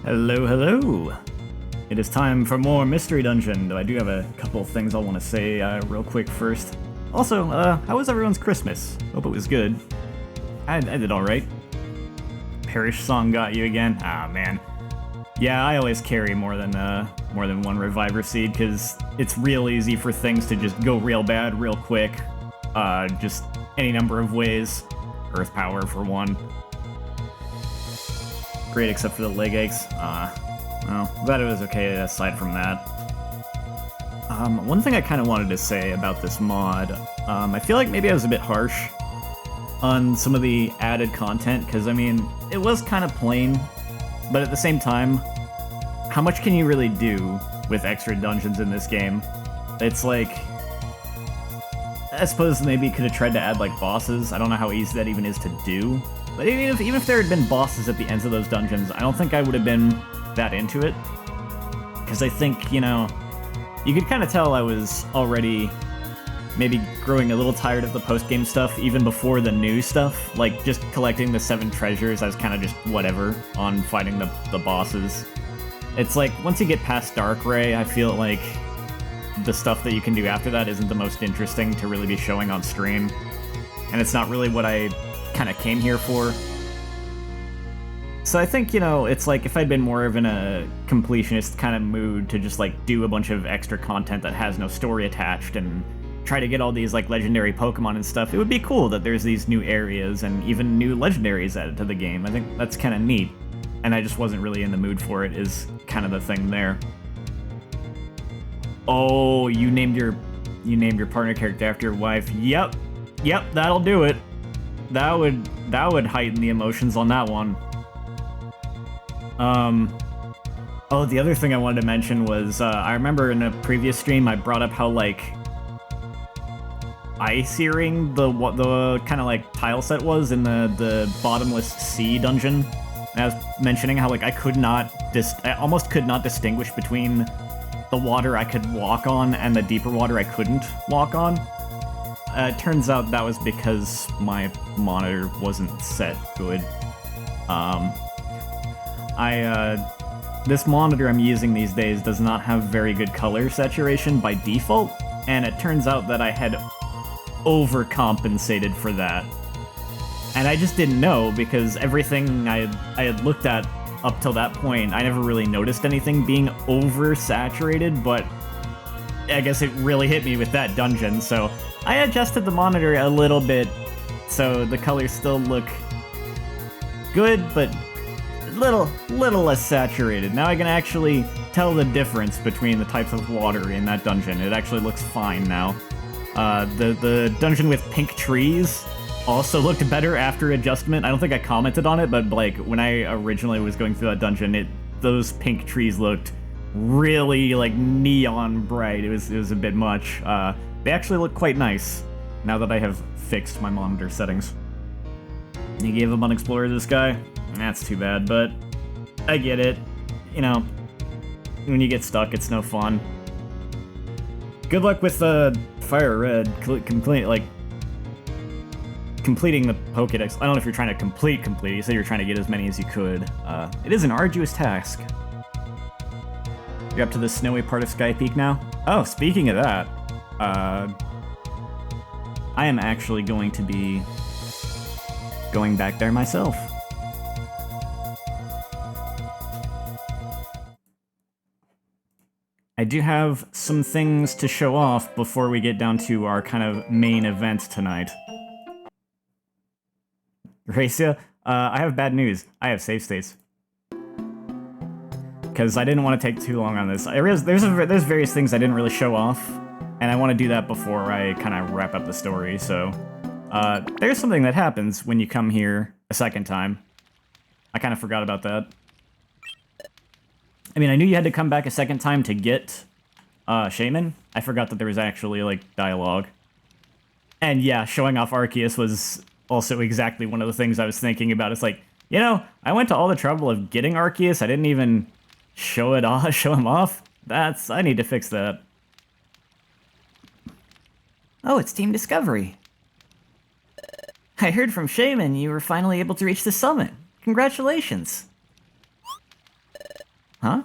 Hello, hello! It is time for more Mystery Dungeon, though I do have a couple of things I want to say real quick first. Also, how was everyone's Christmas? Hope it was good. I did alright. Parish Song got you again? Ah, man. Yeah, I always carry more than one Reviver Seed, because it's real easy for things to just go real bad real quick. Just any number of ways. Earth Power, for one. Great, except for the leg aches. Well, glad it was okay aside from that. One thing I kind of wanted to say about this mod, I feel like maybe I was a bit harsh on some of the added content, because, I mean, it was kind of plain, but at the same time, how much can you really do with extra dungeons in this game? It's like, I suppose maybe could have tried to add, like, bosses. I don't know how easy that even is to do. But even if there had been bosses at the ends of those dungeons, I don't think I would have been that into it. Because I think, you know, you could kind of tell I was already maybe growing a little tired of the post-game stuff, even before the new stuff. Like, just collecting the 7 treasures, I was kind of just whatever on fighting the bosses. It's like, once you get past Darkray, I feel like the stuff that you can do after that isn't the most interesting to really be showing on stream. And it's not really what I kind of came here for. So I think, you know, it's like if I'd been more of in a completionist kind of mood to just like do a bunch of extra content that has no story attached and try to get all these like legendary Pokemon and stuff, it would be cool that there's these new areas and even new legendaries added to the game. I think that's kind of neat. And I just wasn't really in the mood for it, is kind of the thing there. Oh, you named your partner character after your wife. Yep, that'll do it. That would heighten the emotions on that one. Oh, the other thing I wanted to mention was, I remember in a previous stream I brought up how, like, eye-searing the kind of, like, tile set was in the bottomless sea dungeon. And I was mentioning how, like, I almost could not distinguish between the water I could walk on and the deeper water I couldn't walk on. It turns out that was because my monitor wasn't set good. This monitor I'm using these days does not have very good color saturation by default, and it turns out that I had overcompensated for that. And I just didn't know, because everything I had looked at up till that point, I never really noticed anything being oversaturated, but I guess it really hit me with that dungeon, so I adjusted the monitor a little bit so the colors still look good, but a little less saturated. Now I can actually tell the difference between the types of water in that dungeon. It actually looks fine now. The dungeon with pink trees also looked better after adjustment. I don't think I commented on it, but like when I originally was going through that dungeon, those pink trees looked really like neon bright. It was a bit much. They actually look quite nice now that I have fixed my monitor settings. You gave up on Explorer this guy? That's too bad, but I get it. You know, when you get stuck, it's no fun. Good luck with Fire Red, completing the Pokédex. I don't know if you're trying to complete. You said you're trying to get as many as you could. It is an arduous task. You're up to the snowy part of Sky Peak now? Oh, speaking of that, I am actually going to be going back there myself. I do have some things to show off before we get down to our kind of main event tonight. Racia, I have bad news. I have save states. Because I didn't want to take too long on this. I realized there's various things I didn't really show off, and I want to do that before I kind of wrap up the story, so... there's something that happens when you come here a second time. I kind of forgot about that. I mean, I knew you had to come back a second time to get, Shaman. I forgot that there was actually, like, dialogue. And yeah, showing off Arceus was also exactly one of the things I was thinking about. It's like, you know, I went to all the trouble of getting Arceus, I didn't even show him off. I need to fix that. Oh, it's Team Discovery. I heard from Shaman you were finally able to reach the summit. Congratulations. Huh?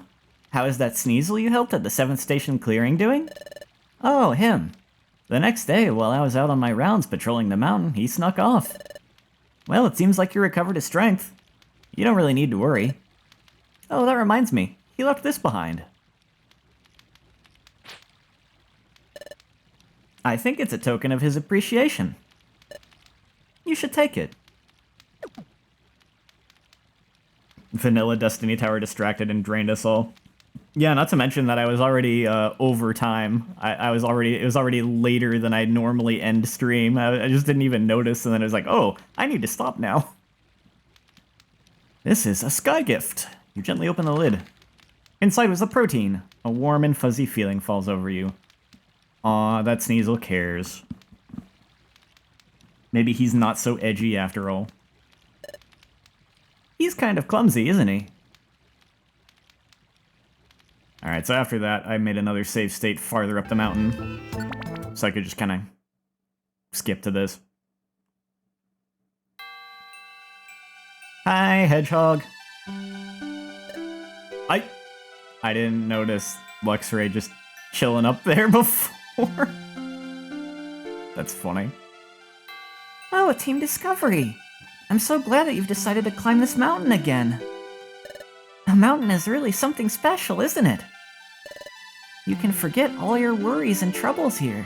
How is that Sneasel you helped at the 7th station clearing doing? Oh, him. The next day, while I was out on my rounds patrolling the mountain, he snuck off. Well, it seems like you recovered his strength. You don't really need to worry. Oh, that reminds me. He left this behind. I think it's a token of his appreciation. You should take it. Vanilla Destiny Tower distracted and drained us all. Yeah, not to mention that I was already over time. It was already later than I normally end stream. I just didn't even notice, and then I was like, oh, I need to stop now. This is a sky gift. You gently open the lid. Inside was a protein. A warm and fuzzy feeling falls over you. Aw, that Sneasel cares. Maybe he's not so edgy after all. He's kind of clumsy, isn't he? Alright, so after that, I made another save state farther up the mountain. So I could just kind of skip to this. Hi, Hedgehog. I didn't notice Luxray just chilling up there before. That's funny. Oh, a team discovery. I'm so glad that you've decided to climb this mountain again. A mountain is really something special, isn't it? You can forget all your worries and troubles here.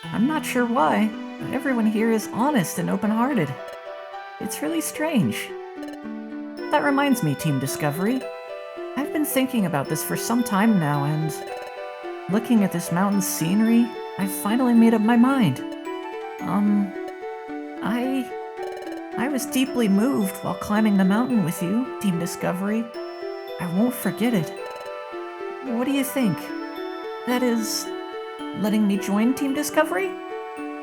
I'm not sure why, but everyone here is honest and open-hearted. It's really strange. That reminds me, Team Discovery. I've been thinking about this for some time now, and looking at this mountain's scenery, I've finally made up my mind. I was deeply moved while climbing the mountain with you, Team Discovery. I won't forget it. What do you think? That is, letting me join Team Discovery?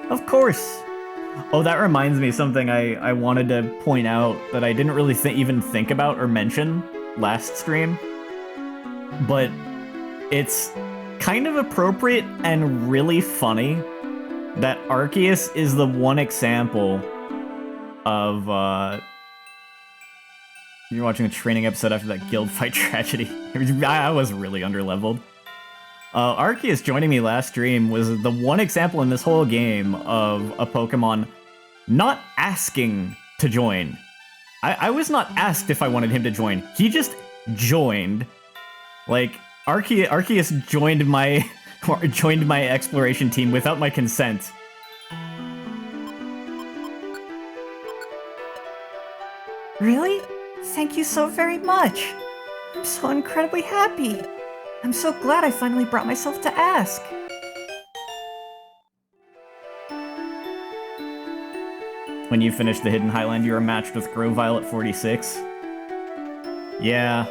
Of course! Oh, that reminds me of something I wanted to point out that I didn't really even think about or mention last stream. But it's kind of appropriate and really funny that Arceus is the one example of, you're watching a training episode after that guild fight tragedy. I was really underleveled. Arceus joining me last stream was the one example in this whole game of a Pokemon not asking to join. I was not asked if I wanted him to join. He just joined. Like, Arceus joined my exploration team without my consent. Really? Thank you so very much. I'm so incredibly happy. I'm so glad I finally brought myself to ask. When you finish the Hidden Highland, you are matched with Grovyle at 46. Yeah.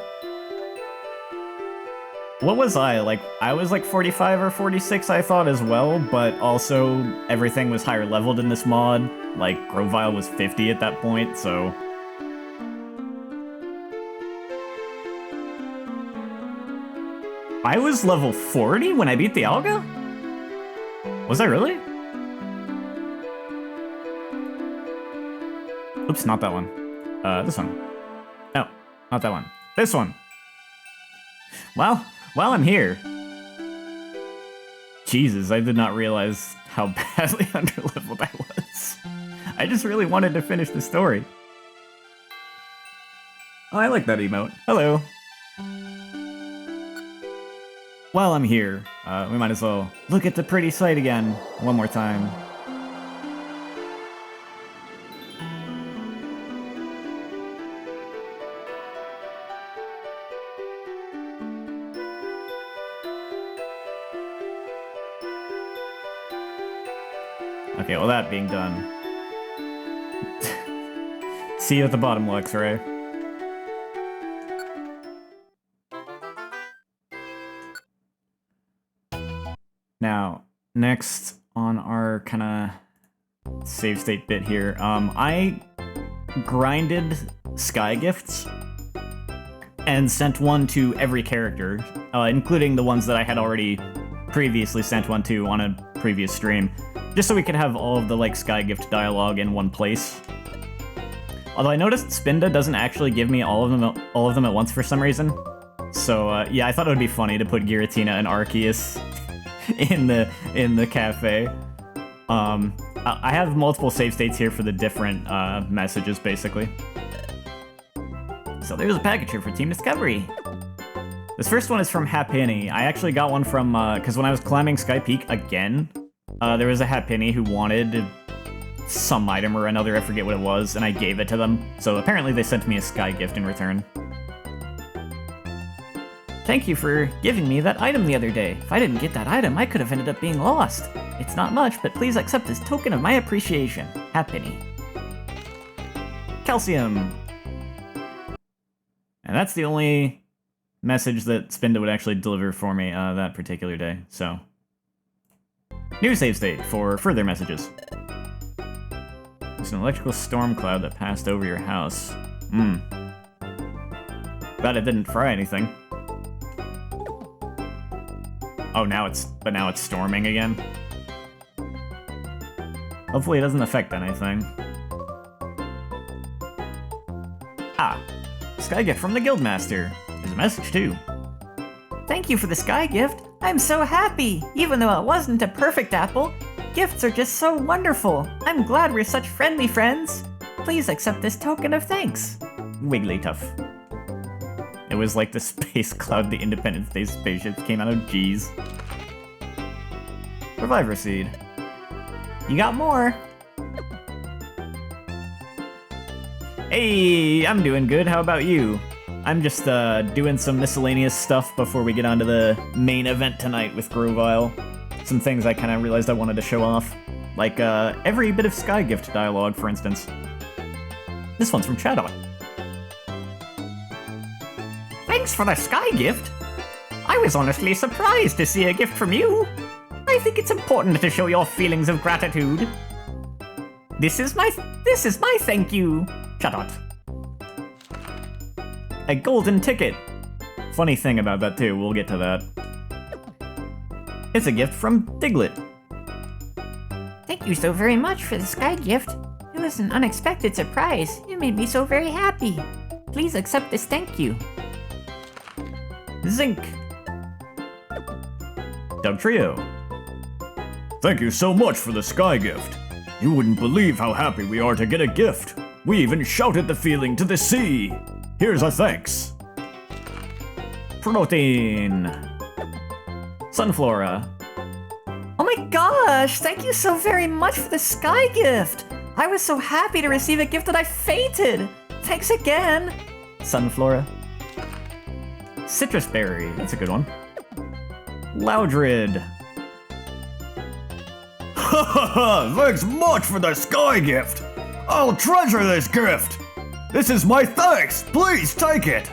What was I? Like, I was like 45 or 46, I thought, as well, but also everything was higher leveled in this mod. Like, Grovyle was 50 at that point, so... I was level 40 when I beat the Alga? Was I really? Oops, not that one. This one. No, not that one. This one! Well, while I'm here... Jesus, I did not realize how badly underleveled I was. I just really wanted to finish the story. Oh, I like that emote. Hello. While I'm here, we might as well look at the pretty sight again, one more time. Okay, well that being done. See you at the bottom, Luxray. Now, next on our kind of save state bit here, I grinded sky gifts and sent one to every character, including the ones that I had already previously sent one to on a previous stream, just so we could have all of the like sky gift dialogue in one place. Although I noticed Spinda doesn't actually give me all of them at once for some reason. So yeah, I thought it would be funny to put Giratina and Arceus in the cafe. I have multiple save states here for the different messages, basically. So there's a package here for Team Discovery. This first one is from Happiny. I actually got one from, because when I was climbing Sky Peak again, there was a Happiny who wanted some item or another, I forget what it was, and I gave it to them. So apparently they sent me a Sky gift in return. Thank you for giving me that item the other day. If I didn't get that item, I could have ended up being lost. It's not much, but please accept this token of my appreciation. Happiny. Calcium. And that's the only message that Spinda would actually deliver for me that particular day, so. New save state for further messages. There's an electrical storm cloud that passed over your house. Glad it didn't fry anything. Oh, now it's storming again. Hopefully it doesn't affect anything. Ah, Sky gift from the Guildmaster. There's a message too. Thank you for the Sky gift. I'm so happy. Even though it wasn't a perfect apple, gifts are just so wonderful. I'm glad we're such friendly friends. Please accept this token of thanks. Wigglytuff. It was like the space cloud the Independence Day spaceships came out of. G's. Reviver Seed. You got more. Hey, I'm doing good. How about you? I'm just doing some miscellaneous stuff before we get onto the main event tonight with Grovyle. Some things I kind of realized I wanted to show off. Like every bit of Sky Gift dialogue, for instance. This one's from Chaddock. Thanks for the Sky gift. I was honestly surprised to see a gift from you. I think it's important to show your feelings of gratitude. This is my thank you. Chadot. A golden ticket. Funny thing about that too, we'll get to that. It's a gift from Diglett. Thank you so very much for the Sky gift. It was an unexpected surprise. It made me so very happy. Please accept this thank you. Zinc. Dugtrio. Thank you so much for the Sky gift. You wouldn't believe how happy we are to get a gift. We even shouted the feeling to the sea. Here's our thanks. Protein. Sunflora. Oh my gosh, thank you so very much for the Sky gift. I was so happy to receive a gift that I fainted. Thanks again. Sunflora. Citrus Berry, that's a good one. Loudred. Ha ha ha! Thanks much for the Sky gift! I'll treasure this gift! This is my thanks! Please take it!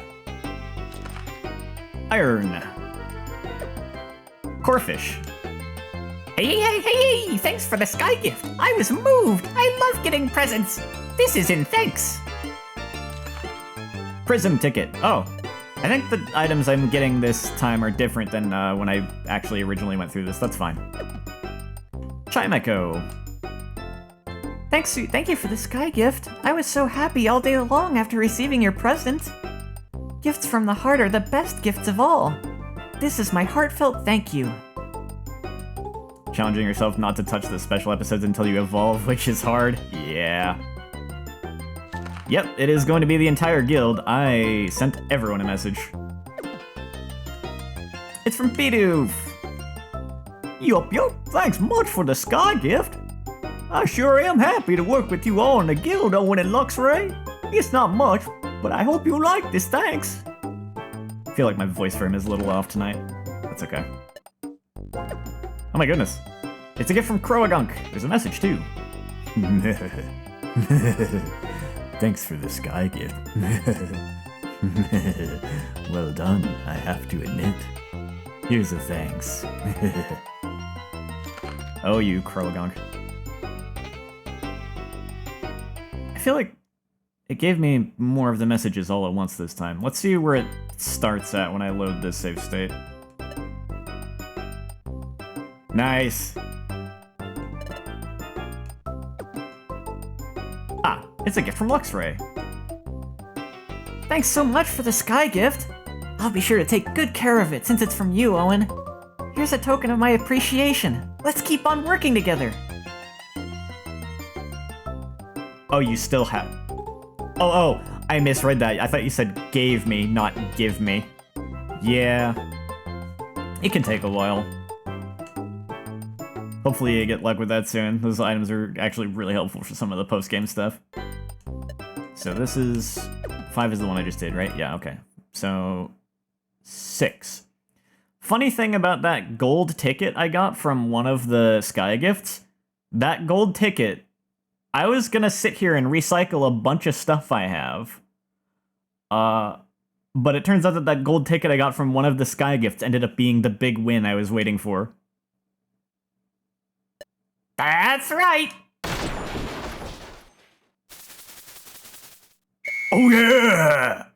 Iron. Corfish. Hey! Thanks for the Sky gift. I was moved. I love getting presents. This is in thanks. Prism Ticket. Oh. I think the items I'm getting this time are different than when I actually originally went through this. That's fine. Chimecho. Thank you for the Sky gift. I was so happy all day long after receiving your present. Gifts from the heart are the best gifts of all. This is my heartfelt thank you. Challenging yourself not to touch the special episodes until you evolve, which is hard. Yeah. Yep, it is going to be the entire guild. I sent everyone a message. It's from Bidoof. Yup, thanks much for the Sky gift. I sure am happy to work with you all in the guild, Owen and Luxray. It's not much, but I hope you like this, thanks. I feel like my voice for him is a little off tonight. That's okay. Oh my goodness. It's a gift from Croagunk. There's a message too. Thanks for the Sky gift. Well done, I have to admit. Here's a thanks. Oh, you Croagunk. I feel like it gave me more of the messages all at once this time. Let's see where it starts at when I load this save state. Nice. Ah, it's a gift from Luxray. Thanks so much for the Sky gift. I'll be sure to take good care of it since it's from you, Owen. Here's a token of my appreciation. Let's keep on working together. Oh, you still have... Oh, I misread that. I thought you said gave me, not give me. Yeah. It can take a while. Hopefully you get luck with that soon. Those items are actually really helpful for some of the post-game stuff. So this is... 5 is the one I just did, right? Yeah, okay. So... 6. Funny thing about that gold ticket I got from one of the Sky Gifts, that gold ticket, I was gonna sit here and recycle a bunch of stuff I have. But it turns out that that gold ticket I got from one of the Sky Gifts ended up being the big win I was waiting for. That's right! Oh yeah!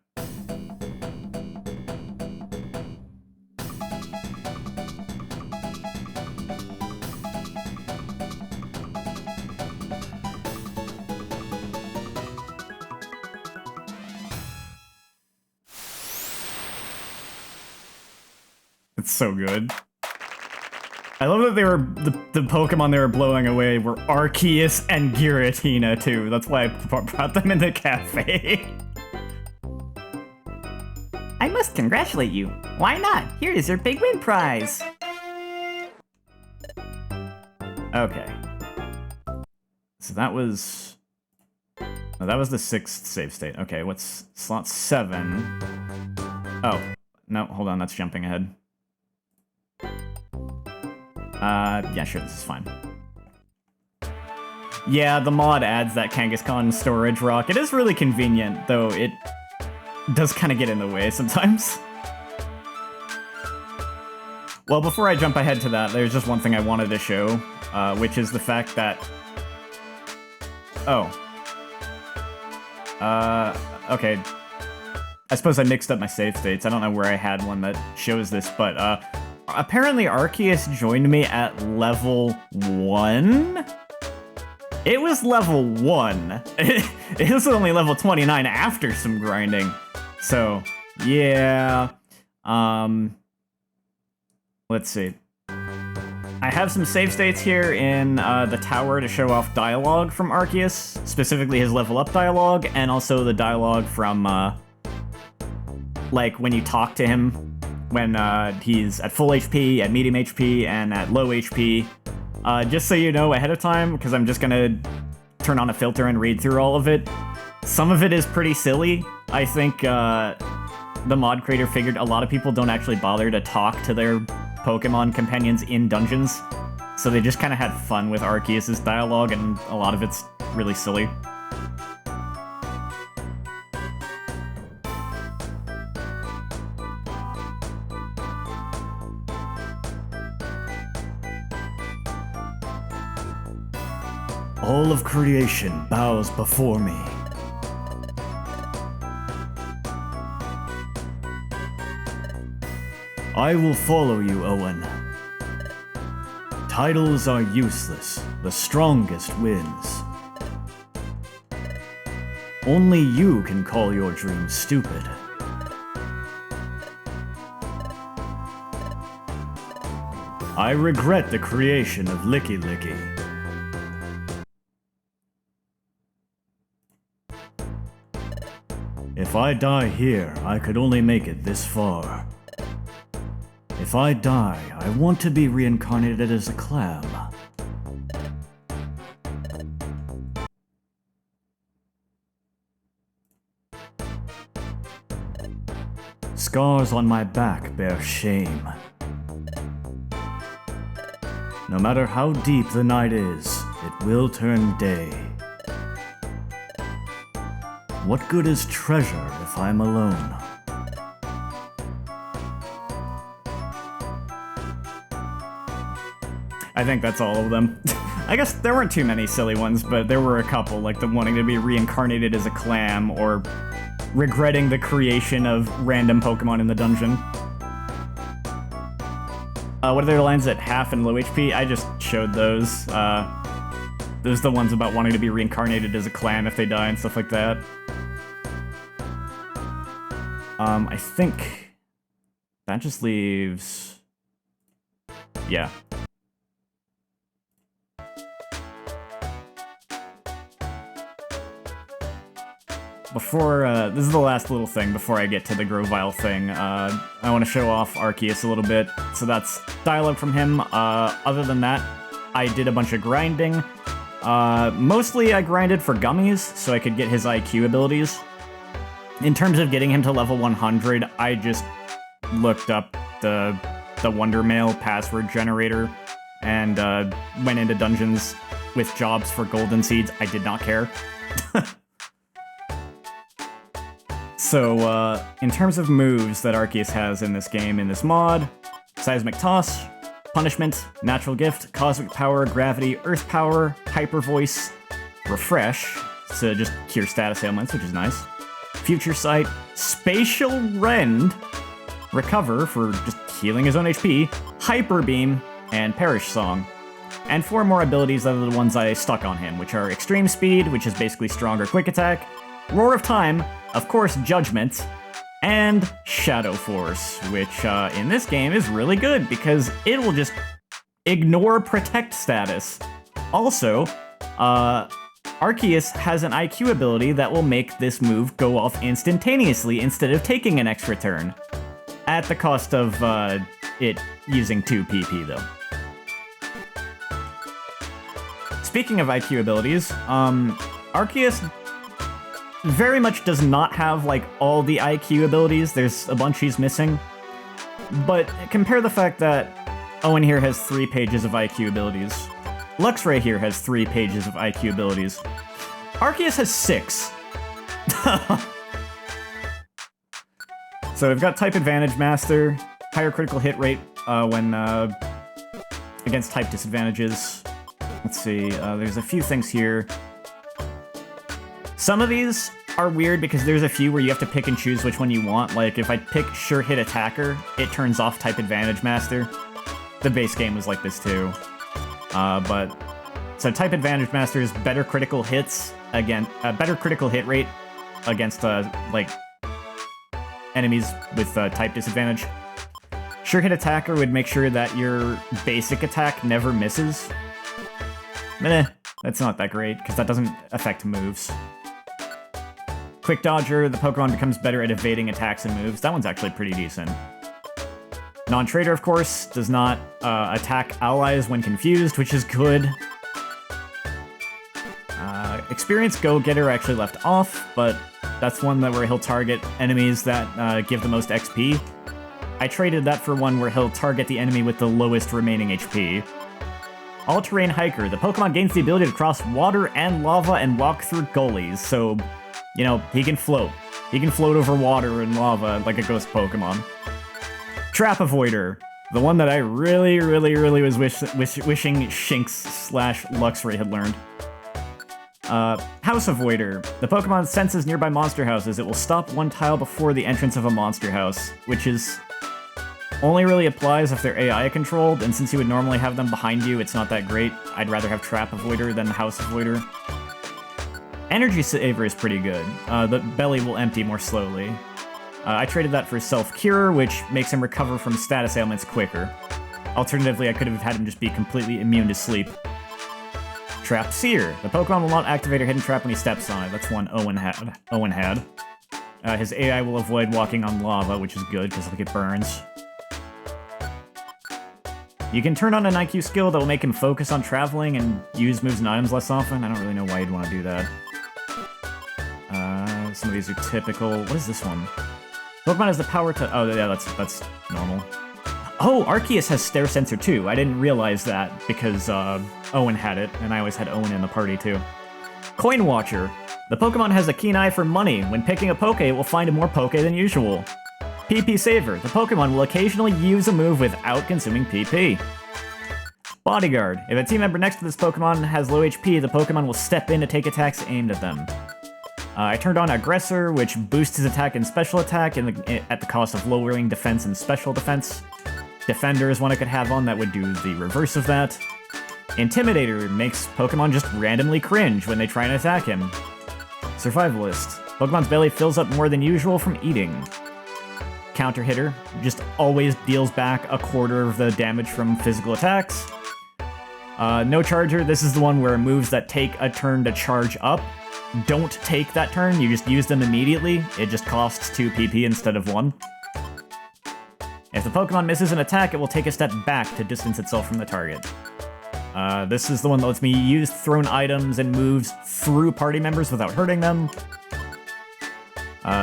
It's so good. I love that they were the Pokemon they were blowing away were Arceus and Giratina too. That's why I brought them in the cafe. I must congratulate you. Why not? Here is your big win prize. Okay. So that was... No, that was the 6th save state. Okay, what's slot 7? Oh, no, hold on, that's jumping ahead. Yeah, sure, this is fine. Yeah, the mod adds that Kangaskhan storage rock. It is really convenient, though it does kind of get in the way sometimes. Well, before I jump ahead to that, there's just one thing I wanted to show, which is the fact that... Oh. Okay. I suppose I mixed up my save states. I don't know where I had one that shows this, but, apparently Arceus joined me at level 1? It was level 1. It was only level 29 after some grinding. So, yeah. Let's see. I have some save states here in the tower to show off dialogue from Arceus, specifically his level up dialogue, and also the dialogue from, like, when you talk to him, when he's at full HP, at medium HP, and at low HP. Just so you know ahead of time, because I'm just gonna turn on a filter and read through all of it. Some of it is pretty silly. I think the mod creator figured a lot of people don't actually bother to talk to their Pokemon companions in dungeons, so they just kind of had fun with Arceus' dialogue, and a lot of it's really silly. All of creation bows before me. I will follow you, Owen. Titles are useless. The strongest wins. Only you can call your dreams stupid. I regret the creation of Licky Licky. If I die here, I could only make it this far. If I die, I want to be reincarnated as a clam. Scars on my back bear shame. No matter how deep the night is, it will turn day. What good is treasure if I'm alone? I think that's all of them. I guess there weren't too many silly ones, but there were a couple, like the wanting to be reincarnated as a clam, or regretting the creation of random Pokemon in the dungeon. What are their lines at half and low HP? I just showed those. Those are the ones about wanting to be reincarnated as a clam if they die and stuff like that. I think That just leaves... Yeah. Before, this is the last little thing before I get to the Grovyle thing. I want to show off Arceus a little bit. So that's dialogue from him. Other than that, I did a bunch of grinding. Mostly I grinded for gummies, so I could get his IQ abilities. In terms of getting him to level 100, I just looked up the Wonder Mail password generator and went into dungeons with jobs for golden seeds. I did not care. So, in terms of moves that Arceus has in this game, in this mod, Seismic Toss, Punishment, Natural Gift, Cosmic Power, Gravity, Earth Power, Hyper Voice, Refresh, to just cure status ailments, which is nice, Future Sight, Spatial Rend, Recover for just healing his own HP, Hyper Beam, and Perish Song. And 4 more abilities that are the ones I stuck on him, which are Extreme Speed, which is basically stronger Quick Attack, Roar of Time, of course Judgment, and Shadow Force, which in this game is really good because it will just ignore Protect status. Also, Arceus has an IQ ability that will make this move go off instantaneously instead of taking an extra turn, at the cost of it using 2 PP though. Speaking of IQ abilities, Arceus very much does not have, like, all the IQ abilities. There's a bunch he's missing. But compare the fact that Owen here has 3 pages of IQ abilities. Luxray here has 3 pages of IQ abilities. Arceus has 6. So we've got Type Advantage Master, higher critical hit rate when against type disadvantages. Let's see, there's a few things here. Some of these are weird because there's a few where you have to pick and choose which one you want. Like, if I pick Sure Hit Attacker, it turns off Type Advantage Master. The base game was like this too. So Type Advantage Master is better critical hits better critical hit rate against like enemies with type disadvantage. Sure Hit Attacker would make sure that your basic attack never misses. Meh, that's not that great because that doesn't affect moves. Quick Dodger, the Pokemon becomes better at evading attacks and moves. That one's actually pretty decent. Non-Trader, of course, does not attack allies when confused, which is good. Experience Go-Getter actually left off, but that's one where he'll target enemies that give the most XP. I traded that for one where he'll target the enemy with the lowest remaining HP. All-Terrain Hiker, the Pokemon gains the ability to cross water and lava and walk through gullies, so, you know, he can float. He can float over water and lava like a ghost Pokemon. Trap Avoider, the one that I really was wishing Shinx/Luxray had learned. House Avoider, the Pokemon senses nearby monster houses. It will stop one tile before the entrance of a monster house, which is only really applies if they're AI controlled, and since you would normally have them behind you, it's not that great. I'd rather have Trap Avoider than House Avoider. Energy Saver is pretty good. The belly will empty more slowly. I traded that for Self-Cure, which makes him recover from status ailments quicker. Alternatively, I could have had him just be completely immune to sleep. Trap Seer. The Pokemon will not activate a hidden trap when he steps on it. That's one Owen had. His AI will avoid walking on lava, which is good, because like it burns. You can turn on an IQ skill that will make him focus on traveling and use moves and items less often. I don't really know why you'd want to do that. Some of these are typical. What is this one? Pokemon has the power to... Oh, yeah, that's normal. Oh, Arceus has Stare Sensor too. I didn't realize that because Owen had it, and I always had Owen in the party too. Coin Watcher. The Pokemon has a keen eye for money. When picking a Poke, it will find more Poke than usual. PP Saver. The Pokemon will occasionally use a move without consuming PP. Bodyguard. If a team member next to this Pokemon has low HP, the Pokemon will step in to take attacks aimed at them. I turned on Aggressor, which boosts his attack and special attack at the cost of lowering defense and special defense. Defender is one I could have on that would do the reverse of that. Intimidator makes Pokemon just randomly cringe when they try and attack him. Survivalist. Pokemon's belly fills up more than usual from eating. counter hitter. Just always deals back a quarter of the damage from physical attacks. No charger. This is the one where moves that take a turn to charge up don't take that turn. You just use them immediately. It just costs 2 PP instead of 1. If the Pokemon misses an attack, it will take a step back to distance itself from the target. This is the one that lets me use thrown items and moves through party members without hurting them.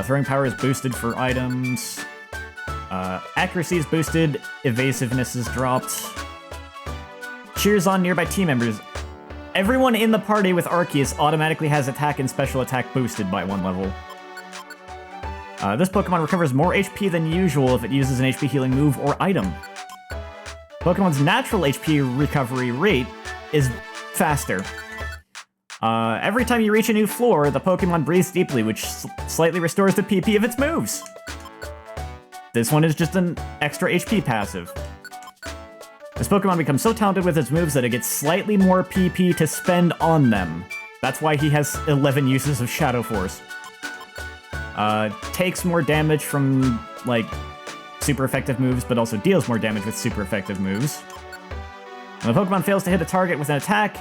Throwing power is boosted for items. Accuracy is boosted. Evasiveness is dropped. Cheers on nearby team members. Everyone in the party with Arceus automatically has attack and special attack boosted by 1 level. This Pokemon recovers more HP than usual if it uses an HP healing move or item. Pokemon's natural HP recovery rate is faster. Every time you reach a new floor, the Pokemon breathes deeply, which slightly restores the PP of its moves. This one is just an extra HP passive. This Pokemon becomes so talented with its moves that it gets slightly more PP to spend on them. That's why he has 11 uses of Shadow Force. Takes more damage from, like, super effective moves, but also deals more damage with super effective moves. When the Pokemon fails to hit a target with an attack,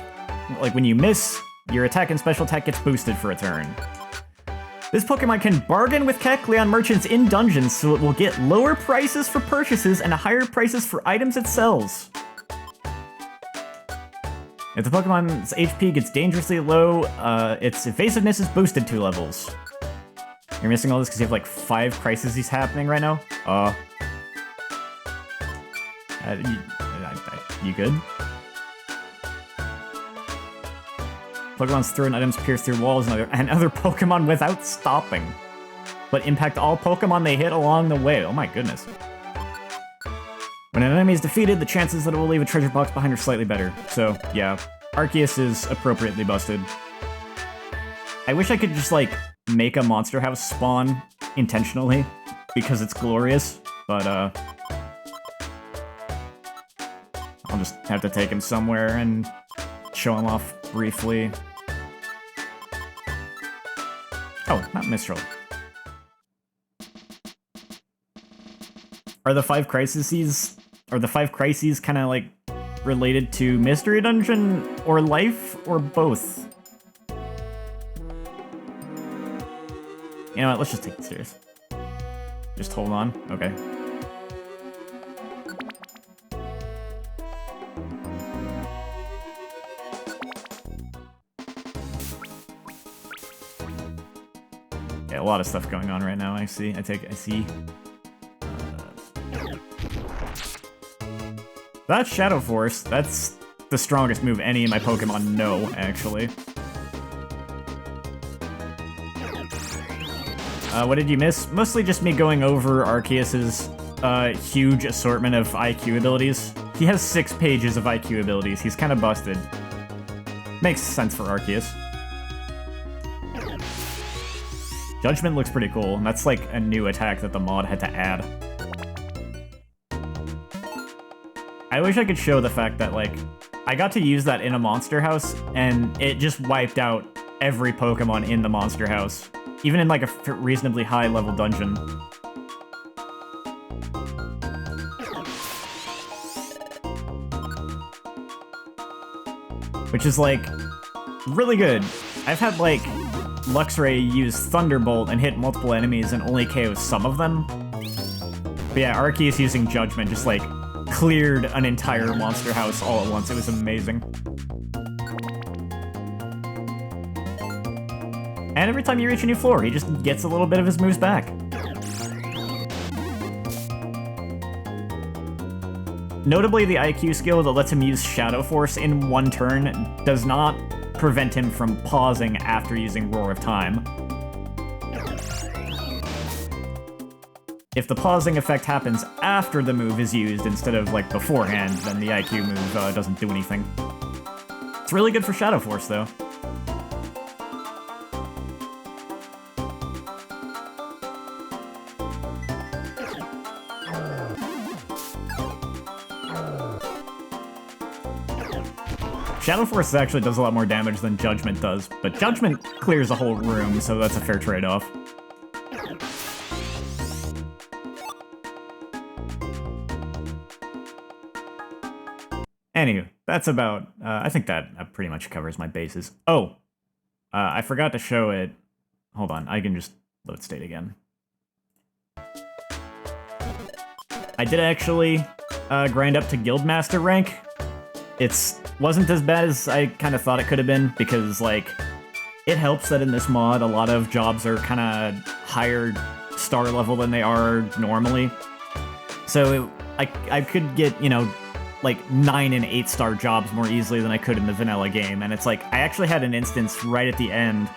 like when you miss, your attack and special attack gets boosted for a turn. This Pokemon can bargain with Kecleon merchants in dungeons, so it will get lower prices for purchases and higher prices for items it sells. If the Pokemon's HP gets dangerously low, its evasiveness is boosted 2 levels. You're missing all this because you have like 5 crises happening right now? You good? Pokemon's thrown items pierce through walls and other Pokemon without stopping, but impact all Pokemon they hit along the way. Oh my goodness. When an enemy is defeated, the chances that it will leave a treasure box behind are slightly better. So, yeah, Arceus is appropriately busted. I wish I could just, like, make a monster house spawn intentionally, because it's glorious, but, I'll just have to take him somewhere and show him off briefly. Oh, not Mistral. Are the 5 crises kind of like related to Mystery Dungeon or Life or both? You know what, let's just take it serious. Just hold on, okay. A lot of stuff going on right now, I see. I see. That's Shadow Force. That's the strongest move any of my Pokemon know, actually. What did you miss? Mostly just me going over Arceus's huge assortment of IQ abilities. He has 6 pages of IQ abilities. He's kind of busted. Makes sense for Arceus. Judgment looks pretty cool, and that's like a new attack that the mod had to add. I wish I could show the fact that, like, I got to use that in a monster house, and it just wiped out every Pokemon in the monster house, even in, like, a reasonably high-level dungeon. Which is, like, really good. I've had, like, Luxray use Thunderbolt and hit multiple enemies and only KO some of them. But yeah, Arceus using Judgment just, like, cleared an entire monster house all at once. It was amazing. And every time you reach a new floor, he just gets a little bit of his moves back. Notably, the IQ skill that lets him use Shadow Force in 1 turn does not prevent him from pausing after using Roar of Time. If the pausing effect happens after the move is used instead of, like, beforehand, then the IQ move doesn't do anything. It's really good for Shadow Force, though. Shadow Force actually does a lot more damage than Judgment does, but Judgment clears a whole room, so that's a fair trade-off. Anyway, that's about, I think that pretty much covers my bases. Oh, I forgot to show it. Hold on, I can just load state again. I did actually grind up to Guildmaster rank. Wasn't as bad as I kind of thought it could have been, because, like, it helps that in this mod a lot of jobs are kind of higher star level than they are normally. So I could get, you know, like 9 and 8 star jobs more easily than I could in the vanilla game. And it's like, I actually had an instance right at the end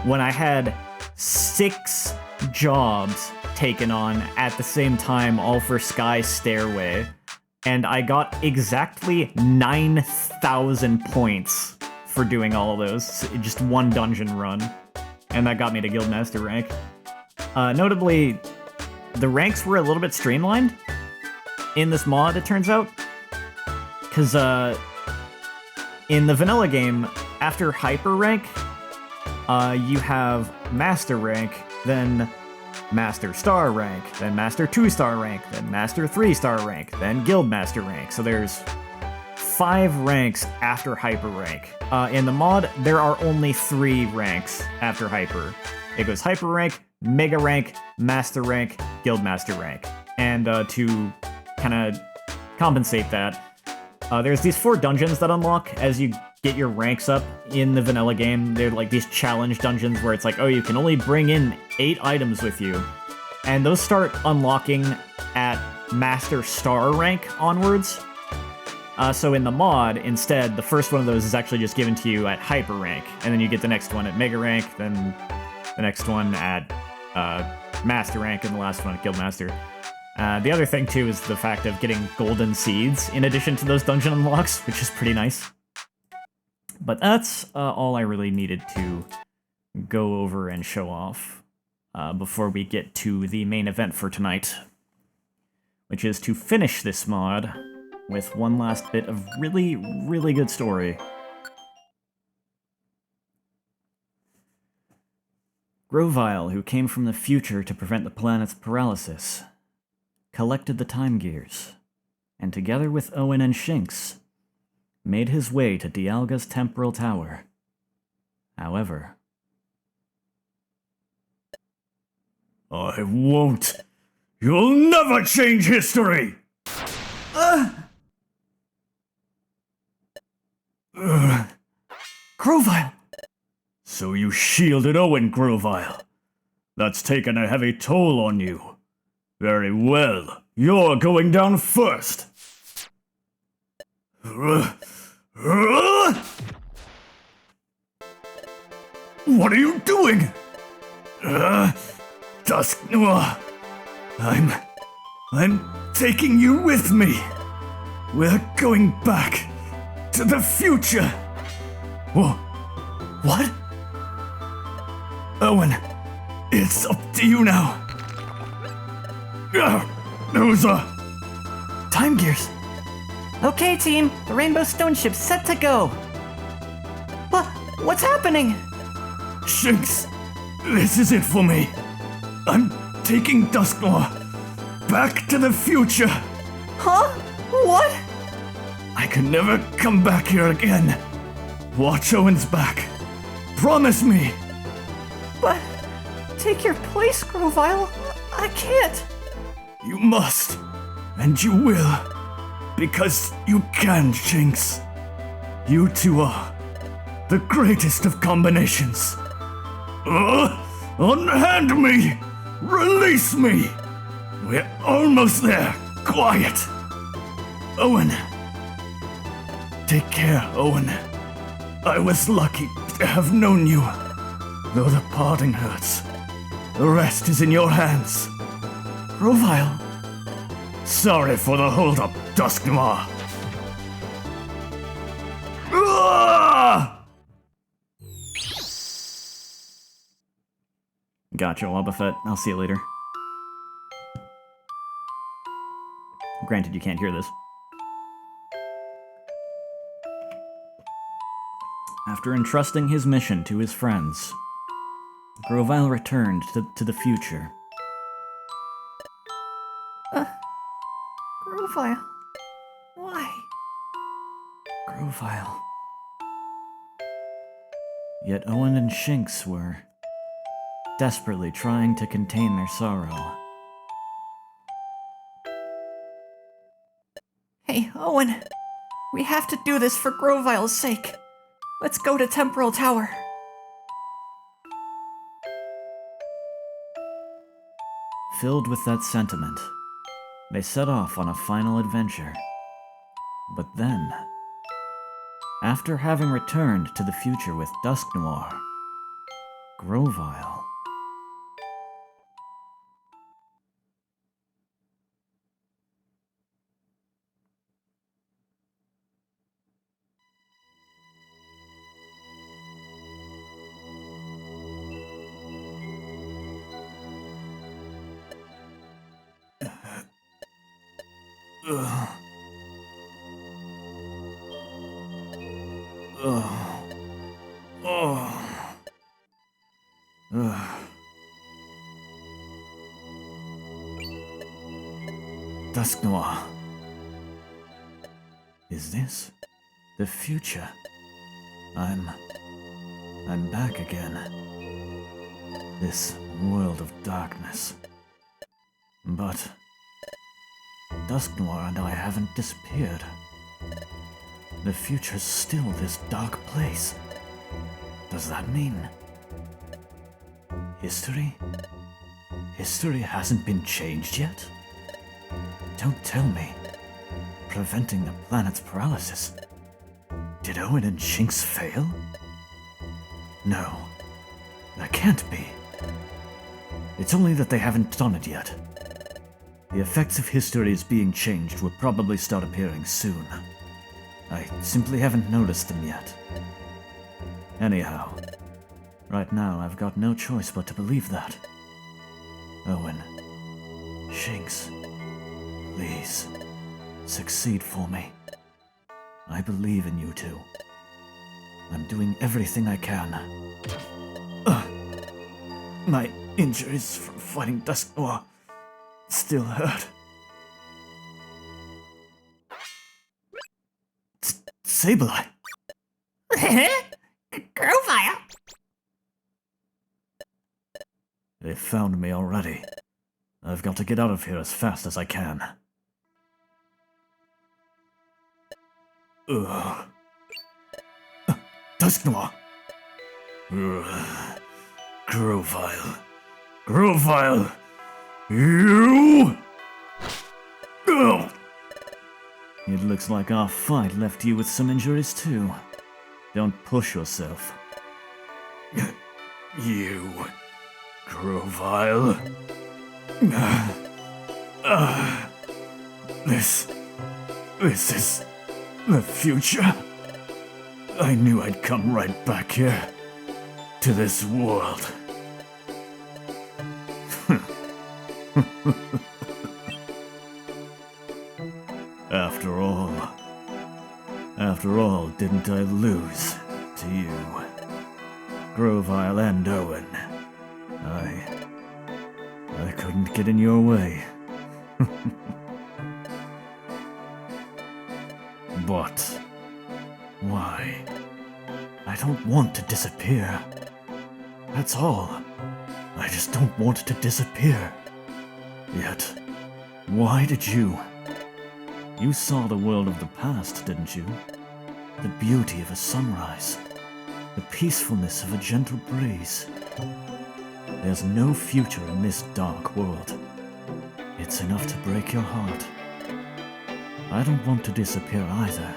when I had 6 jobs taken on at the same time, all for Sky Stairway. And I got exactly 9,000 points for doing all of those. Just one dungeon run. And that got me to Guildmaster rank. Notably, the ranks were a little bit streamlined in this mod, it turns out. Because in the vanilla game, after hyper rank, you have master rank, then master star rank, then master 2-star rank, then master 3-star rank, then guildmaster rank. So there's 5 ranks after hyper rank. In the mod, there are only 3 ranks after hyper. It goes hyper rank, mega rank, master rank, guildmaster rank. And to kind of compensate that, there's these 4 dungeons that unlock as you get your ranks up in the vanilla game. They're like these challenge dungeons where it's like, oh, you can only bring in 8 items with you. And those start unlocking at master star rank onwards. So in the mod, instead, the first one of those is actually just given to you at hyper rank. And then you get the next one at mega rank, then the next one at master rank, and the last one at guildmaster. The other thing, too, is the fact of getting golden seeds in addition to those dungeon unlocks, which is pretty nice. But that's all I really needed to go over and show off before we get to the main event for tonight, which is to finish this mod with one last bit of really, really good story. Grovyle, who came from the future to prevent the planet's paralysis, collected the time gears, and together with Owen and Shinx, made his way to Dialga's temporal tower. However, I won't. You'll never change history! Grovyle! So you shielded Owen, Grovyle. That's taken a heavy toll on you. Very well. You're going down first. What are you doing? Dusk Noir. I'm taking you with me. We're going back to the future. Whoa. What? Owen, it's up to you now. Those are Time gears! Okay, team, the Rainbow Stone ship's set to go! What's happening? Shinx. This is it for me. I'm taking Dusknoir back to the future. Huh? What? I can never come back here again. Watch Owen's back. Promise me. But take your place, Grovyle. I can't. You must. And you will. Because you can, Shinx. You two are the greatest of combinations. Unhand me! Release me! We're almost there. Quiet. Owen. Take care, Owen. I was lucky to have known you. Though the parting hurts, the rest is in your hands. Grovyle. Sorry for the hold-up, Dusknoir. Ah! Gotcha, Wobbuffet. I'll see you later. Granted, you can't hear this. After entrusting his mission to his friends, Grovyle returned to the future. Grovyle. Why? Grovyle. Yet Owen and Shinx were desperately trying to contain their sorrow. Hey, Owen. We have to do this for Grovyle's sake. Let's go to Temporal Tower. Filled with that sentiment, they set off on a final adventure. But then, after having returned to the future with Dusk Noir, Grovyle Dusk Noir. Is this the future? I'm back again. This world of darkness. But Dusk Noir and I haven't disappeared. The future's still this dark place. Does that mean history? History hasn't been changed yet? Don't tell me. Preventing the planet's paralysis. Did Owen and Shinx fail? No, that can't be. It's only that they haven't done it yet. The effects of history as being changed will probably start appearing soon. I simply haven't noticed them yet. Anyhow, right now I've got no choice but to believe that. Owen, Shinx, please, succeed for me. I believe in you two. I'm doing everything I can. My injuries from fighting Dusk Noir still hurt. Sableye! Grovyle! They found me already. I've got to get out of here as fast as I can. Dusk Noir! Grovyle. Grovyle! You! It looks like our fight left you with some injuries too. Don't push yourself. You... Grovyle... This is the future. I knew I'd come right back here to this world. After all, didn't I lose to you? Grovyle and Owen. I couldn't get in your way. But why? I don't want to disappear. That's all. I just don't want to disappear. Yet, why did you? You saw the world of the past, didn't you? The beauty of a sunrise. The peacefulness of a gentle breeze. There's no future in this dark world. It's enough to break your heart. I don't want to disappear either.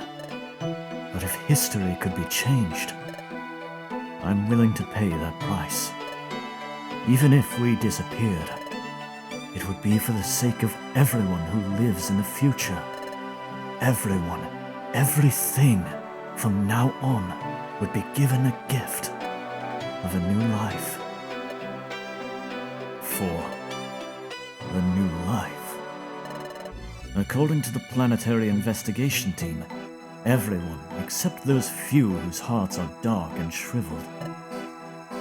But if history could be changed, I'm willing to pay that price. Even if we disappeared, it would be for the sake of everyone who lives in the future. Everyone, everything, from now on, would be given a gift of a new life. For a new life. According to the planetary investigation team, everyone, except those few whose hearts are dark and shriveled,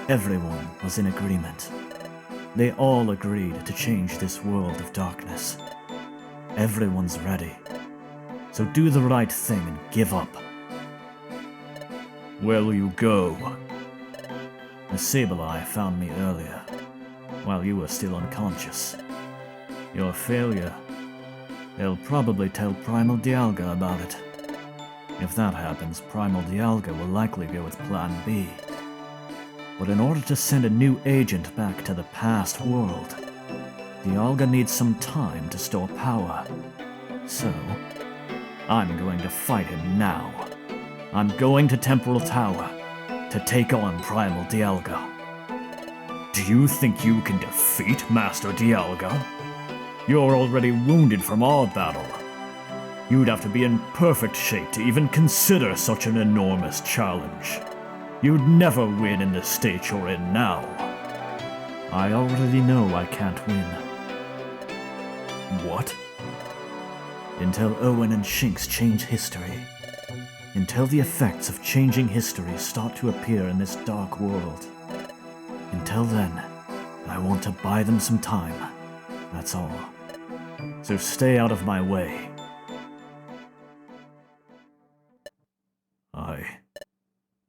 everyone was in agreement. They all agreed to change this world of darkness. Everyone's ready. So do the right thing and give up. Where will you go? The Sableye found me earlier, while you were still unconscious. Your failure. They'll probably tell Primal Dialga about it. If that happens, Primal Dialga will likely go with Plan B. But in order to send a new agent back to the past world, Dialga needs some time to store power. So, I'm going to fight him now. I'm going to Temporal Tower to take on Primal Dialga. Do you think you can defeat Master Dialga? You're already wounded from our battle. You'd have to be in perfect shape to even consider such an enormous challenge. You'd never win in the state you're in now. I already know I can't win. What? Until Owen and Shinx change history. Until the effects of changing history start to appear in this dark world. Until then, I want to buy them some time. That's all. So stay out of my way.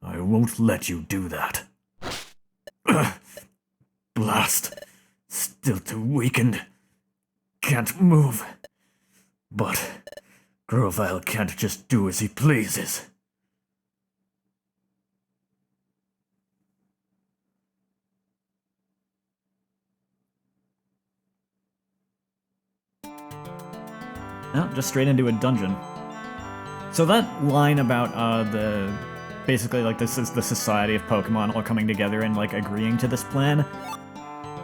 I won't let you do that. Blast. Still too weakened. Can't move. But Grovyle can't just do as he pleases. No, just straight into a dungeon. So that line about basically like this is the society of Pokemon all coming together and like agreeing to this plan.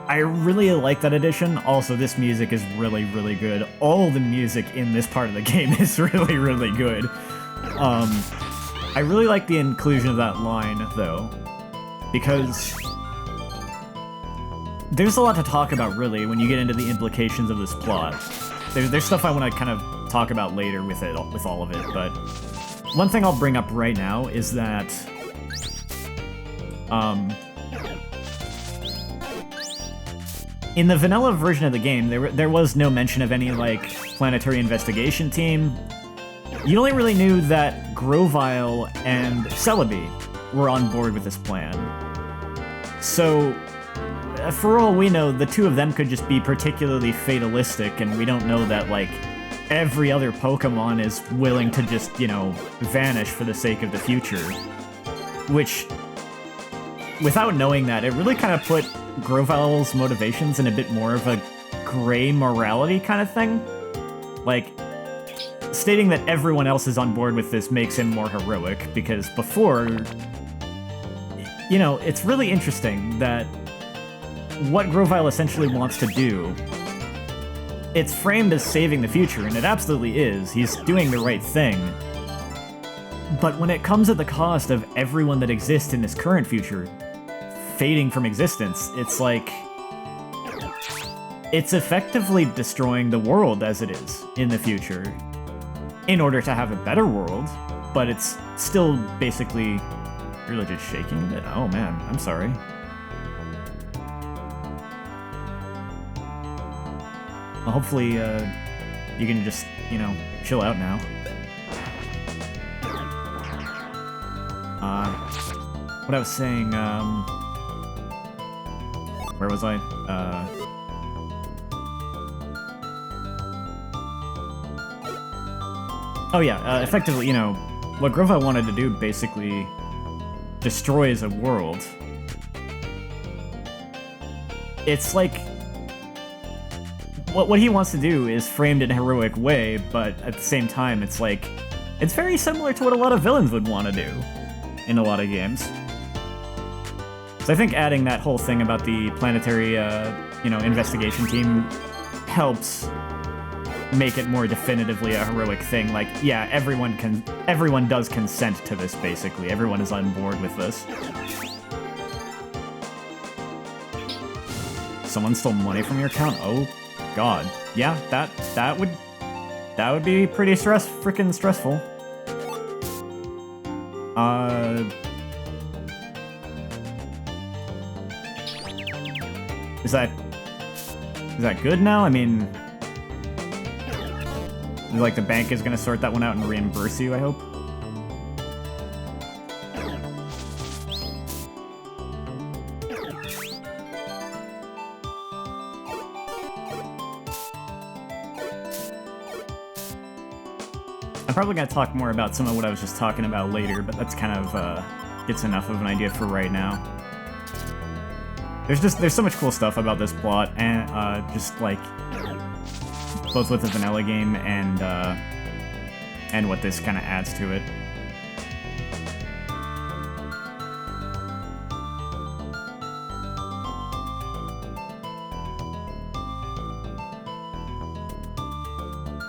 I really like that addition. Also, this music is really, really good. All the music in this part of the game is really, really good. I really like the inclusion of that line, though, because there's a lot to talk about, really, when you get into the implications of this plot. There's stuff I want to kind of talk about later with all of it, but one thing I'll bring up right now is that, in the vanilla version of the game, there was no mention of any, like, planetary investigation team. You only really knew that Grovyle and Celebi were on board with this plan. So, for all we know, the two of them could just be particularly fatalistic, and we don't know that, like, every other Pokemon is willing to just, you know, vanish for the sake of the future. Which, without knowing that, it really kind of put Grovyle's motivations in a bit more of a gray morality kind of thing. Like, stating that everyone else is on board with this makes him more heroic, because before, you know, it's really interesting that what Grovyle essentially wants to do, it's framed as saving the future, and it absolutely is. He's doing the right thing. But when it comes at the cost of everyone that exists in this current future fading from existence, it's like, it's effectively destroying the world as it is in the future in order to have a better world, but it's still basically really just shaking it. Oh man, I'm sorry. Well, hopefully, you can just, you know, chill out now. What I was saying, where was I? Oh yeah, effectively, you know, what Grovyle wanted to do basically destroys a world. It's like, what he wants to do is framed in a heroic way, but at the same time, it's like, it's very similar to what a lot of villains would want to do in a lot of games. So I think adding that whole thing about the planetary, you know, investigation team helps make it more definitively a heroic thing. Like, yeah, everyone does consent to this, basically. Everyone is on board with this. Someone stole money from your account? Oh, God. Yeah, that would be pretty frickin' stressful. Is that good now? I mean, Like, the bank is gonna sort that one out and reimburse you, I hope. I'm probably gonna talk more about some of what I was just talking about later, but that's kind of, gets enough of an idea for right now. There's so much cool stuff about this plot, and, just, like, both with the vanilla game and what this kind of adds to it.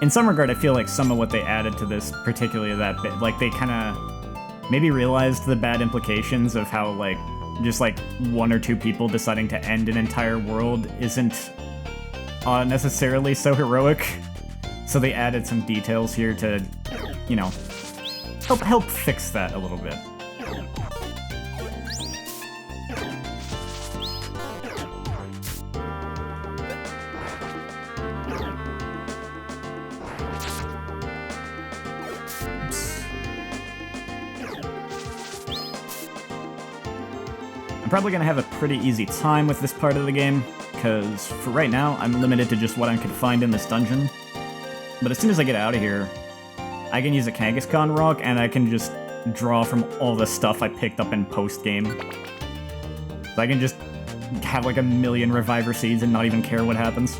In some regard, I feel like some of what they added to this, particularly that bit, like, they kind of maybe realized the bad implications of how, like, just, like, one or two people deciding to end an entire world isn't necessarily so heroic. So they added some details here to, you know, help fix that a little bit. I'm probably gonna have a pretty easy time with this part of the game, because for right now, I'm limited to just what I can find in this dungeon. But as soon as I get out of here, I can use a Kangaskhan rock, and I can just draw from all the stuff I picked up in post-game. So I can just have like a million Reviver Seeds and not even care what happens.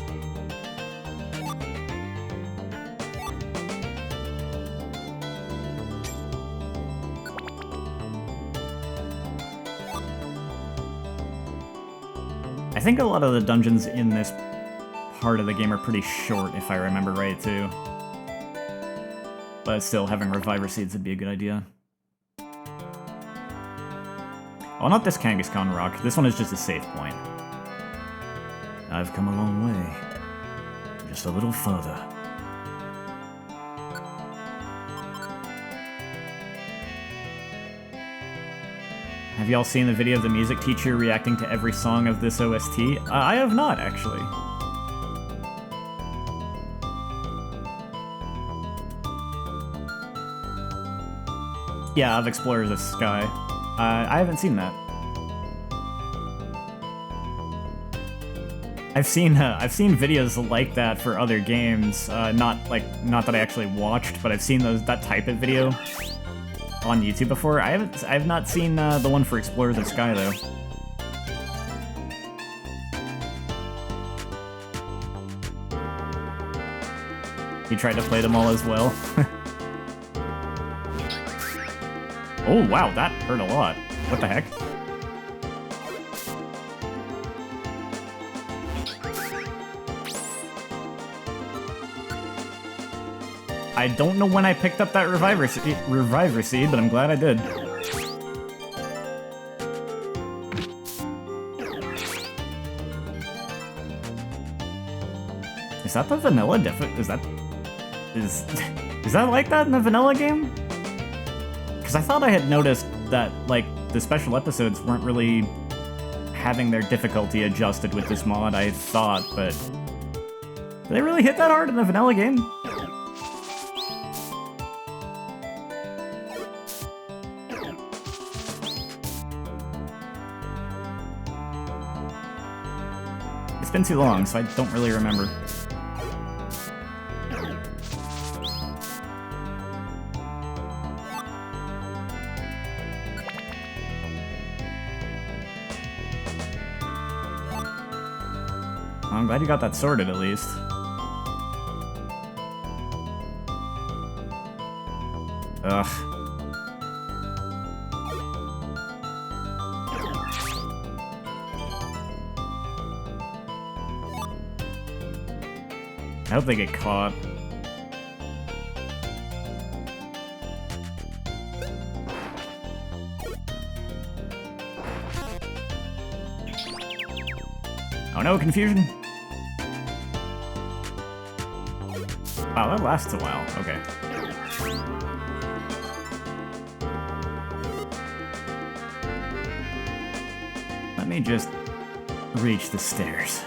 I think a lot of the dungeons in this part of the game are pretty short, if I remember right, too. But still, having Reviver Seeds would be a good idea. Oh, not this Kangaskhan rock. This one is just a save point. I've come a long way. Just a little further. Have y'all seen the video of the music teacher reacting to every song of this OST? I have not, actually. Yeah, of Explorers of Sky. I haven't seen that. I've seen videos like that for other games. Not that I actually watched, but I've seen that type of video on YouTube before. I've not seen the one for Explorers of Sky though. You tried to play them all as well. Oh wow, that hurt a lot. What the heck? I don't know when I picked up that Reviver Seed, but I'm glad I did. Is that the vanilla is that like that in the vanilla game? Because I thought I had noticed that, like, the special episodes weren't really having their difficulty adjusted with this mod, I thought, but... Did they really hit that hard in the vanilla game? It's been too long, so I don't really remember. I'm glad you got that sorted, at least. Ugh. I hope they get caught. Oh no, confusion! Wow, that lasts a while. Okay. Let me just reach the stairs.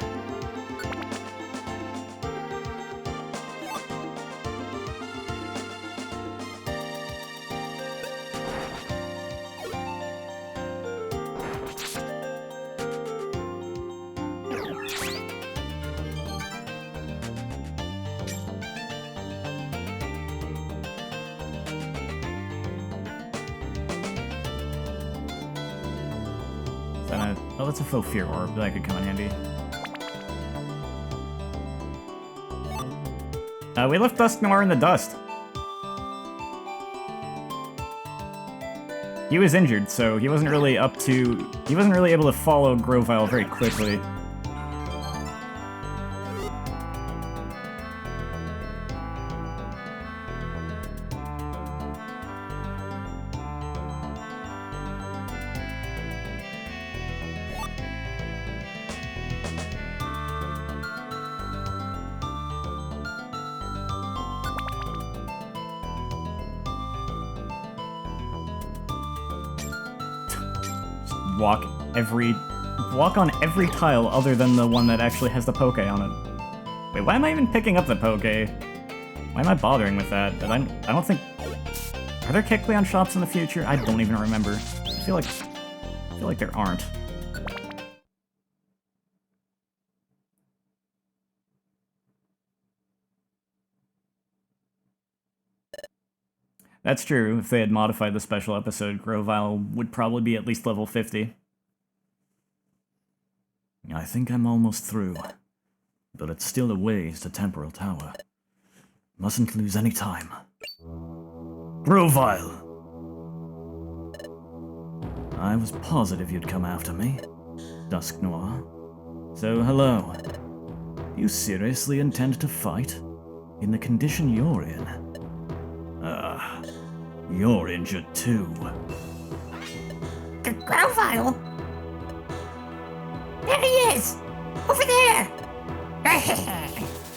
Oh, that's a faux fear orb. That could come in handy. We left Dusknoir in the dust. He was injured, so he wasn't really able to follow Grovyle very quickly. Walk on every tile other than the one that actually has the Poke on it. Wait, why am I even picking up the Poke? Why am I bothering with that? I don't think... Are there Kecleon shops in the future? I don't even remember. I feel like there aren't. That's true. If they had modified the special episode, Grovyle would probably be at least level 50. I think I'm almost through, but it's still a ways to Temporal Tower. Mustn't lose any time. Grovyle! I was positive you'd come after me, Dusknoir. So, hello. You seriously intend to fight? In the condition you're in? You're injured too. Grovyle? There he is! Over there!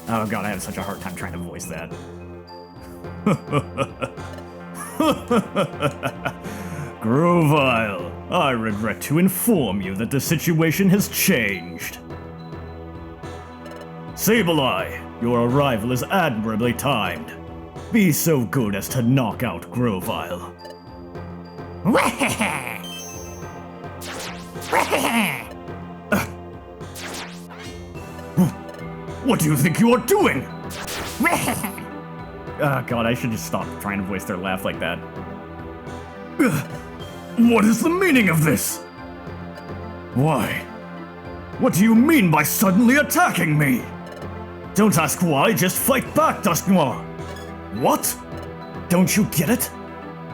Oh god, I have such a hard time trying to voice that. Grovyle, I regret to inform you that the situation has changed. Sableye, your arrival is admirably timed. Be so good as to knock out Grovyle. What do you think you are doing? Oh god, I should just stop trying to voice their laugh like that. What is the meaning of this? Why? What do you mean by suddenly attacking me? Don't ask why, just fight back, Dusknoir. What? Don't you get it?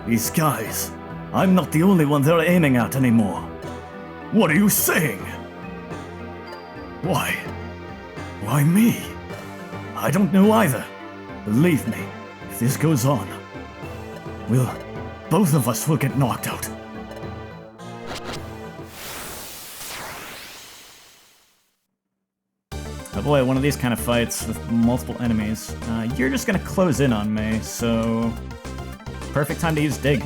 These guys, I'm not the only one they're aiming at anymore. What are you saying? Why? Why me? I don't know either. Believe me, if this goes on, both of us will get knocked out. Oh boy, one of these kind of fights with multiple enemies. You're just gonna close in on me, so... Perfect time to use Dig.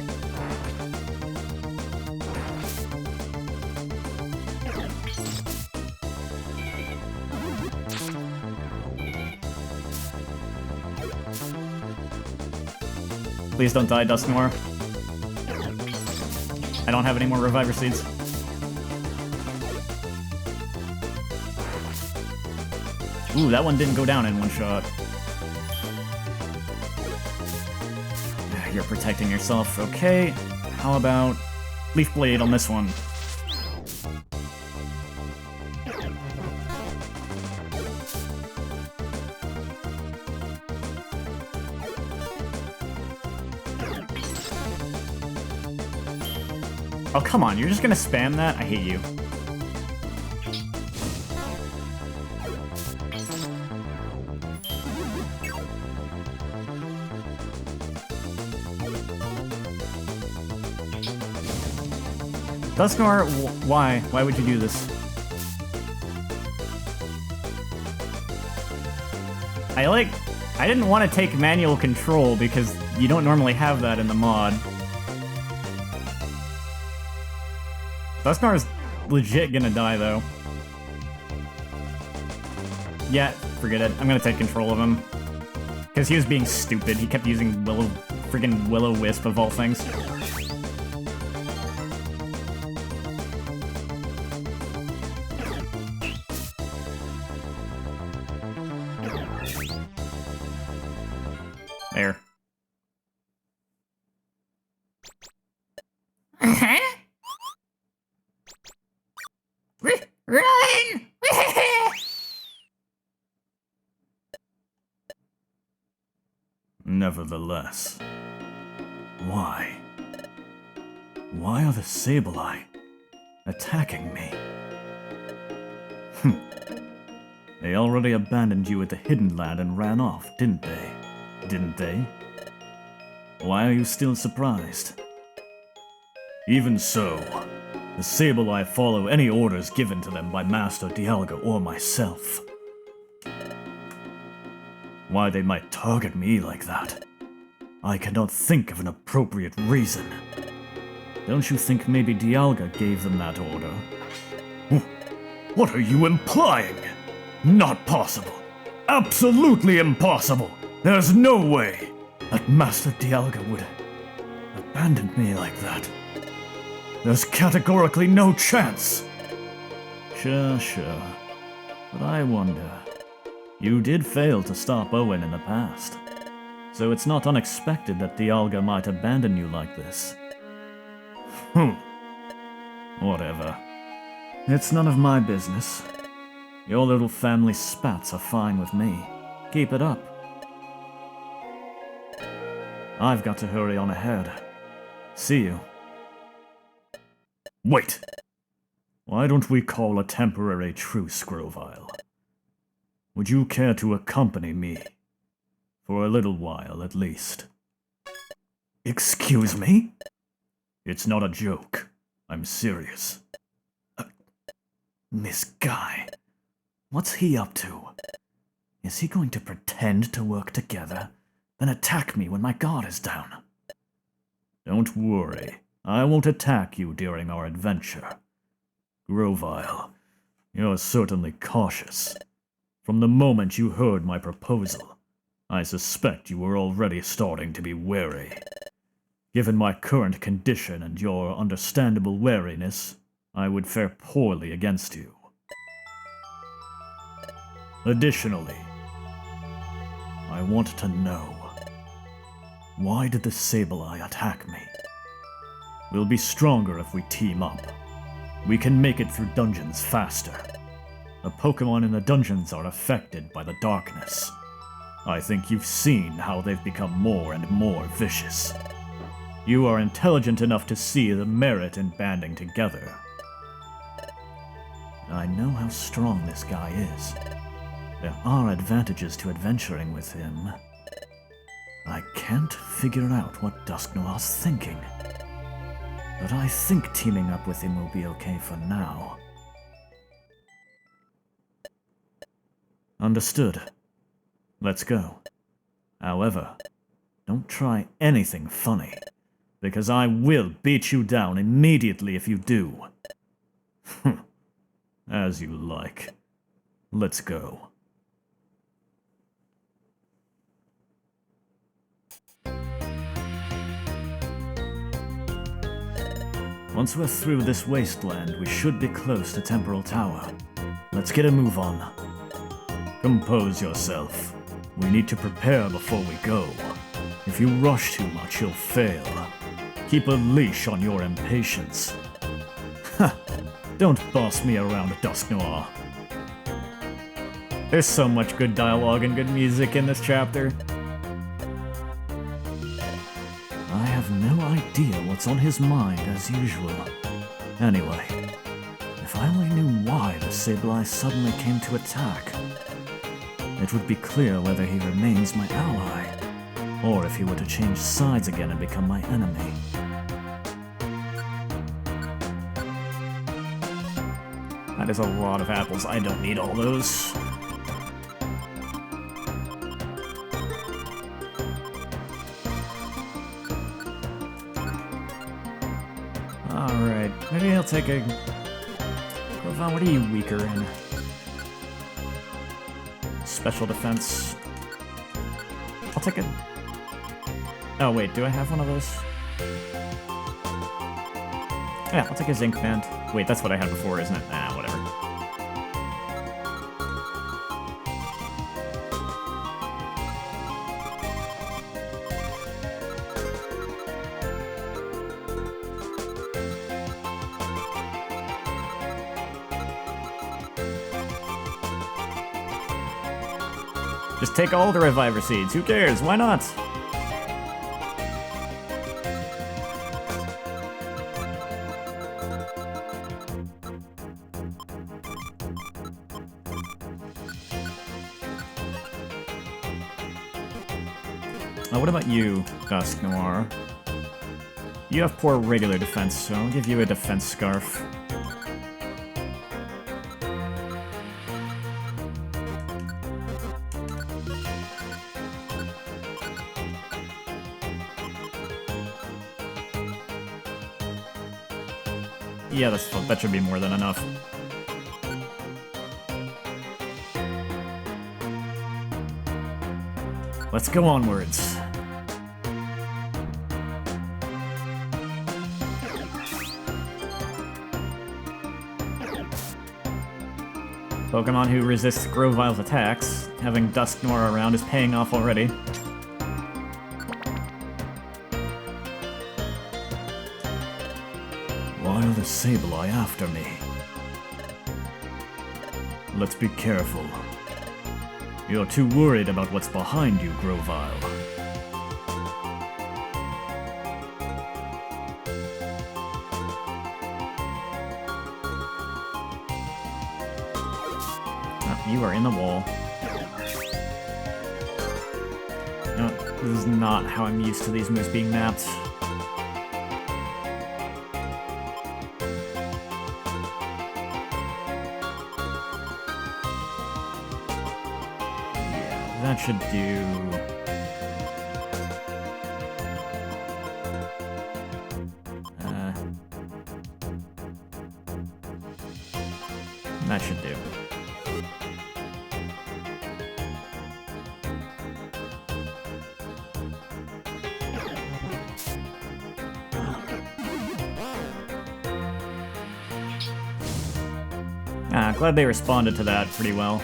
Please don't die, Dusknoir. I don't have any more Reviver Seeds. Ooh, that one didn't go down in one shot. You're protecting yourself, okay. How about Leaf Blade on this one? Oh, come on, you're just gonna spam that? I hate you. Dusknoir, why? Why would you do this? I didn't want to take manual control because you don't normally have that in the mod. Dusknoir is legit gonna die, though. Yeah, forget it. I'm gonna take control of him. Because he was being stupid. He kept using freaking Will-O-Wisp of all things. There. Nevertheless, why? Why are the Sableye attacking me? They already abandoned you at the Hidden Land and ran off, didn't they? Didn't they? Why are you still surprised? Even so, the Sableye follow any orders given to them by Master Dialga or myself. Why they might target me like that, I cannot think of an appropriate reason. Don't you think maybe Dialga gave them that order? What are you implying? Not possible. Absolutely impossible. There's no way that Master Dialga would abandon me like that. There's categorically no chance. Sure. But I wonder. You did fail to stop Owen in the past. So it's not unexpected that Dialga might abandon you like this. Whatever. It's none of my business. Your little family spats are fine with me. Keep it up. I've got to hurry on ahead. See you. Wait! Why don't we call a temporary truce, Grovyle? Would you care to accompany me? For a little while, at least. Excuse me? It's not a joke. I'm serious. This guy. What's he up to? Is he going to pretend to work together, then attack me when my guard is down? Don't worry. I won't attack you during our adventure. Grovyle, you're certainly cautious. From the moment you heard my proposal, I suspect you were already starting to be wary. Given my current condition and your understandable wariness, I would fare poorly against you. Additionally, I want to know, why did the Sableye attack me? We'll be stronger if we team up. We can make it through dungeons faster. The Pokémon in the dungeons are affected by the darkness. I think you've seen how they've become more and more vicious. You are intelligent enough to see the merit in banding together. I know how strong this guy is. There are advantages to adventuring with him. I can't figure out what Dusknoir's thinking. But I think teaming up with him will be okay for now. Understood. Let's go. However, don't try anything funny, because I will beat you down immediately if you do. As you like. Let's go. Once we're through this wasteland, we should be close to Temporal Tower. Let's get a move on. Compose yourself. We need to prepare before we go. If you rush too much, you'll fail. Keep a leash on your impatience. Ha! Don't boss me around, Dusknoir. There's so much good dialogue and good music in this chapter. I have no idea what's on his mind as usual. Anyway, if I only knew why the Sableye suddenly came to attack, it would be clear whether he remains my ally, or if he were to change sides again and become my enemy. That is a lot of apples. I don't need all those. Alright, maybe I'll take a... Grovyle, what are you weaker in? Special defense. I'll take a... Oh wait, do I have one of those? Yeah, I'll take a zinc band. Wait, that's what I had before, isn't it? Nah, whatever. Just take all the Reviver Seeds. Who cares? Why not? Oh, what about you, Dusk Noir? You have poor regular defense, so I'll give you a defense scarf. Yeah, that should be more than enough. Let's go onwards. Pokemon who resist Grovyle's attacks. Having Dusknoir around is paying off already. Why are the Sableye after me? Let's be careful. You're too worried about what's behind you, Grovyle. You are in the wall. No, this is not how I'm used to these moves being mapped. Yeah, that should do. That should do. Glad they responded to that pretty well.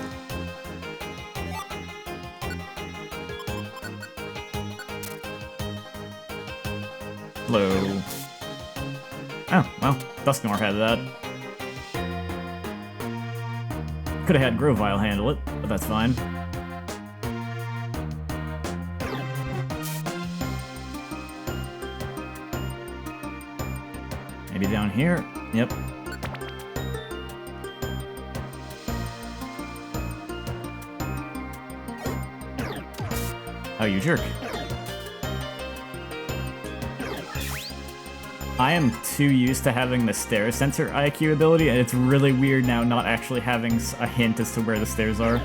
Hello. Oh, well, Dusknoir had that. Could have had Grovyle handle it, but that's fine. Maybe down here? Yep. Oh, you jerk. I am too used to having the stair sensor IQ ability, and it's really weird now not actually having a hint as to where the stairs are.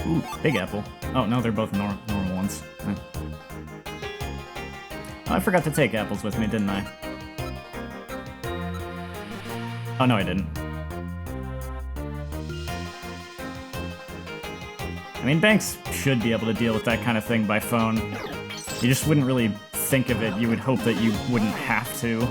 Ooh, Big Apple. Oh, no, they're both normal ones. Oh, I forgot to take apples with me, didn't I? Oh, no, I didn't. I mean, banks should be able to deal with that kind of thing by phone. You just wouldn't really think of it. You would hope that you wouldn't have to.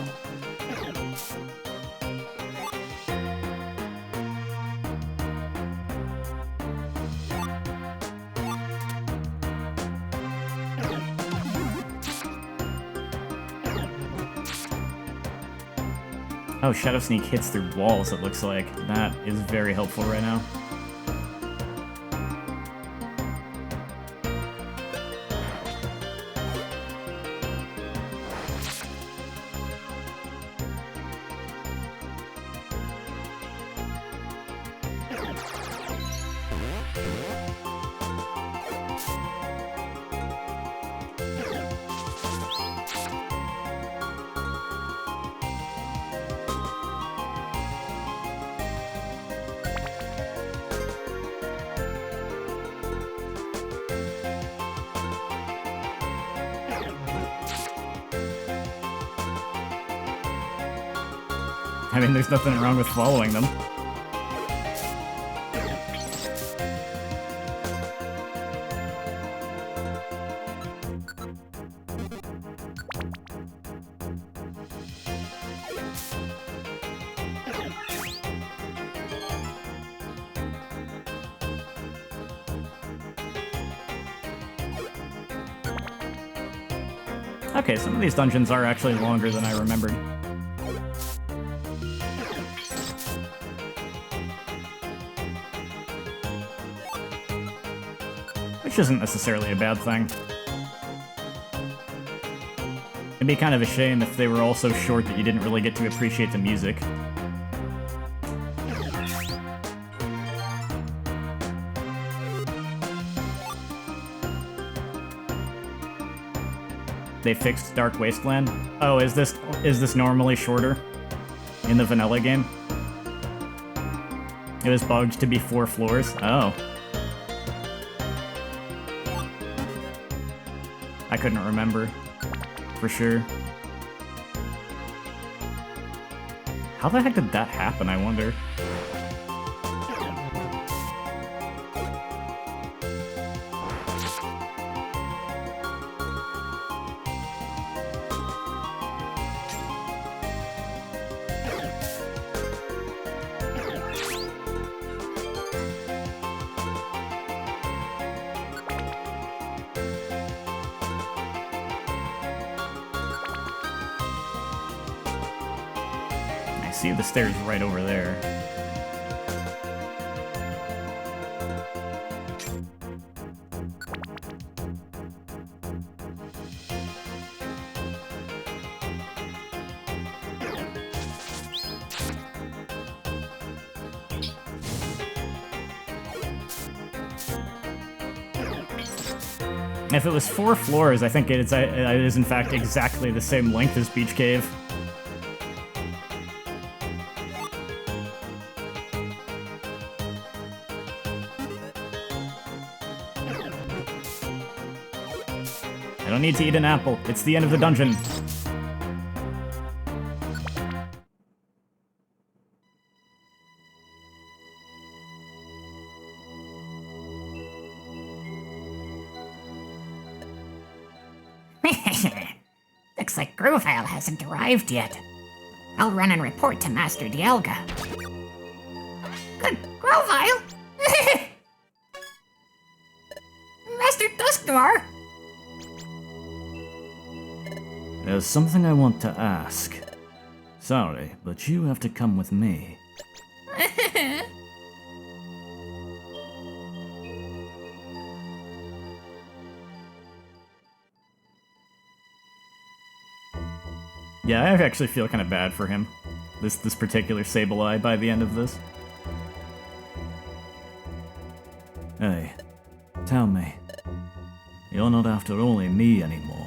Oh, Shadow Sneak hits through walls, it looks like. That is very helpful right now. I mean, there's nothing wrong with following them. Okay, some of these dungeons are actually longer than I remembered. Which isn't necessarily a bad thing. It'd be kind of a shame if they were all so short that you didn't really get to appreciate the music. They fixed Dark Wasteland? Oh, is this normally shorter in the vanilla game? It was bugged to be 4 floors? Oh. I couldn't remember for sure. How the heck did that happen, I wonder? See the stairs right over there. If it was 4 floors, I think it is in fact exactly the same length as Beach Cave. I don't need to eat an apple. It's the end of the dungeon. Looks like Grovyle hasn't arrived yet. I'll run and report to Master Dialga. Good, Grovyle! Master Dusknoir! There's something I want to ask. Sorry, but you have to come with me. Yeah, I actually feel kind of bad for him. This particular Sableye by the end of this. Hey, tell me. You're not after only me anymore.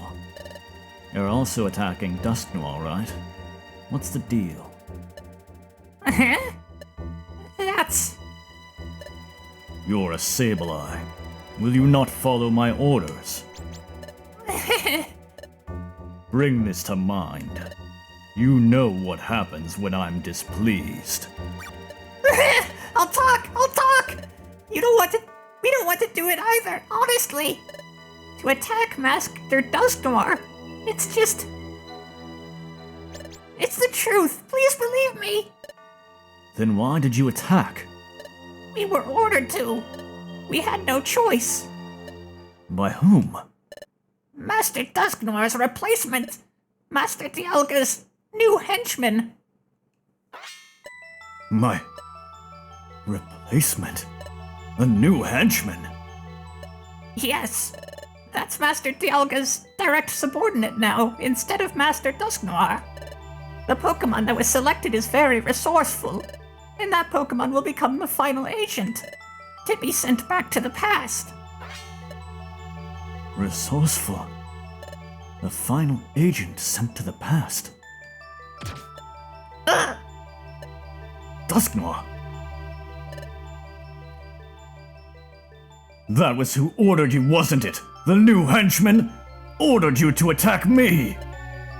You're also attacking Dusknoir, right? What's the deal? That's... You're a Sableye. Will you not follow my orders? Bring this to mind. You know what happens when I'm displeased. I'll talk! We don't want to do it either, honestly. To attack Master Dusknoir. It's just... It's the truth. Please believe me. Then why did you attack? We were ordered to. We had no choice. By whom? Master Dusknoir's replacement. Master Dialga's new henchman. My... replacement? A new henchman? Yes. That's Master Dialga's direct subordinate now, instead of Master Dusknoir. The Pokemon that was selected is very resourceful, and that Pokemon will become the final agent, to be sent back to the past. Resourceful? The final agent sent to the past? Dusknoir! That was who ordered you, wasn't it? The new henchman ordered you to attack me!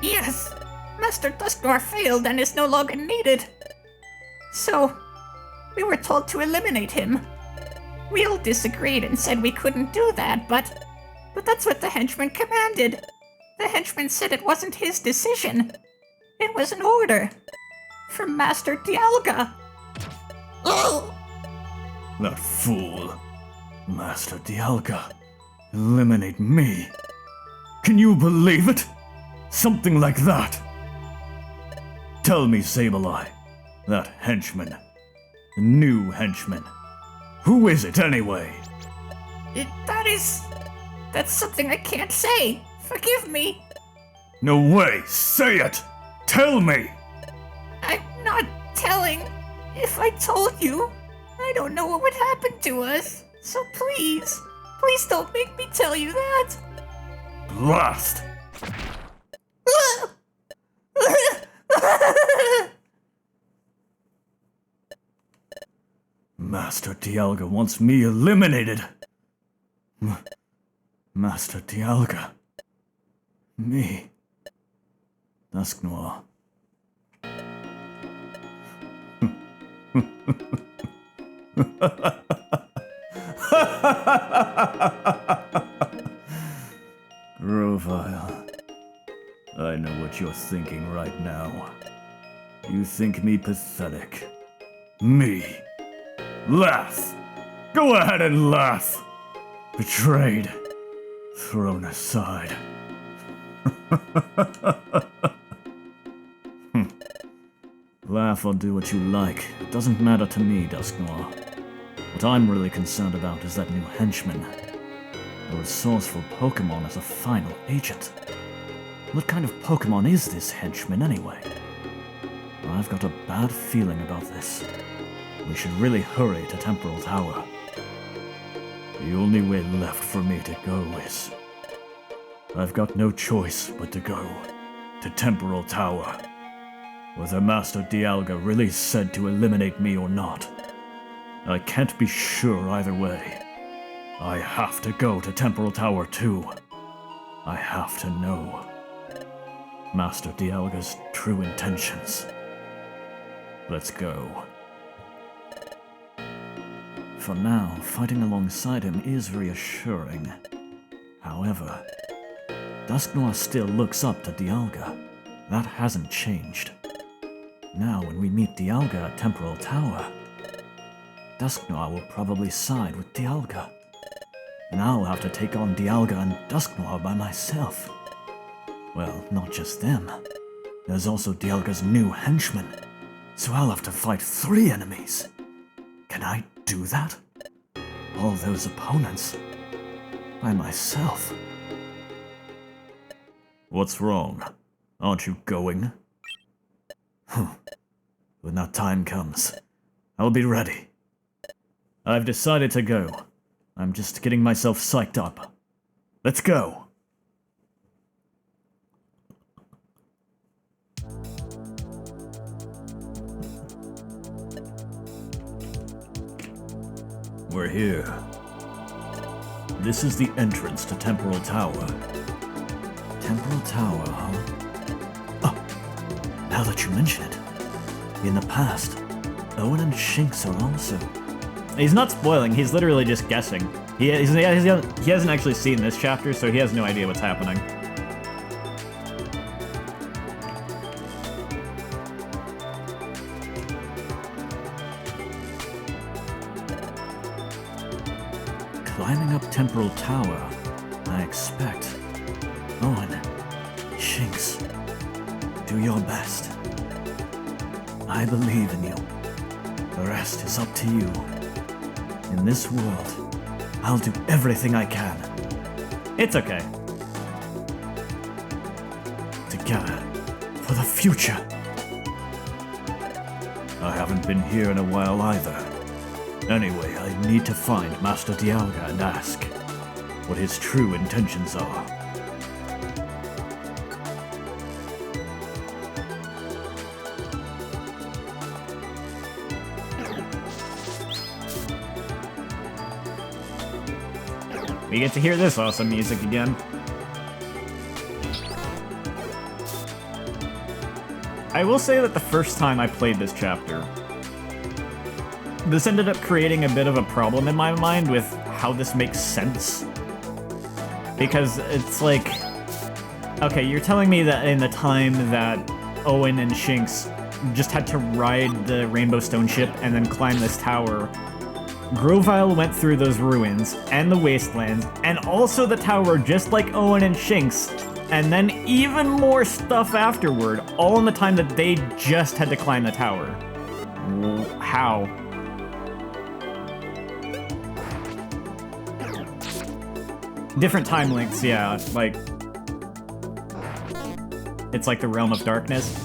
Yes, Master Dusknoir failed and is no longer needed. So, we were told to eliminate him. We all disagreed and said we couldn't do that, but that's what the henchman commanded. The henchman said it wasn't his decision. It was an order from Master Dialga. Oh! That fool. Master Dialga. Eliminate me. Can you believe it? Something like that. Tell me, Sableye, that henchman, the new henchman, who is it anyway? That's something I can't say. Forgive me. No way, say it! Tell me! I'm not telling. If I told you, I don't know what would happen to us. So please don't make me tell you that. Blast! Master Dialga wants me eliminated. Master Dialga. Me. Dusknoir. Grovyle. I know what you're thinking right now. You think me pathetic. Me. Laugh! Go ahead and laugh! Betrayed. Thrown aside. Laugh or do what you like. It doesn't matter to me, Dusknoir. What I'm really concerned about is that new henchman. A resourceful Pokemon as a final agent. What kind of Pokemon is this henchman anyway? I've got a bad feeling about this. We should really hurry to Temporal Tower. The only way left for me to go is... I've got no choice but to go to Temporal Tower. Whether Master Dialga really said to eliminate me or not, I can't be sure either way. I have to go to Temporal Tower too. I have to know Master Dialga's true intentions. Let's go. For now, fighting alongside him is reassuring. However, Dusknoir still looks up to Dialga. That hasn't changed. Now, when we meet Dialga at Temporal Tower, Dusknoir will probably side with Dialga. And I'll have to take on Dialga and Dusknoir by myself. Well, not just them. There's also Dialga's new henchman. So I'll have to fight 3 enemies. Can I do that? All those opponents. By myself. What's wrong? Aren't you going? When that time comes, I'll be ready. I've decided to go. I'm just getting myself psyched up. Let's go! We're here. This is the entrance to Temporal Tower. Temporal Tower, huh? Oh, now that you mention it. In the past, Owen and Shinx are also... He's not spoiling, he's literally just guessing. He hasn't actually seen this chapter, so he has no idea what's happening. Climbing up Temporal Tower, I expect. Owen, Shinx, do your best. I believe in you. The rest is up to you. In this world, I'll do everything I can. It's okay. Together, for the future. I haven't been here in a while either. Anyway, I need to find Master Dialga and ask what his true intentions are. We get to hear this awesome music again. I will say that the first time I played this chapter, this ended up creating a bit of a problem in my mind with how this makes sense. Because it's like, okay, you're telling me that in the time that Owen and Shinx just had to ride the Rainbow Stone ship and then climb this tower, Grovyle went through those ruins and the wastelands and also the tower just like Owen and Shinx, and then even more stuff afterward, all in the time that they just had to climb the tower. How? Different time links, yeah, like... It's like the Realm of Darkness.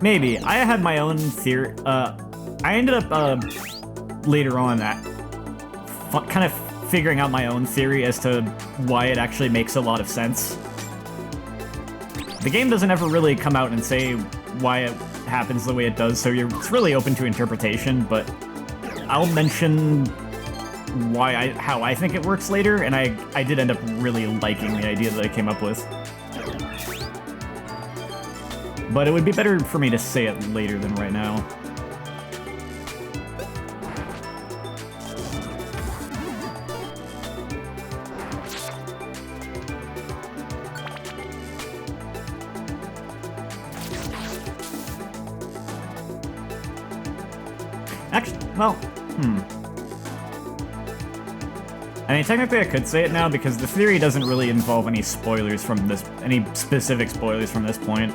Maybe. I had my own theory, I ended up, later on, kind of figuring out my own theory as to why it actually makes a lot of sense. The game doesn't ever really come out and say why it happens the way it does, so it's really open to interpretation, but I'll mention how I think it works later, and I did end up really liking the idea that I came up with. But it would be better for me to say it later than right now. Actually, well, I mean, technically I could say it now because the theory doesn't really involve any spoilers from this, any specific spoilers from this point.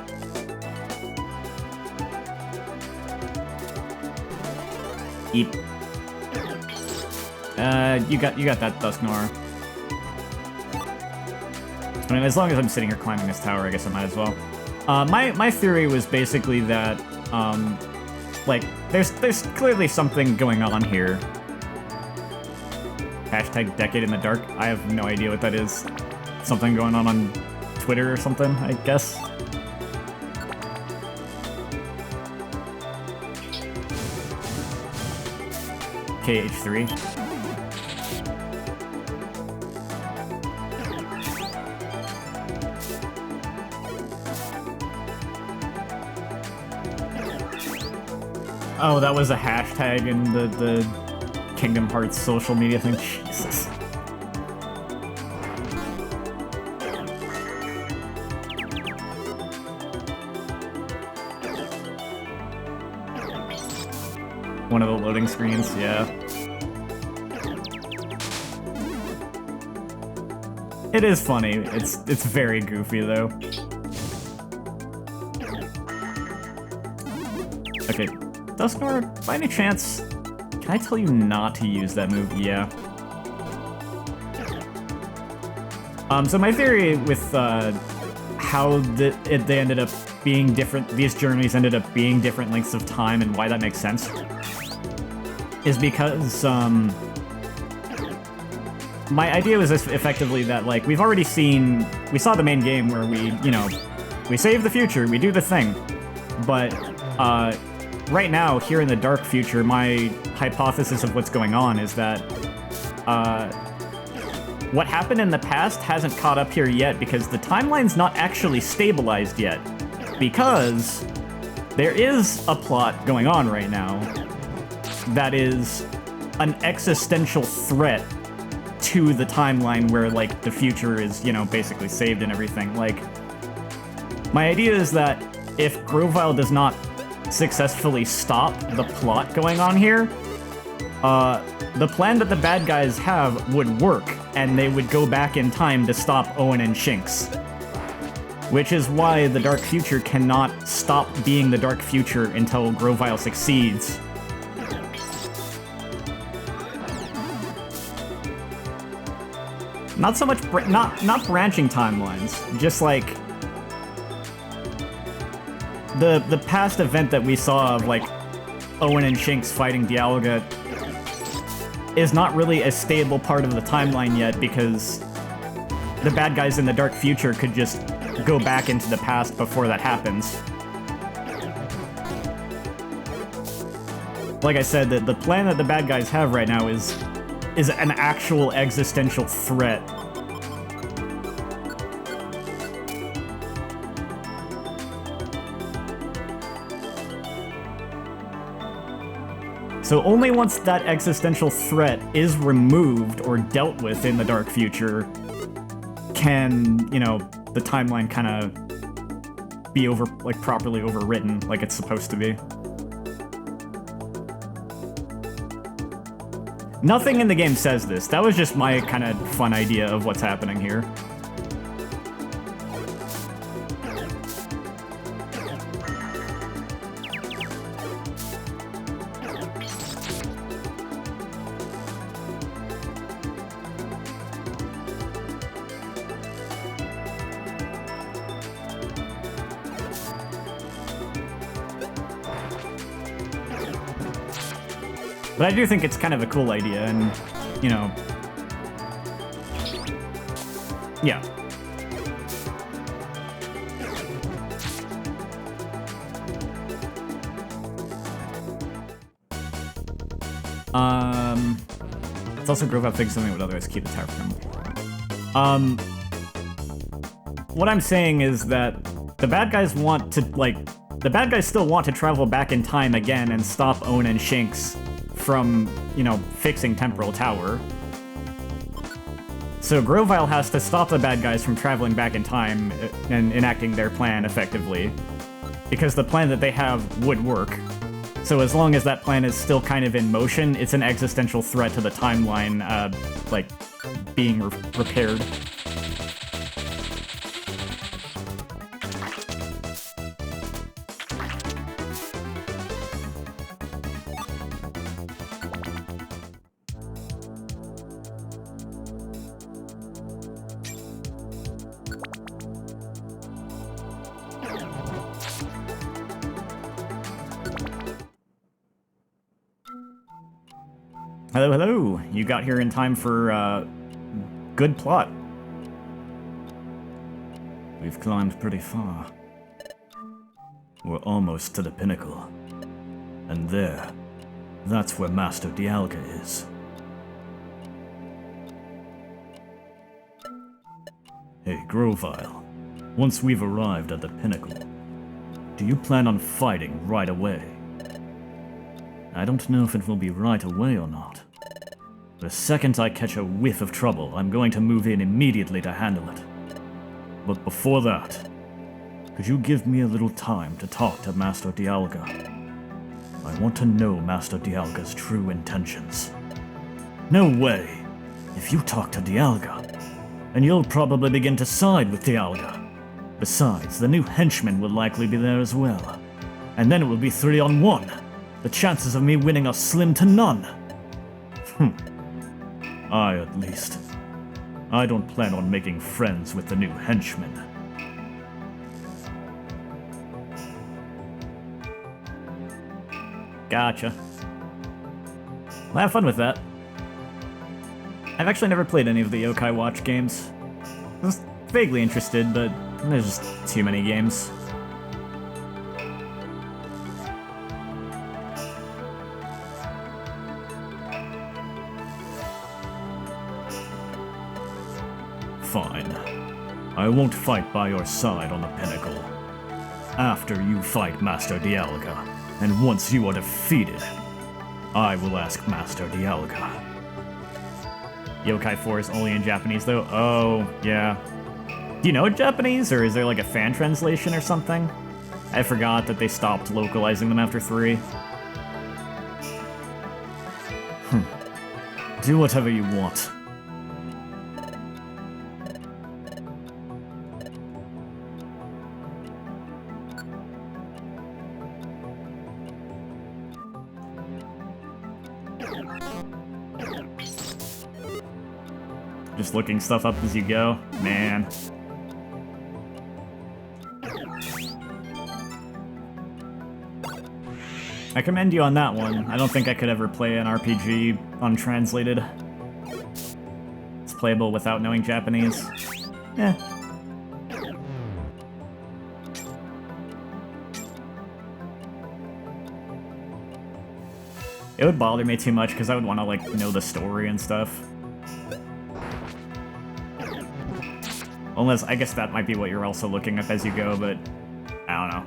Eep. You got that, Dusknoir. I mean, as long as I'm sitting here climbing this tower, I guess I might as well. My theory was basically that, like, there's clearly something going on here. Hashtag Decade in the Dark. I have no idea what that is. Something going on Twitter or something, I guess. KH3. Oh, that was a hashtag in the Kingdom Hearts social media thing. Jesus. One of the loading screens, yeah. It is funny. It's very goofy though. Okay, Dusknoir, by any chance, can I tell you not to use that move? Yeah. So my theory with how they ended up being different, these journeys ended up being different lengths of time and why that makes sense, is because my idea was effectively that, like, we saw the main game where we save the future, we do the thing, but right now, here in the dark future, my hypothesis of what's going on is that what happened in the past hasn't caught up here yet because the timeline's not actually stabilized yet. Because there is a plot going on right now that is an existential threat to the timeline where, like, the future is, basically saved and everything. Like, my idea is that if Grovyle does not successfully stop the plot going on here, the plan that the bad guys have would work, and they would go back in time to stop Owen and Shinx. Which is why the Dark Future cannot stop being the Dark Future until Grovyle succeeds. Not so much, not branching timelines, just like the past event that we saw of, like, Owen and Shinx fighting Dialga is not really a stable part of the timeline yet because the bad guys in the Dark Future could just go back into the past before that happens. Like I said, the plan that the bad guys have right now is an actual existential threat. So only once that existential threat is removed or dealt with in the dark future can, you know, the timeline kind of be properly overwritten like it's supposed to be. Nothing in the game says this. That was just my kind of fun idea of what's happening here. But I do think it's kind of a cool idea, and, you know... Yeah. It's also Grovyle thinks something would otherwise keep the tower from... What I'm saying is that the bad guys want to, like... The bad guys still want to travel back in time again and stop Owen and Shinx from, you know, fixing Temporal Tower. So Grovyle has to stop the bad guys from traveling back in time and enacting their plan effectively, because the plan that they have would work. So as long as that plan is still kind of in motion, it's an existential threat to the timeline, like, being repaired. Hello, hello. You got here in time for, good plot. We've climbed pretty far. We're almost to the pinnacle. And there, that's where Master Dialga is. Hey, Grovyle. Once we've arrived at the pinnacle, do you plan on fighting right away? I don't know if it will be right away or not. The second I catch a whiff of trouble, I'm going to move in immediately to handle it. But before that, could you give me a little time to talk to Master Dialga? I want to know Master Dialga's true intentions. No way! If you talk to Dialga, then you'll probably begin to side with Dialga. Besides, the new henchman will likely be there as well. And then it will be 3-on-1. The chances of me winning are slim to none. At least. I don't plan on making friends with the new henchman. Gotcha. Well, have fun with that. I've actually never played any of the Yokai Watch games. I was vaguely interested, but there's just too many games. Fine. I won't fight by your side on the pinnacle. After you fight Master Dialga, and once you are defeated, I will ask Master Dialga. Yokai 4 is only in Japanese, though? Oh, yeah. Do you know Japanese, or is there like a fan translation or something? I forgot that they stopped localizing them after 3. Do whatever you want. Just looking stuff up as you go? Man. I commend you on that one. I don't think I could ever play an RPG untranslated. It's playable without knowing Japanese. Eh. It would bother me too much because I would want to, like, know the story and stuff. Unless, I guess that might be what you're also looking up as you go, but I don't know.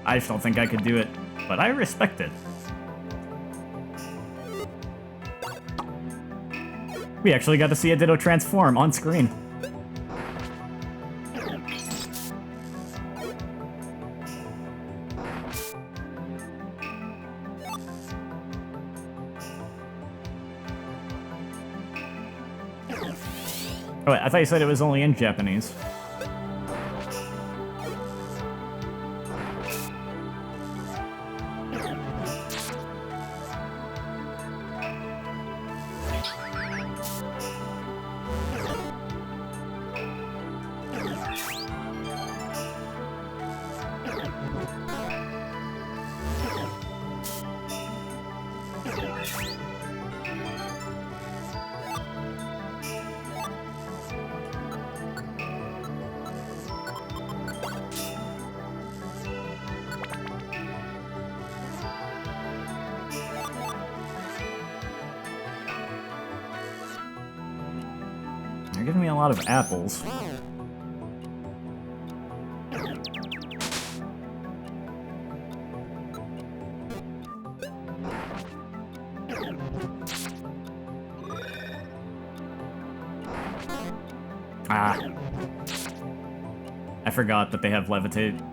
I just don't think I could do it, but I respect it. We actually got to see a Ditto transform on screen. Oh, wait, I thought you said it was only in Japanese. They're giving me a lot of apples. Ah. I forgot that they have levitate.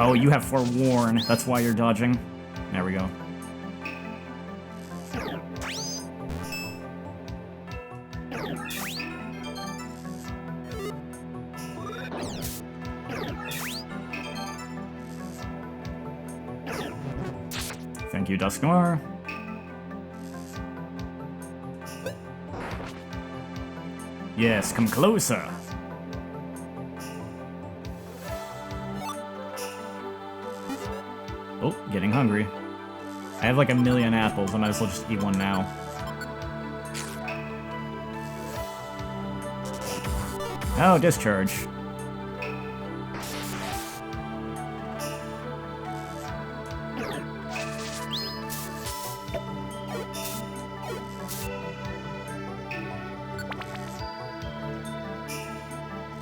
Oh, you have forewarn. That's why you're dodging. There we go. Thank you, Dusknoir. Yes, come closer. Oh, getting hungry. I have like a million apples. I might as well just eat one now. Oh, discharge.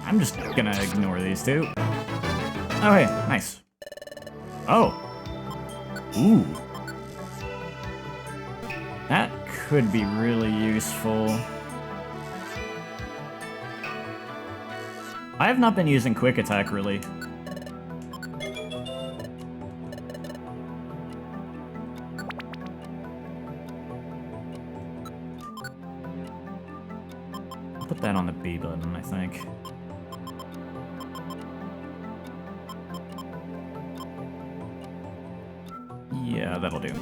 I'm just gonna ignore these two. Oh, hey, nice. Oh. Ooh. That could be really useful. I have not been using quick attack, really. I'll put that on the B button, I think. Yeah, that'll do.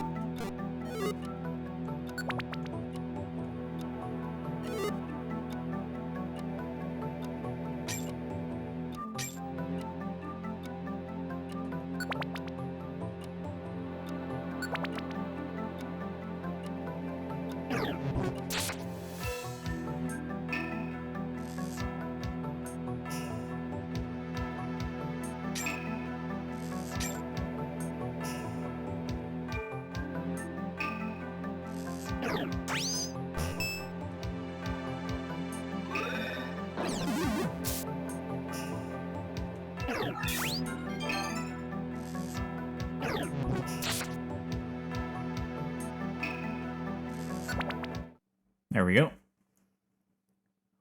There we go.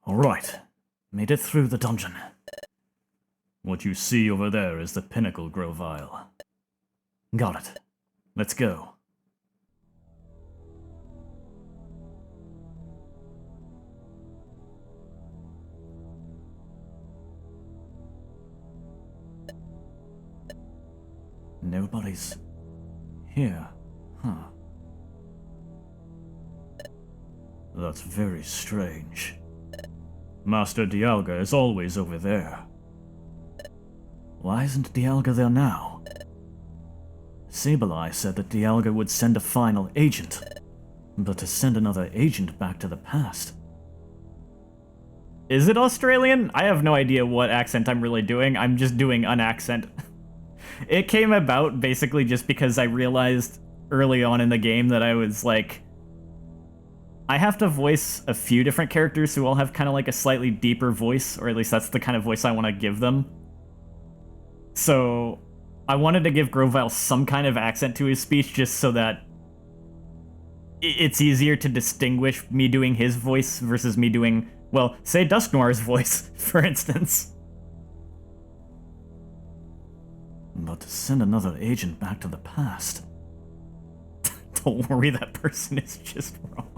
Alright, made it through the dungeon. What you see over there is the pinnacle, Grovyle. Got it. Let's go. Nobody's here, huh? That's very strange. Master Dialga is always over there. Why isn't Dialga there now? Sableye said that Dialga would send a final agent, but to send another agent back to the past. Is it Australian? I have no idea what accent I'm really doing. I'm just doing an accent. It came about basically just because I realized early on in the game that I was like, I have to voice a few different characters who all have kind of like a slightly deeper voice, or at least that's the kind of voice I want to give them. So I wanted to give Grovyle some kind of accent to his speech just so that it's easier to distinguish me doing his voice versus me doing, well, say Dusknoir's voice, for instance. But to send another agent back to the past... Don't worry, that person is just wrong.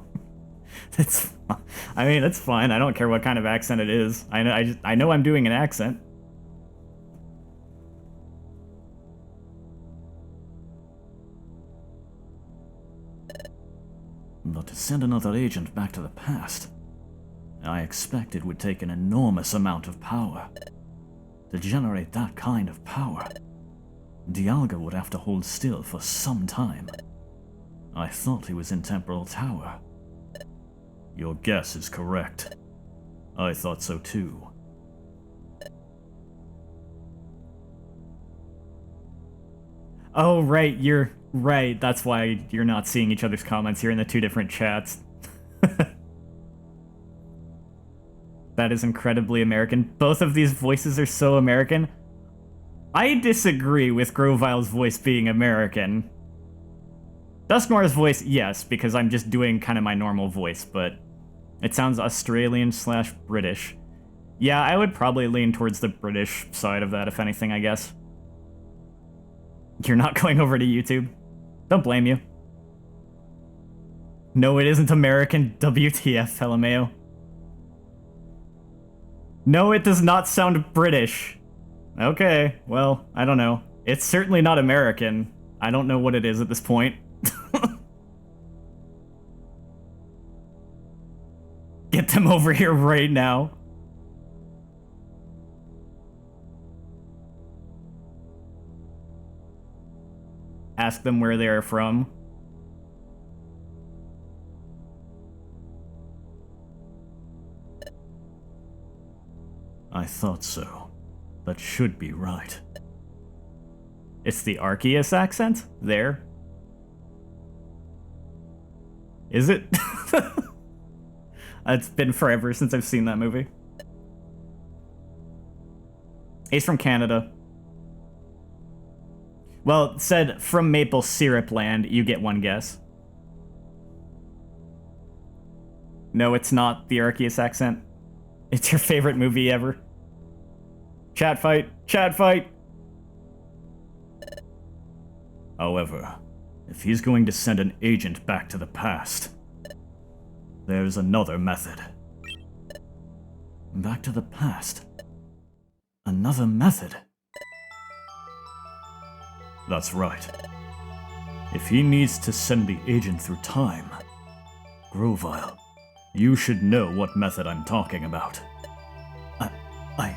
I mean, it's fine. I don't care what kind of accent it is. I know I'm doing an accent. But to send another agent back to the past, I expect it would take an enormous amount of power. To generate that kind of power, Dialga would have to hold still for some time. I thought he was in Temporal Tower. Your guess is correct. I thought so too. Oh, right, you're right. That's why you're not seeing each other's comments. You're in the two different chats. That is incredibly American. Both of these voices are so American. I disagree with Grovyle's voice being American. Dusknoir's voice, yes, because I'm just doing kind of my normal voice, but it sounds Australian/British. Yeah, I would probably lean towards the British side of that, if anything, I guess. You're not going over to YouTube? Don't blame you. No, it isn't American. WTF, LMAO. No, it does not sound British. Okay, well, I don't know. It's certainly not American. I don't know what it is at this point. Get them over here right now. Ask them where they are from. I thought so. That should be right. It's the Arceus accent? There. Is it? It's been forever since I've seen that movie. He's from Canada. Well, it said from Maple Syrup Land, you get one guess. No, it's not the Arceus accent. It's your favorite movie ever. Chat fight! Chat fight! However, if he's going to send an agent back to the past, there's another method. Back to the past? Another method? That's right. If he needs to send the agent through time, Grovyle, you should know what method I'm talking about. I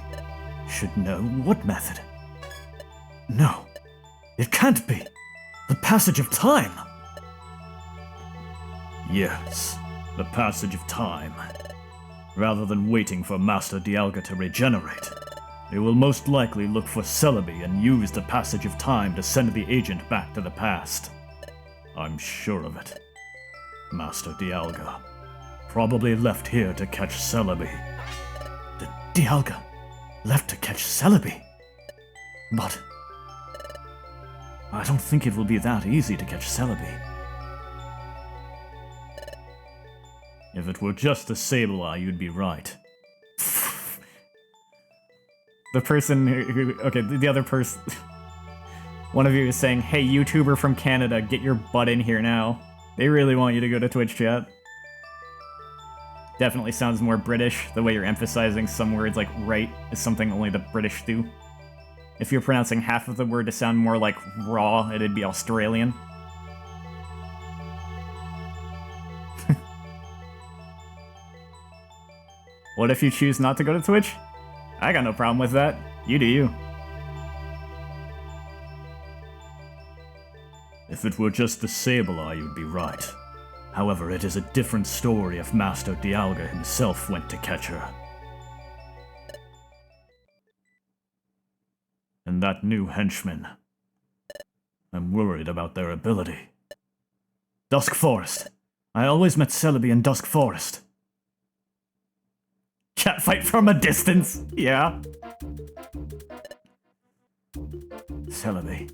should know what method? No, it can't be. The passage of time! Yes, the passage of time. Rather than waiting for Master Dialga to regenerate, they will most likely look for Celebi and use the passage of time to send the agent back to the past. I'm sure of it. Master Dialga probably left here to catch Celebi. Dialga left to catch Celebi? But I don't think it will be that easy to catch Celebi. If it were just the Sableye, you'd be right. The person who okay, the other person, one of you is saying, hey, YouTuber from Canada, get your butt in here now. They really want you to go to Twitch chat. Definitely sounds more British, the way you're emphasizing some words like right is something only the British do. If you're pronouncing half of the word to sound more like raw, it'd be Australian. What if you choose not to go to Twitch? I got no problem with that. You do you. If it were just the Sableye, you'd be right. However, it is a different story if Master Dialga himself went to catch her. And that new henchman. I'm worried about their ability. Dusk Forest. I always met Celebi in Dusk Forest. Chat fight from a distance. Yeah. Celebi.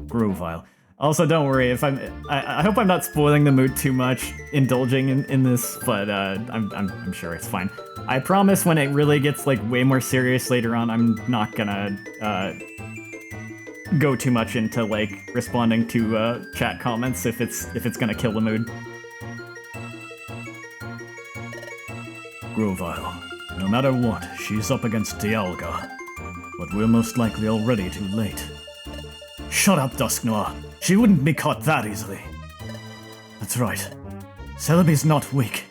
Grovyle. Also, don't worry if I hope I'm not spoiling the mood too much, indulging in this, but I'm sure it's fine. I promise when it really gets like way more serious later on, I'm not gonna go too much into like responding to chat comments if it's gonna kill the mood. Grovyle. No matter what, she's up against Dialga. But we're most likely already too late. Shut up, Dusk Noir. She wouldn't be caught that easily. That's right. Celebi's not weak.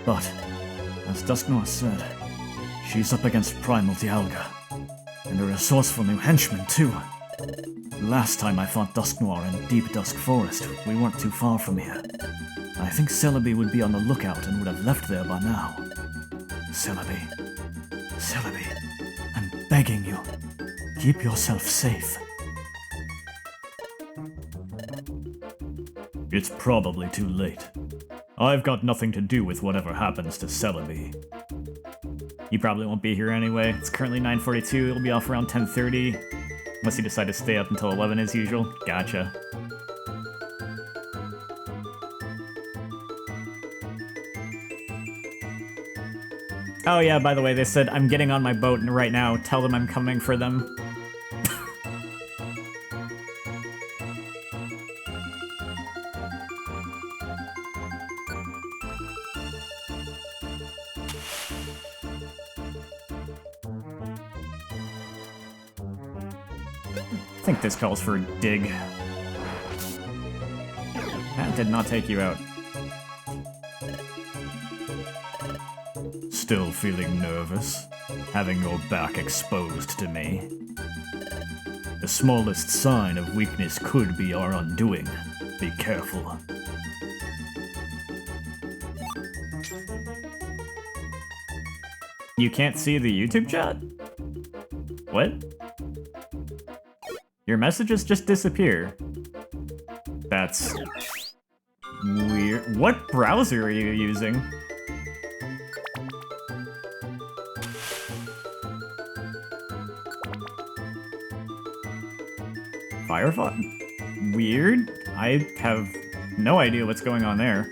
But, as Dusk Noir said, she's up against Primal Dialga. And a resourceful new henchman, too. Last time I fought Dusk Noir in Deep Dusk Forest, we weren't too far from here. I think Celebi would be on the lookout and would have left there by now. Celebi. Celebi. I'm begging you. Keep yourself safe. It's probably too late. I've got nothing to do with whatever happens to Celebi. You probably won't be here anyway. It's currently 9:42. It'll be off around 10:30. Unless you decide to stay up until 11 as usual. Gotcha. Oh yeah, by the way, they said I'm getting on my boat right now. Tell them I'm coming for them. I think this calls for a dig. That did not take you out. Still feeling nervous? Having your back exposed to me? The smallest sign of weakness could be our undoing. Be careful. You can't see the YouTube chat? What? Your messages just disappear. That's weird. What browser are you using? Firefox? Weird? I have no idea what's going on there.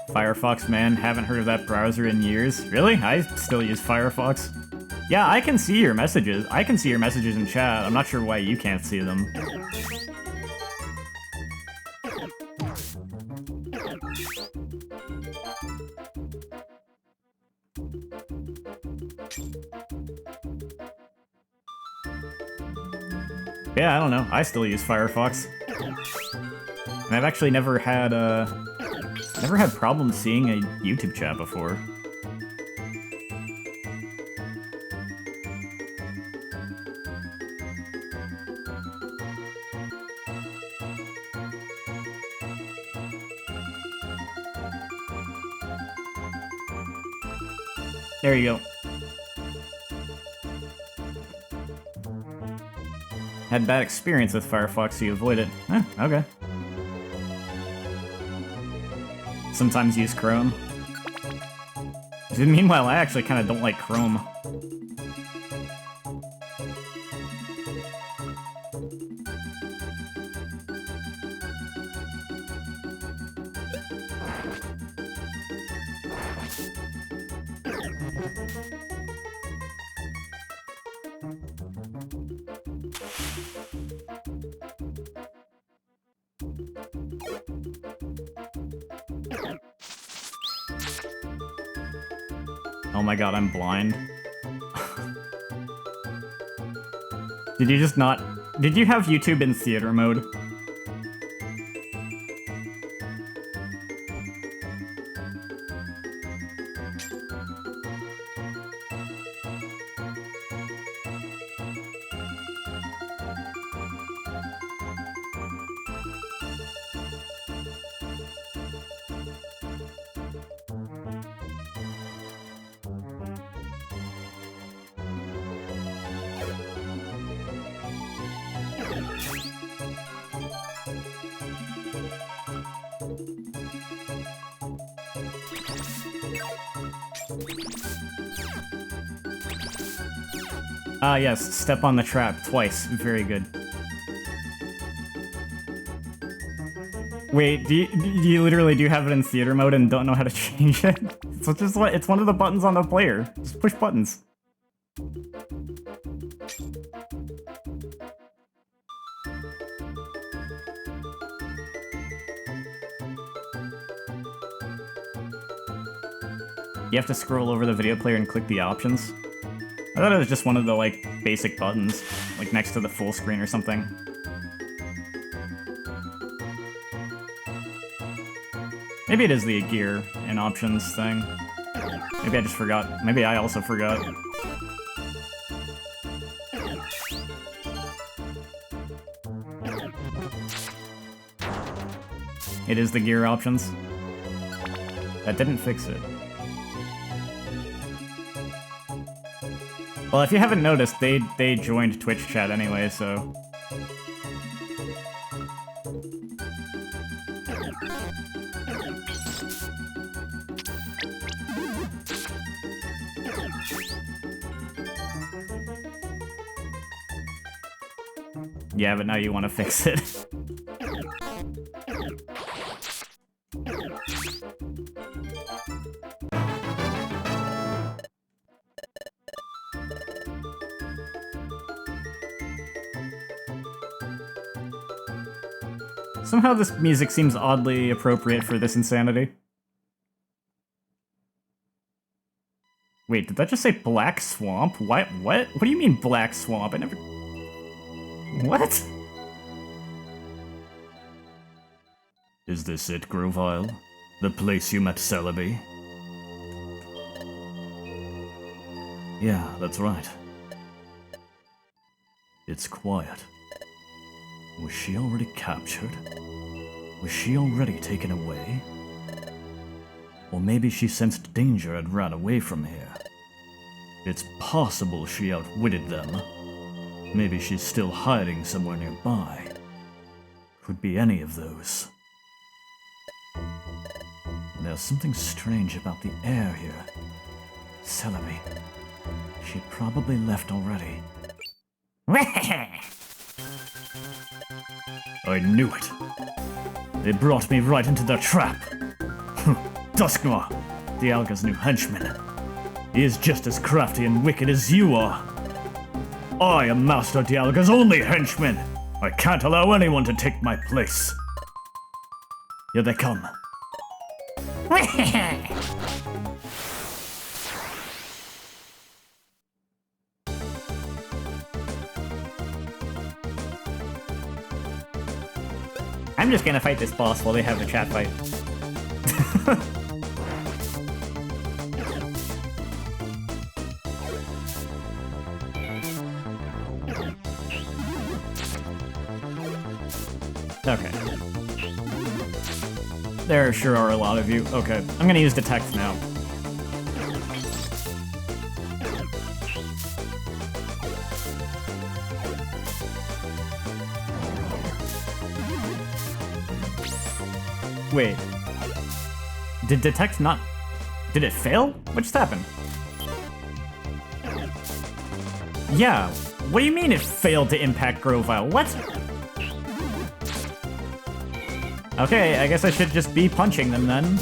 Firefox, man, haven't heard of that browser in years. Really? I still use Firefox. Yeah, I can see your messages. I can see your messages in chat. I'm not sure why you can't see them. Yeah, I don't know. I still use Firefox. And I've actually never had problems seeing a YouTube chat before. There you go. Had bad experience with Firefox, so you avoid it. Okay. Sometimes use Chrome. Meanwhile, I actually kind of don't like Chrome. Oh my god, I'm blind. Did you just not... Did you have YouTube in theater mode? Ah, yes, step on the trap twice. Very good. Wait, do you literally do have it in theater mode and don't know how to change it? So just it's one of the buttons on the player. Just push buttons. You have to scroll over the video player and click the options. I thought it was just one of the, like, basic buttons, like next to the full screen or something. Maybe it is the gear and options thing. Maybe I just forgot. Maybe I also forgot. It is the gear options. That didn't fix it. Well, if you haven't noticed, they joined Twitch chat anyway, so... Yeah, but now you want to fix it. Somehow this music seems oddly appropriate for this insanity. Wait, did that just say Black Swamp? What? What do you mean Black Swamp? I never... What? Is this it, Grovyle? The place you met Celebi? Yeah, that's right. It's quiet. Was she already captured? Was she already taken away? Or maybe she sensed danger and ran away from here. It's possible she outwitted them. Maybe she's still hiding somewhere nearby. Could be any of those. There's something strange about the air here. Celebi. She probably left already. I knew it. They brought me right into their trap. Dusknoir, Dialga's new henchman. He is just as crafty and wicked as you are. I am Master Dialga's only henchman. I can't allow anyone to take my place. Here they come. I'm just gonna fight this boss while they have a chat fight. Okay. There sure are a lot of you. Okay, I'm gonna use Detect now. Wait. Did Detect not... Did it fail? What just happened? Yeah, what do you mean it failed to impact Grovyle? What? Okay, I guess I should just be punching them then.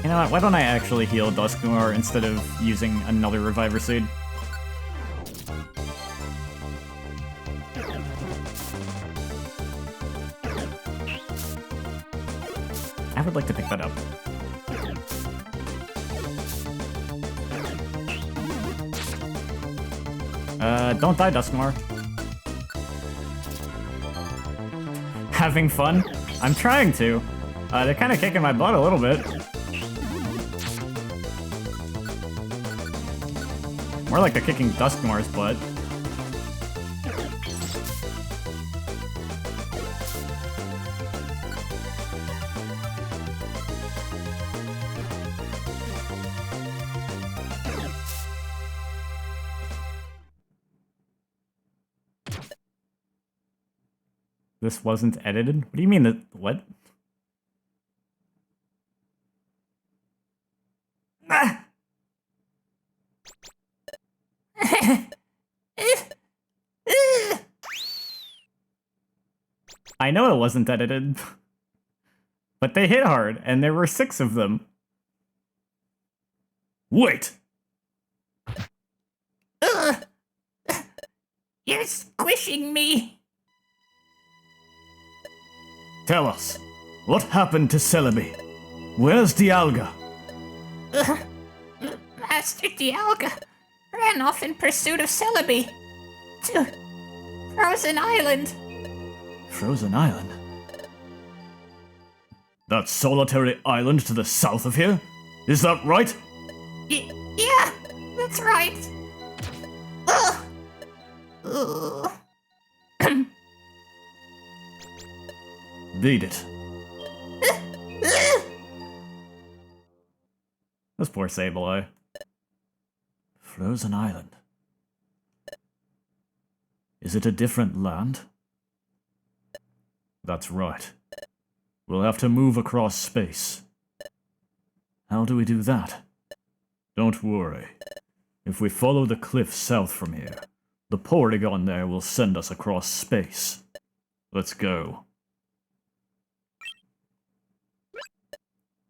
You know what, why don't I actually heal Dusknoir instead of using another Reviver Seed? I would like to pick that up. Don't die, Dusknoir. Having fun? I'm trying to. They're kind of kicking my butt a little bit. More like they're kicking Dusknoir's butt. This wasn't edited? What do you mean that? What? Ah! I know it wasn't edited, but they hit hard, and there were 6 of them. Wait! Ugh. You're squishing me. Tell us, what happened to Celebi? Where's Dialga? Master Dialga ran off in pursuit of Celebi to Frozen Island. Frozen Island? That solitary island to the south of here? Is that right? Yeah, that's right. Ugh. Ugh. Beat it. This poor Sableye. Frozen Island. Is it a different land? That's right. We'll have to move across space. How do we do that? Don't worry. If we follow the cliff south from here, the Porygon there will send us across space. Let's go.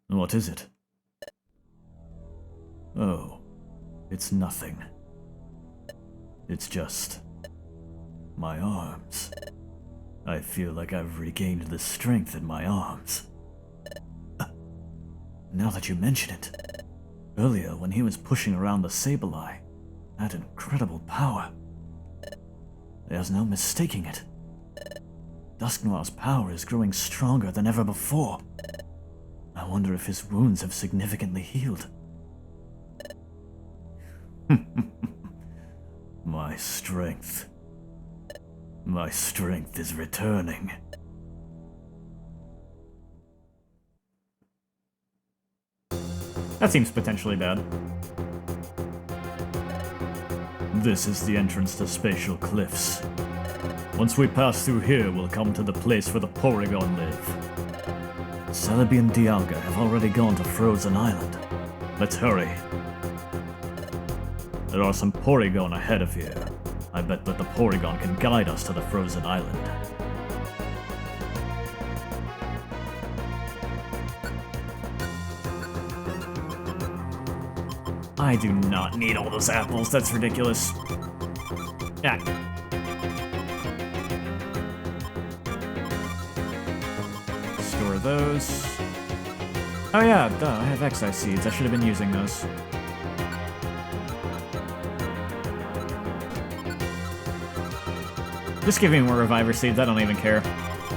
What is it? Oh, it's nothing. It's just my arms. I feel like I've regained the strength in my arms. Now that you mention it, earlier when he was pushing around the Sableye, had incredible power. There's no mistaking it. Dusknoir's power is growing stronger than ever before. I wonder if his wounds have significantly healed. My strength. My strength is returning. That seems potentially bad. This is the entrance to Spatial Cliffs. Once we pass through here, we'll come to the place where the Porygon live. Celebi and Dialga have already gone to Frozen Island. Let's hurry. There are some Porygon ahead of here. I bet that the Porygon can guide us to the Frozen Island. I do not need all those apples, that's ridiculous. Yeah. Store those. Oh yeah, duh, I have X-Eye seeds. I should have been using those. Just give me more Reviver seeds, I don't even care.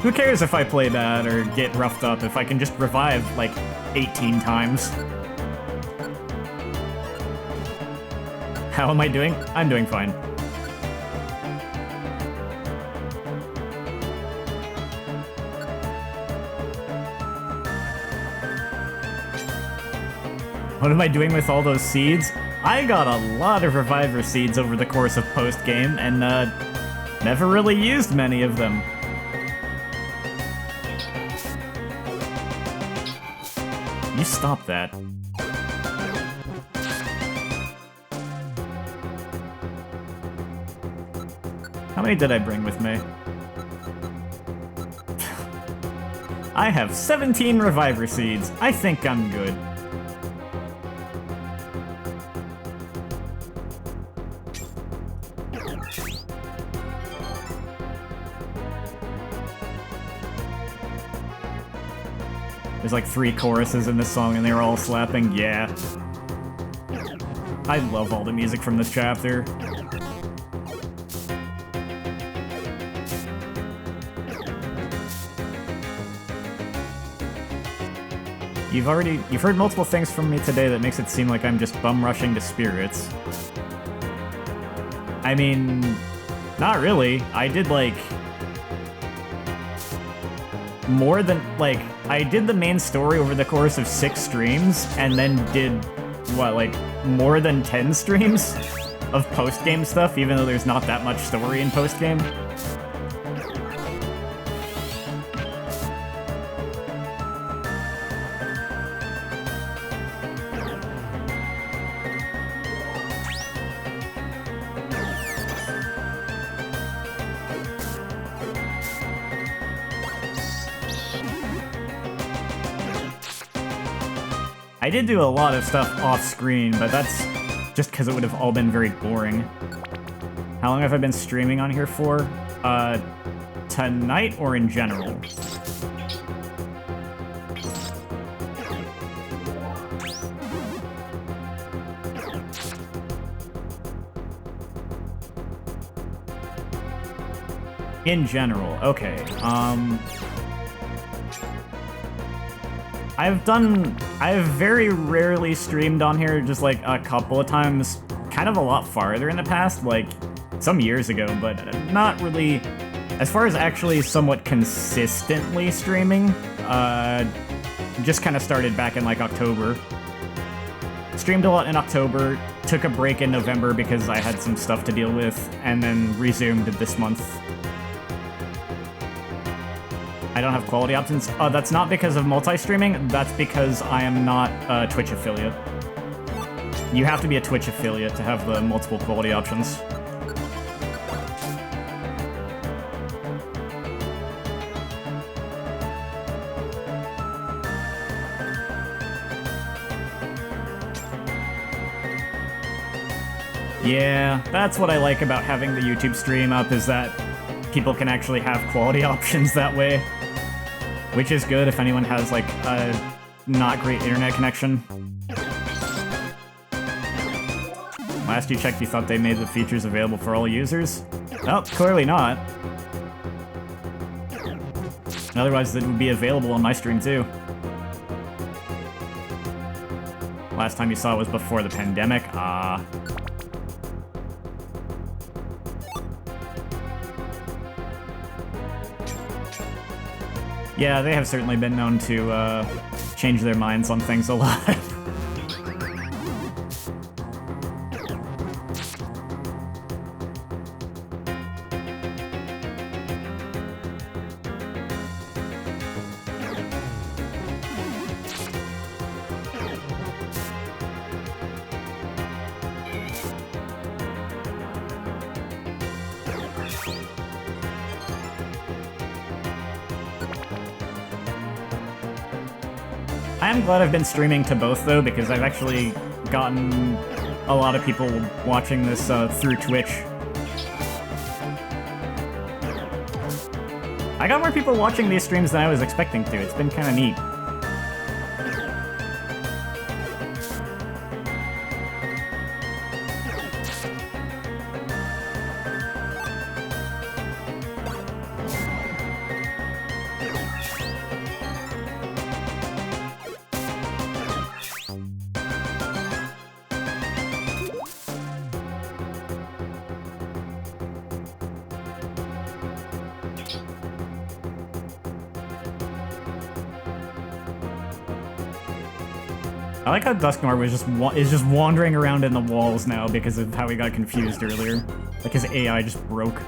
Who cares if I play bad or get roughed up if I can just revive, like, 18 times? How am I doing? I'm doing fine. What am I doing with all those seeds? I got a lot of Reviver seeds over the course of post-game, and, never really used many of them. You stop that. How many did I bring with me? I have 17 Reviver seeds. I think I'm good. There's like 3 choruses in this song and they were all slapping. Yeah. I love all the music from this chapter. You've heard multiple things from me today that makes it seem like I'm just bum rushing to spirits. I mean, not really. I did like more than like I did the main story over the course of 6 streams and then did what, like more than 10 streams of post-game stuff, even though there's not that much story in post-game. I did do a lot of stuff off-screen, but that's just because it would have all been very boring. How long have I been streaming on here for? Tonight or in general? In general, okay. I've very rarely streamed on here, just like a couple of times, kind of a lot farther in the past, like some years ago, but not really, as far as actually somewhat consistently streaming, just kind of started back in like October. Streamed a lot in October, took a break in November because I had some stuff to deal with, and then resumed this month. I don't have quality options. That's not because of multi-streaming, that's because I am not a Twitch affiliate. You have to be a Twitch affiliate to have the multiple quality options. Yeah, that's what I like about having the YouTube stream up, is that people can actually have quality options that way. Which is good if anyone has, like, a not great internet connection. Last you checked, you thought they made the features available for all users? Nope, clearly not. Otherwise, it would be available on my stream, too. Last time you saw it was before the pandemic. Yeah, they have certainly been known to change their minds on things a lot. I'm glad I've been streaming to both, though, because I've actually gotten a lot of people watching this through Twitch. I got more people watching these streams than I was expecting to. It's been kind of neat. I like how Dusknoir is just wandering around in the walls now because of how he got confused earlier. Like his AI just broke.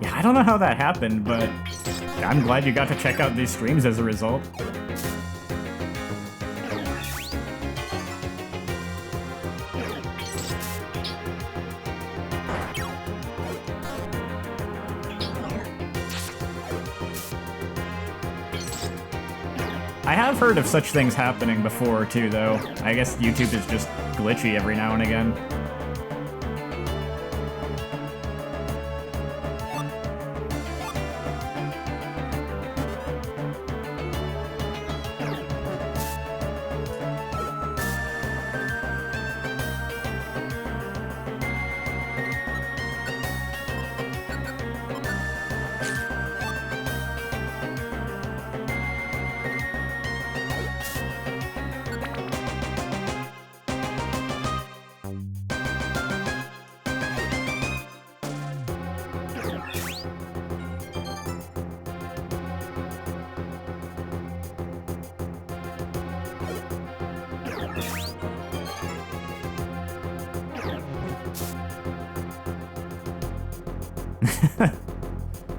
Yeah, I don't know how that happened, but I'm glad you got to check out these streams as a result. I have heard of such things happening before too, though. I guess YouTube is just glitchy every now and again.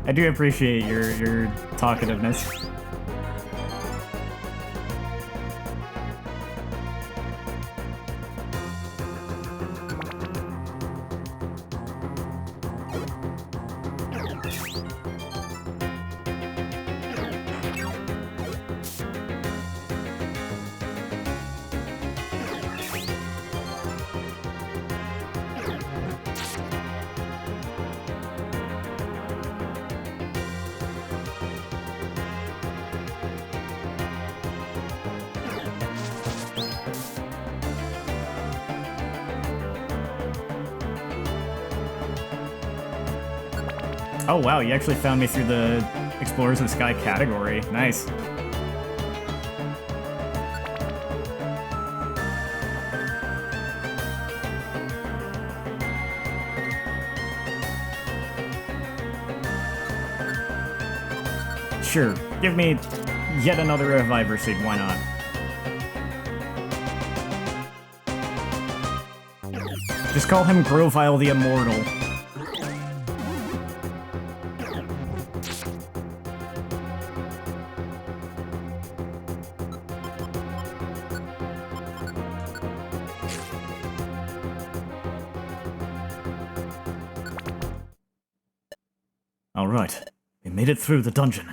I do appreciate your talkativeness. Oh wow, you actually found me through the Explorers of the Sky category. Nice. Sure, give me yet another Reviver seed, why not? Just call him Grovyle the Immortal. Alright, we made it through the dungeon.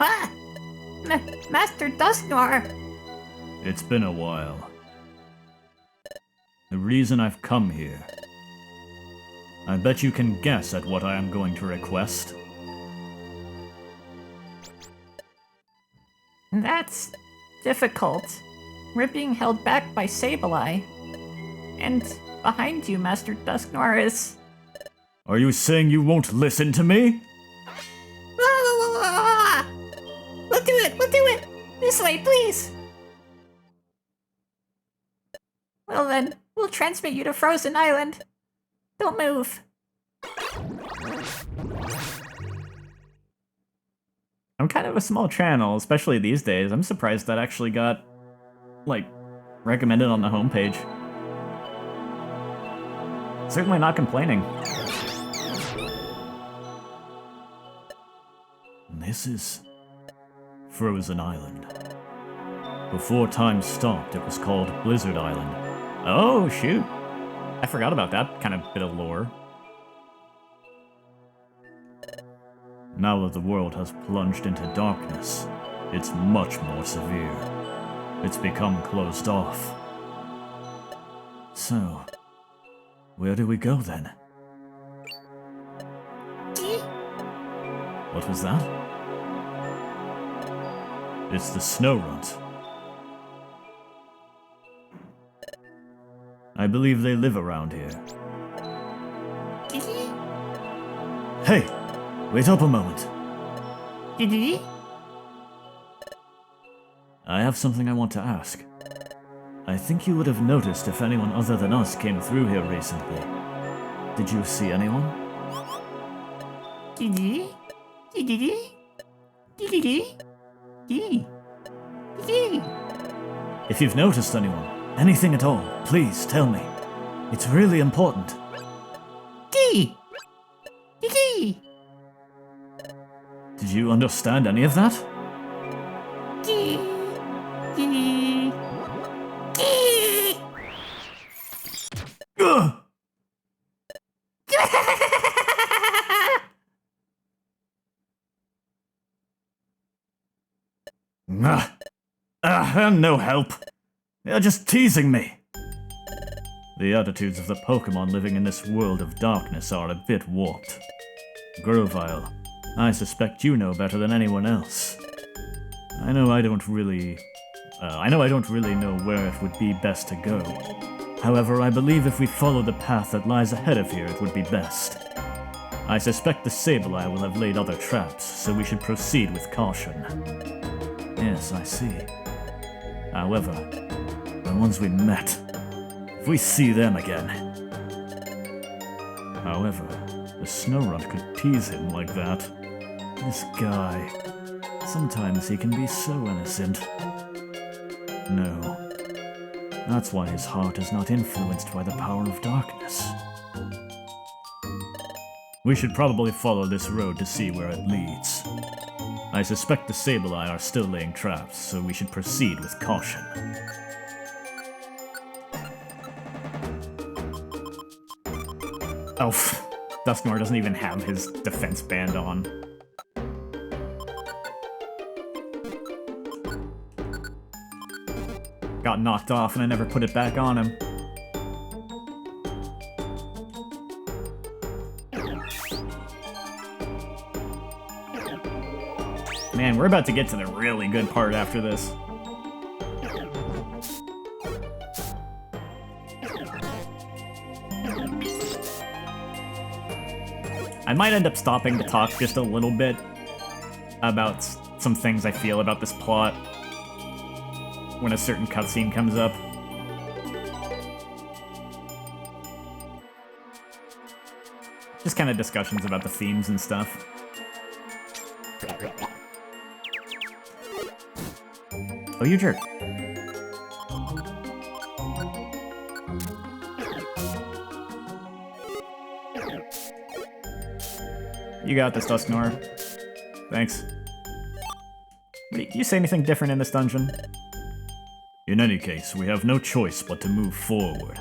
Ah! Master Dusknoir! It's been a while. The reason I've come here. I bet you can guess at what I am going to request. That's difficult. We're being held back by Sableye. And behind you, Master Dusknoir, is... Are you saying you won't listen to me? We'll do it! We'll do it! This way, please! Well then, we'll transmit you to Frozen Island. Don't move. I'm kind of a small channel, especially these days. I'm surprised that actually got, like, recommended on the homepage. Certainly not complaining. This is Frozen Island. Before time stopped, it was called Blizzard Island. Oh, shoot. I forgot about that kind of bit of lore. Now that the world has plunged into darkness, it's much more severe. It's become closed off. So, where do we go then? What was that? It's the Snow Runt. I believe they live around here. Hey! Wait up a moment. I have something I want to ask. I think you would have noticed if anyone other than us came through here recently. Did you see anyone? If you've noticed anyone, anything at all, please tell me. It's really important. Did you understand any of that? Ugh! And no help. They're just teasing me. The attitudes of the Pokemon living in this world of darkness are a bit warped. Grovyle, I suspect you know better than anyone else. I know I don't really know where it would be best to go. However, I believe if we follow the path that lies ahead of here, it would be best. I suspect the Sableye will have laid other traps, so we should proceed with caution. Yes, I see. However, the ones we met, if we see them again... However, the Snorunt could tease him like that. This guy... Sometimes he can be so innocent. No. That's why his heart is not influenced by the power of darkness. We should probably follow this road to see where it leads. I suspect the Sableye are still laying traps, so we should proceed with caution. Oh, Dusknoir doesn't even have his defense band on. Got knocked off and I never put it back on him. Man, we're about to get to the really good part after this. I might end up stopping to talk just a little bit about some things I feel about this plot when a certain cutscene comes up. Just kind of discussions about the themes and stuff. Oh, you jerk. You got this, Dusknoir. Thanks. Wait, do you say anything different in this dungeon? In any case, we have no choice but to move forward.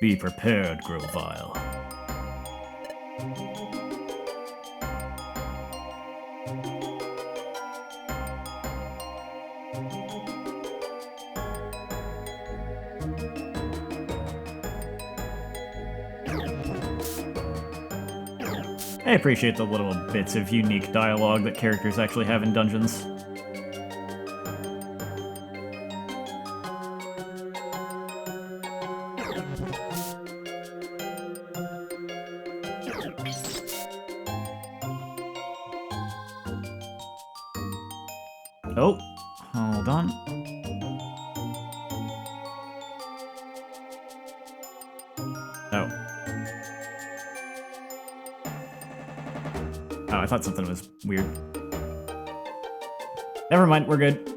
Be prepared, Grovyle. I appreciate the little bits of unique dialogue that characters actually have in dungeons. Oh, hold on. Oh. Oh, I thought something was weird. Never mind, we're good.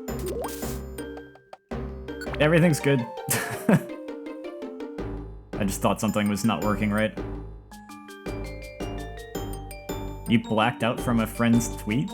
Everything's good. I just thought something was not working right. You blacked out from a friend's tweet?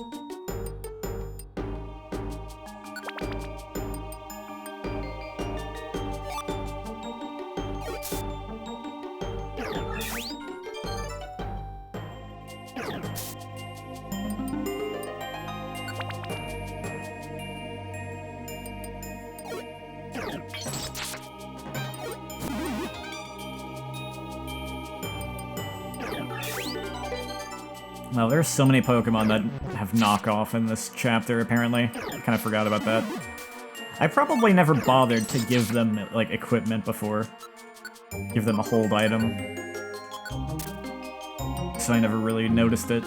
Well, there's so many Pokemon that have knockoff in this chapter, apparently. I kind of forgot about that. I probably never bothered to give them, like, equipment before. Give them a hold item. So I never really noticed it.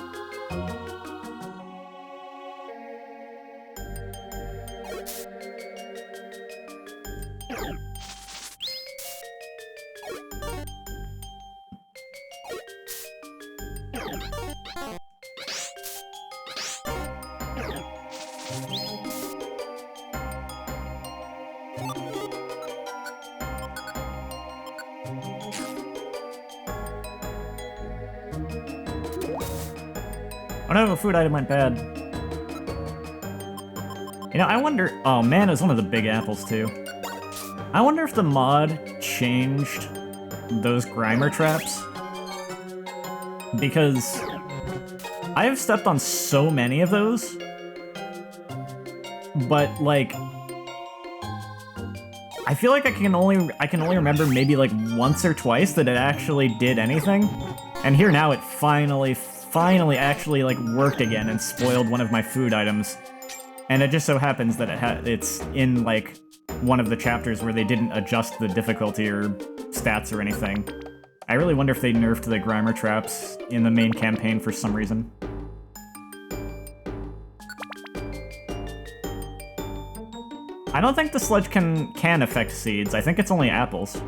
Oh no, a food item went bad. You know, I wonder... Oh man, it's one of the big apples too. I wonder if the mod changed those Grimer traps. Because I have stepped on so many of those but like I feel like I can only remember maybe like once or twice that it actually did anything. And here now it finally actually like worked again and spoiled one of my food items. And it just so happens that it's in like one of the chapters where they didn't adjust the difficulty or stats or anything. I really wonder if they nerfed the Grimer traps in the main campaign for some reason. I don't think the sludge can affect seeds. I think it's only apples.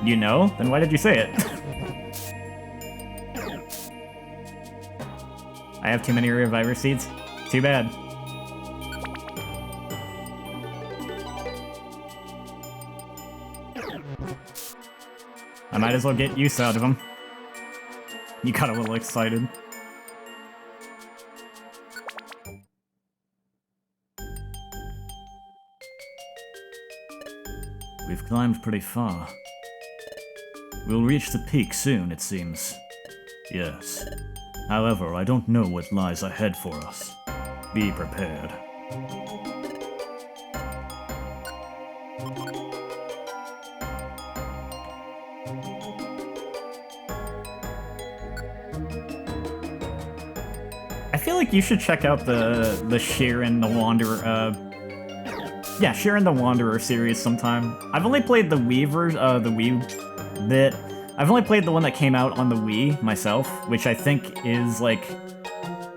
You know? Then why did you say it? I have too many Reviver seeds? Too bad. I might as well get use out of them. You got a little excited. We've climbed pretty far. We'll reach the peak soon, it seems. Yes. However, I don't know what lies ahead for us. Be prepared. I feel like you should check out the Sheeran the Wanderer, yeah, Sheeran the Wanderer series sometime. I've only played the Wii bit. I've only played the one that came out on the Wii myself, which I think is, like,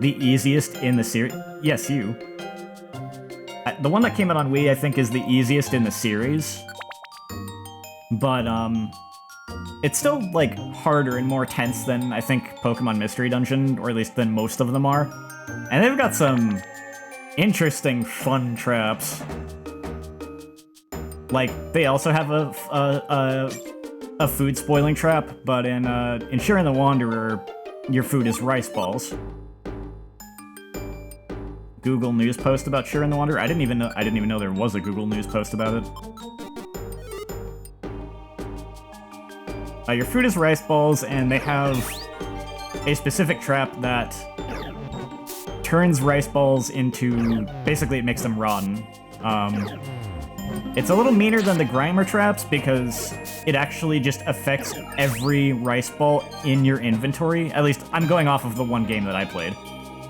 the easiest in the series. Yes, you. The one that came out on Wii, I think, is the easiest in the series. But, it's still, like, harder and more tense than, I think, Pokemon Mystery Dungeon, or at least than most of them are. And they've got some interesting, fun traps. Like, they also have a food spoiling trap, but in Sheeran the Wanderer, your food is rice balls. Google News post about Sheeran the Wanderer? I didn't even know there was a Google News post about it. Your food is rice balls, and they have a specific trap that turns rice balls into... basically, it makes them rotten. It's a little meaner than the Grimer traps because it actually just affects every rice ball in your inventory. At least, I'm going off of the one game that I played.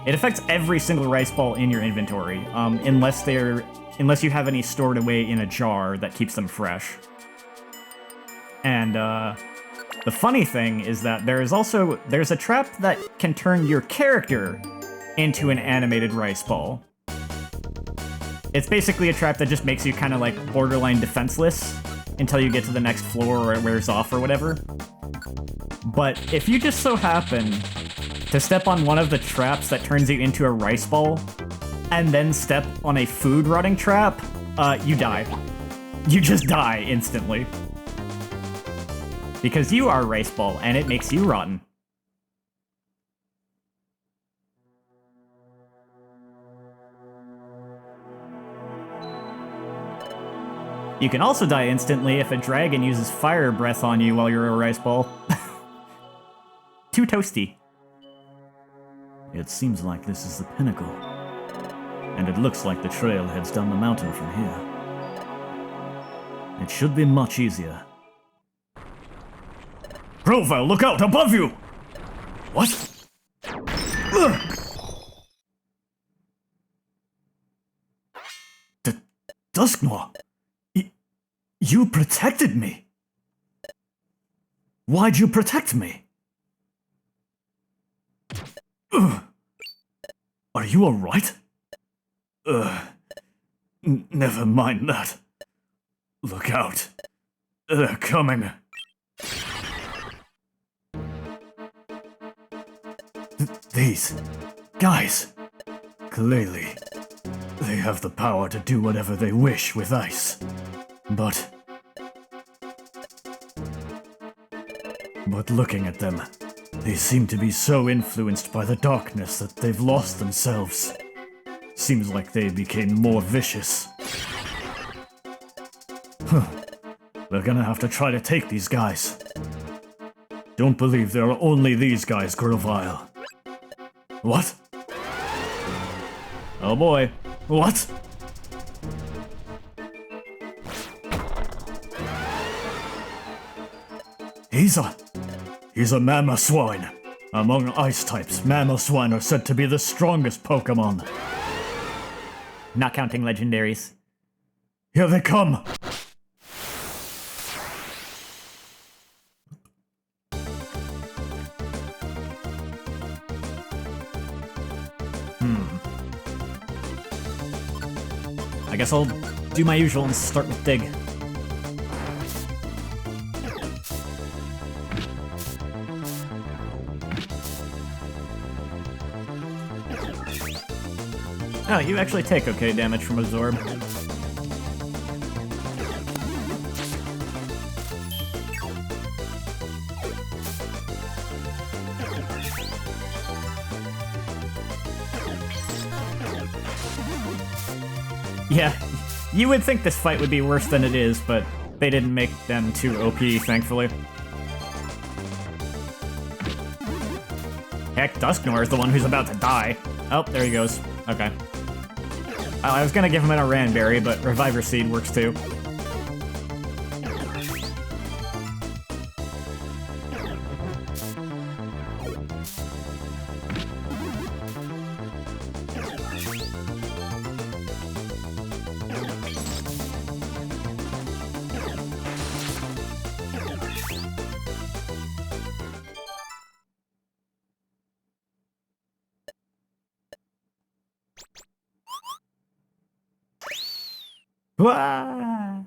It affects every single rice ball in your inventory, unless you have any stored away in a jar that keeps them fresh. And, the funny thing is that there's a trap that can turn your character into an animated rice ball. It's basically a trap that just makes you kind of like borderline defenseless until you get to the next floor or it wears off or whatever. But if you just so happen to step on one of the traps that turns you into a rice ball, and then step on a food rotting trap, you die. You just die instantly. Because you are a rice ball, and it makes you rotten. You can also die instantly if a dragon uses fire breath on you while you're a rice ball. Too toasty. It seems like this is the pinnacle. And it looks like the trail heads down the mountain from here. It should be much easier. Grovyle, look out! Above you! What? Dusknoir! You protected me! Why'd you protect me? Are you alright? Never mind that. Look out. They're coming. These guys, clearly, they have the power to do whatever they wish with ice. But looking at them, they seem to be so influenced by the darkness that they've lost themselves. Seems like they became more vicious. We're gonna have to try to take these guys. Don't believe there are only these guys, Grovyle. What? Oh boy. What? He's a Mamoswine. Among ice types, Mamoswine are said to be the strongest Pokemon. Not counting legendaries. Here they come! I guess I'll do my usual and start with Dig. Oh, you actually take okay damage from Absorb. Yeah, you would think this fight would be worse than it is, but they didn't make them too OP, thankfully. Heck, Dusknoir is the one who's about to die. Oh, there he goes. Okay. I was gonna give him an Aran Berry, but Reviver Seed works too. Wah!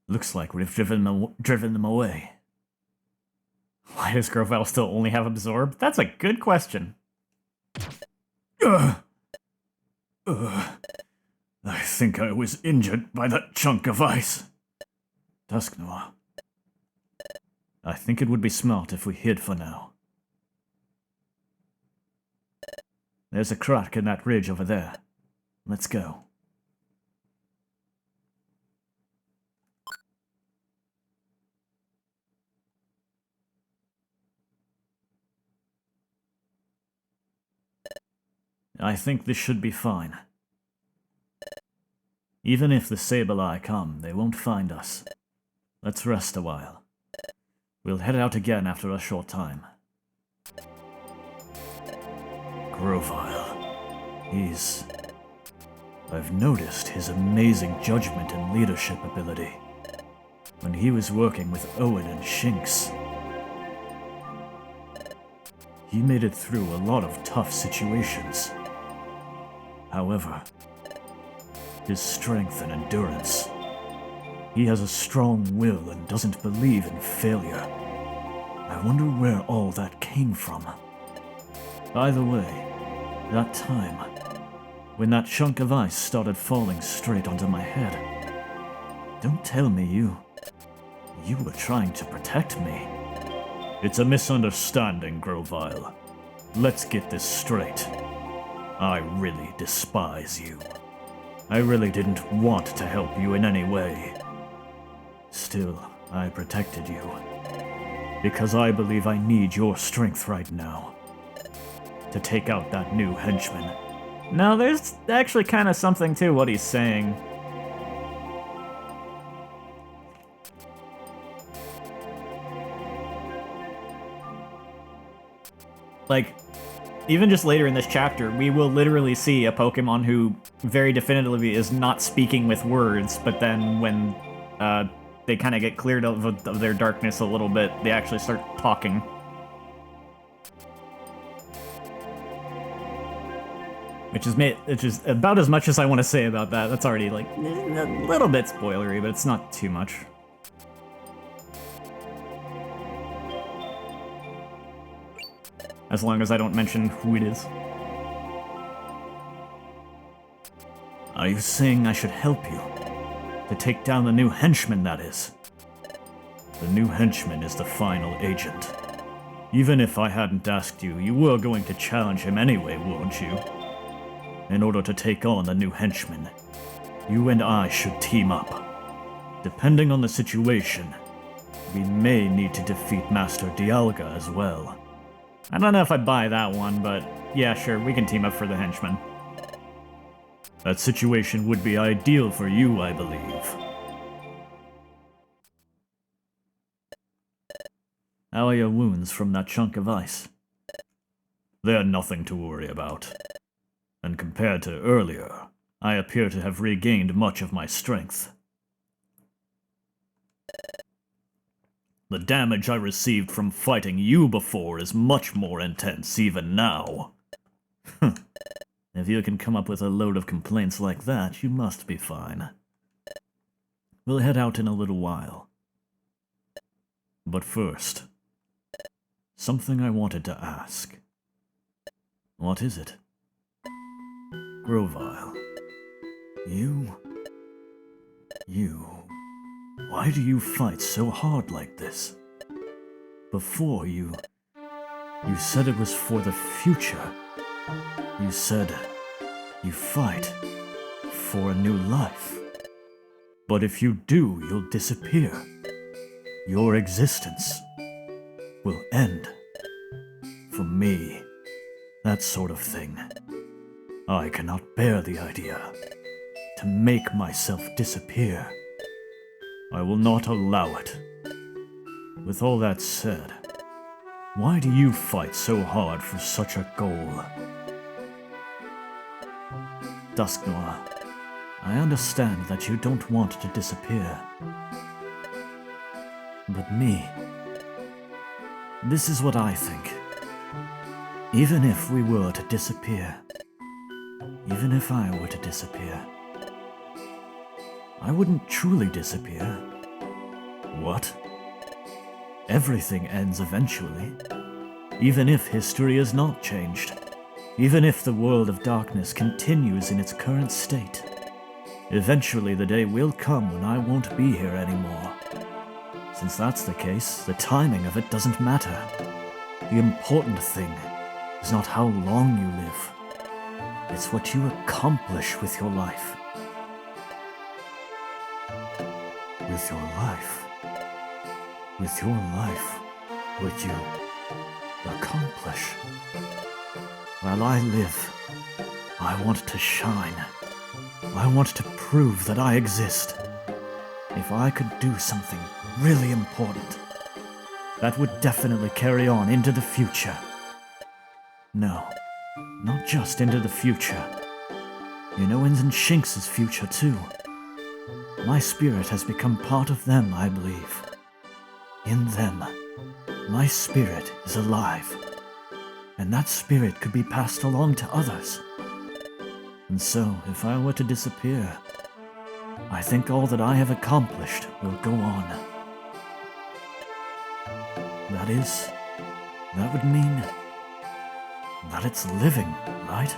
Looks like we've driven them away. Why does Grovyle still only have Absorb? That's a good question. I think I was injured by that chunk of ice. Dusknoir. I think it would be smart if we hid for now. There's a crack in that ridge over there. Let's go. I think this should be fine. Even if the Sableye come, they won't find us. Let's rest a while. We'll head out again after a short time. Grovyle. I've noticed his amazing judgment and leadership ability. When he was working with Owen and Shinx, he made it through a lot of tough situations. However, his strength and endurance. He has a strong will and doesn't believe in failure. I wonder where all that came from. By the way, that time, when that chunk of ice started falling straight onto my head, don't tell me you were trying to protect me. It's a misunderstanding, Grovyle. Let's get this straight. I really despise you. I really didn't want to help you in any way. Still, I protected you. Because I believe I need your strength right now. To take out that new henchman. No, there's actually kind of something to what he's saying. Like, even just later in this chapter, we will literally see a Pokemon who very definitively is not speaking with words, but then when they kind of get cleared of their darkness a little bit, they actually start talking. Which is about as much as I want to say about that. That's already, like, a little bit spoilery, but it's not too much. As long as I don't mention who it is. Are you saying I should help you? To take down the new henchman, that is? The new henchman is the final agent. Even if I hadn't asked you, you were going to challenge him anyway, weren't you? In order to take on the new henchmen, you and I should team up. Depending on the situation, we may need to defeat Master Dialga as well. I don't know if I buy that one, but yeah, sure, we can team up for the henchmen. That situation would be ideal for you, I believe. How are your wounds from that chunk of ice? They're nothing to worry about. And compared to earlier, I appear to have regained much of my strength. The damage I received from fighting you before is much more intense even now. If you can come up with a load of complaints like that, you must be fine. We'll head out in a little while. But first, something I wanted to ask. What is it? Grovyle. You... Why do you fight so hard like this? Before you said it was for the future. You said you fight for a new life. But if you do, you'll disappear. Your existence will end. For me, that sort of thing. I cannot bear the idea to make myself disappear. I will not allow it. With all that said, why do you fight so hard for such a goal? Dusknoir, I understand that you don't want to disappear. But me, this is what I think. Even if we were to disappear, even if I were to disappear, I wouldn't truly disappear. What? Everything ends eventually. Even if history is not changed. Even if the world of darkness continues in its current state. Eventually the day will come when I won't be here anymore. Since that's the case, the timing of it doesn't matter. The important thing is not how long you live. It's what you accomplish with your life. With your life? With your life, would you accomplish? While I live, I want to shine. I want to prove that I exist. If I could do something really important, that would definitely carry on into the future. No, not just into the future. Inowen's and Shinx's future too. My spirit has become part of them, I believe. In them, my spirit is alive. And that spirit could be passed along to others. And so, if I were to disappear, I think all that I have accomplished will go on. That would mean that it's living, right?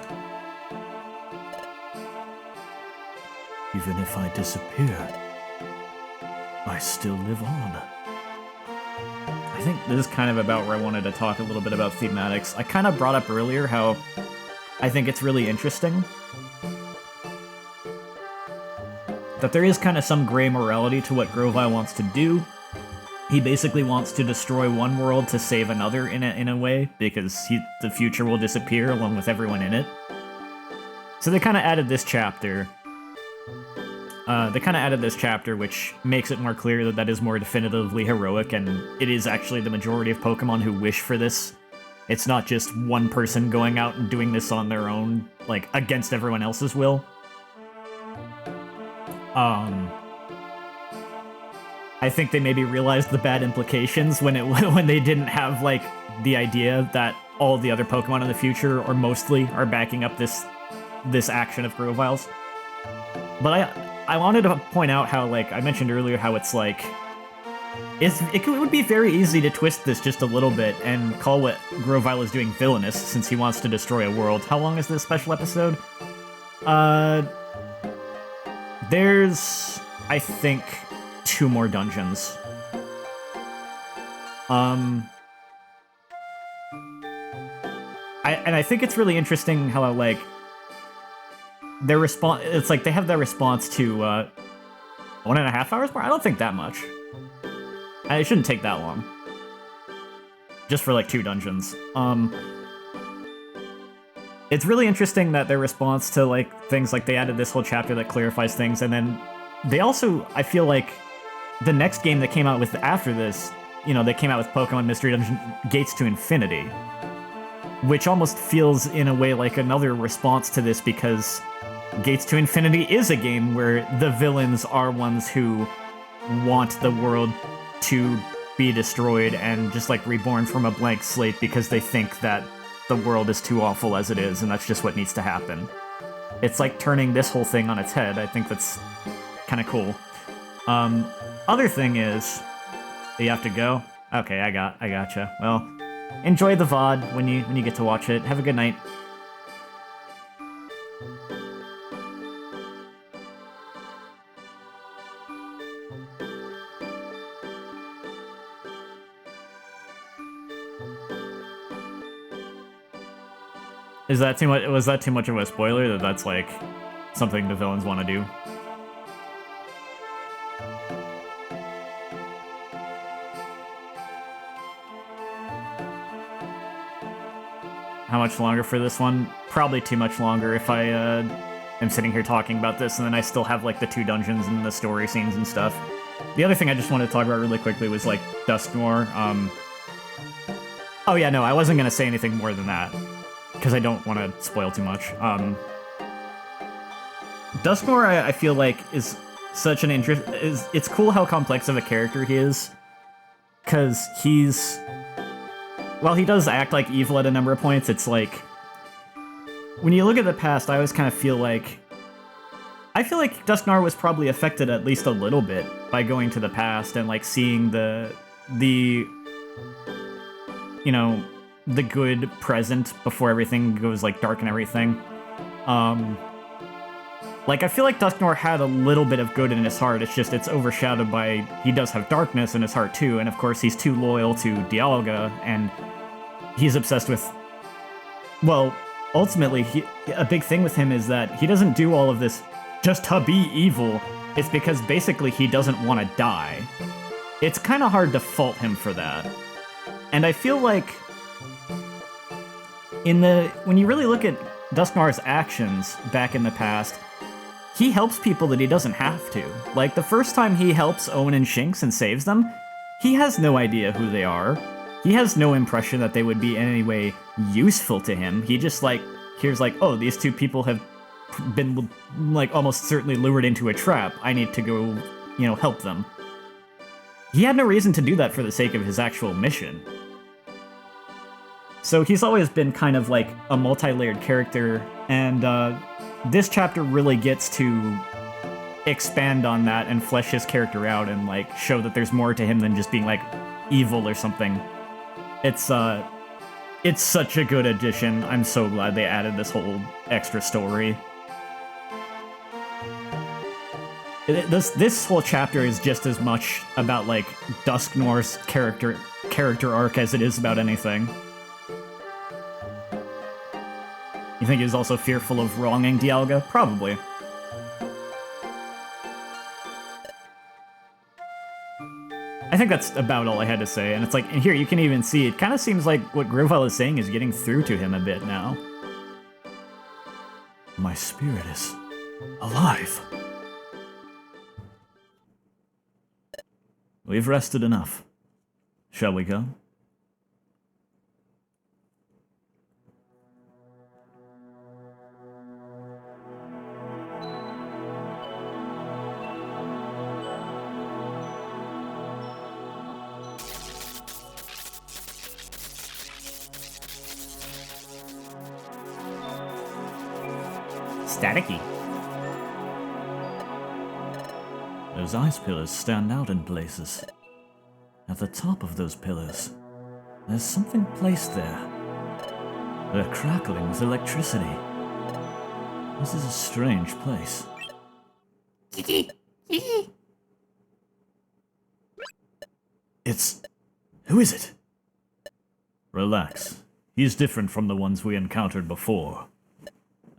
Even if I disappear, I still live on. I think this is kind of about where I wanted to talk a little bit about thematics. I kind of brought up earlier how I think it's really interesting that there is kind of some gray morality to what Grovyle wants to do. He basically wants to destroy one world to save another in a way, because the future will disappear along with everyone in it. So they kind of added this chapter. Which makes it more clear that that is more definitively heroic, and it is actually the majority of Pokemon who wish for this. It's not just one person going out and doing this on their own, like, against everyone else's will. I think they maybe realized the bad implications when they didn't have, like, the idea that all the other Pokemon in the future, or mostly, are backing up this action of Grovyle's. But I wanted to point out how, like, I mentioned earlier how it's, like, it would be very easy to twist this just a little bit and call what Grovyle is doing villainous, since he wants to destroy a world. How long is this special episode? There's, I think, 2 more dungeons. I think it's really interesting how, like, their response, it's like they have their response to 1.5 hours more? I don't think that much. It shouldn't take that long. Just for like 2 dungeons. It's really interesting that their response to like things like they added this whole chapter that clarifies things, and then they also, I feel like, the next game that came out with after this, you know, they came out with Pokemon Mystery Dungeon Gates to Infinity, which almost feels in a way like another response to this, because Gates to Infinity is a game where the villains are ones who want the world to be destroyed and just like reborn from a blank slate because they think that the world is too awful as it is, and that's just what needs to happen. It's like turning this whole thing on its head. I think that's kind of cool. Other thing is, you have to go? Okay, I gotcha. Well, enjoy the VOD when you get to watch it. Have a good night. Is that too much? Was that too much of a spoiler that that's like something the villains want to do? How much longer for this one? Probably too much longer if I am sitting here talking about this and then I still have like the 2 dungeons and the story scenes and stuff. The other thing I just wanted to talk about really quickly was like Dusknoir. Oh yeah, no, I wasn't going to say anything more than that because I don't want to spoil too much. Dusknoir, I feel like, is such an it's cool how complex of a character he is, because he's... While he does act like evil at a number of points, it's like... When you look at the past, I always kind of feel like... I feel like Dusknoir was probably affected at least a little bit by going to the past and, like, seeing the you know, the good present before everything goes, like, dark and everything. Like, I feel like Dusknoir had a little bit of good in his heart, it's just it's overshadowed by... He does have darkness in his heart, too, and of course he's too loyal to Dialga, and he's obsessed with... Well, ultimately, a big thing with him is that he doesn't do all of this just to be evil. It's because basically he doesn't want to die. It's kind of hard to fault him for that. And I feel like when you really look at Dusknoir's actions back in the past, he helps people that he doesn't have to. Like, the first time he helps Owen and Shinx and saves them, he has no idea who they are. He has no impression that they would be in any way useful to him. He just, like, hears, like, oh, these 2 people have been, like, almost certainly lured into a trap. I need to go, you know, help them. He had no reason to do that for the sake of his actual mission. So he's always been kind of like a multi-layered character, and this chapter really gets to expand on that and flesh his character out and like show that there's more to him than just being like evil or something. It's such a good addition. I'm so glad they added this whole extra story. This whole chapter is just as much about like Dusknoir's character arc as it is about anything. You think he was also fearful of wronging Dialga? Probably. I think that's about all I had to say, and it's like, and here you can even see, it kind of seems like what Grovyle is saying is getting through to him a bit now. My spirit is alive. We've rested enough. Shall we go? Staticky. Those ice pillars stand out in places. At the top of those pillars, there's something placed there. They're crackling with electricity. This is a strange place. Who is it? Relax. He's different from the ones we encountered before.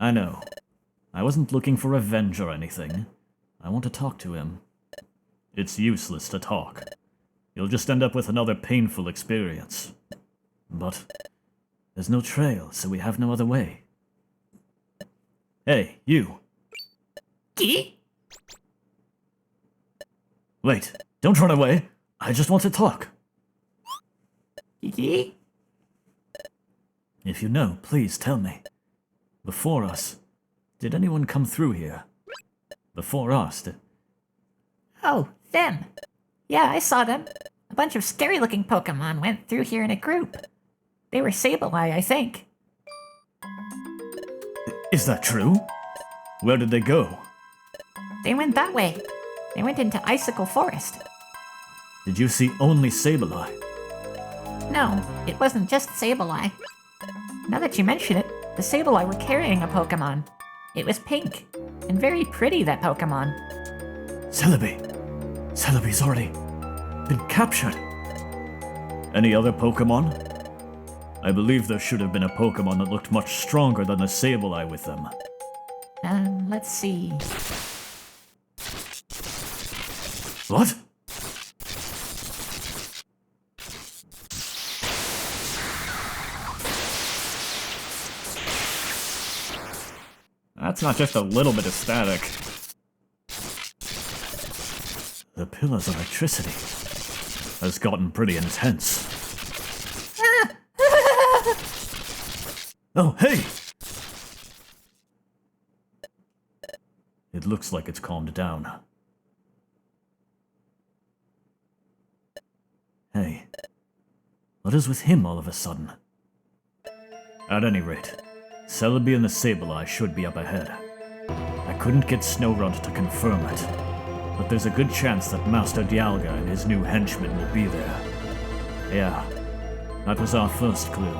I know. I wasn't looking for revenge or anything. I want to talk to him. It's useless to talk. You'll just end up with another painful experience. But there's no trail, so we have no other way. Hey, you. Kiki? Wait, don't run away. I just want to talk. Kiki? If you know, please tell me. Before us, did anyone come through here? Before us, Oh, them. Yeah, I saw them. A bunch of scary-looking Pokemon went through here in a group. They were Sableye, I think. Is that true? Where did they go? They went that way. They went into Icicle Forest. Did you see only Sableye? No, it wasn't just Sableye. Now that you mention it, the Sableye were carrying a Pokemon. It was pink, and very pretty, that Pokemon. Celebi! Celebi's already been captured. Any other Pokemon? I believe there should have been a Pokemon that looked much stronger than the Sableye with them. Let's see. What? That's not just a little bit of static. The pillar's electricity has gotten pretty intense. Oh, hey! It looks like it's calmed down. Hey, what is with him all of a sudden? At any rate, Celebi and the Sableye should be up ahead. I couldn't get Snowrunt to confirm it, but there's a good chance that Master Dialga and his new henchmen will be there. Yeah, that was our first clue.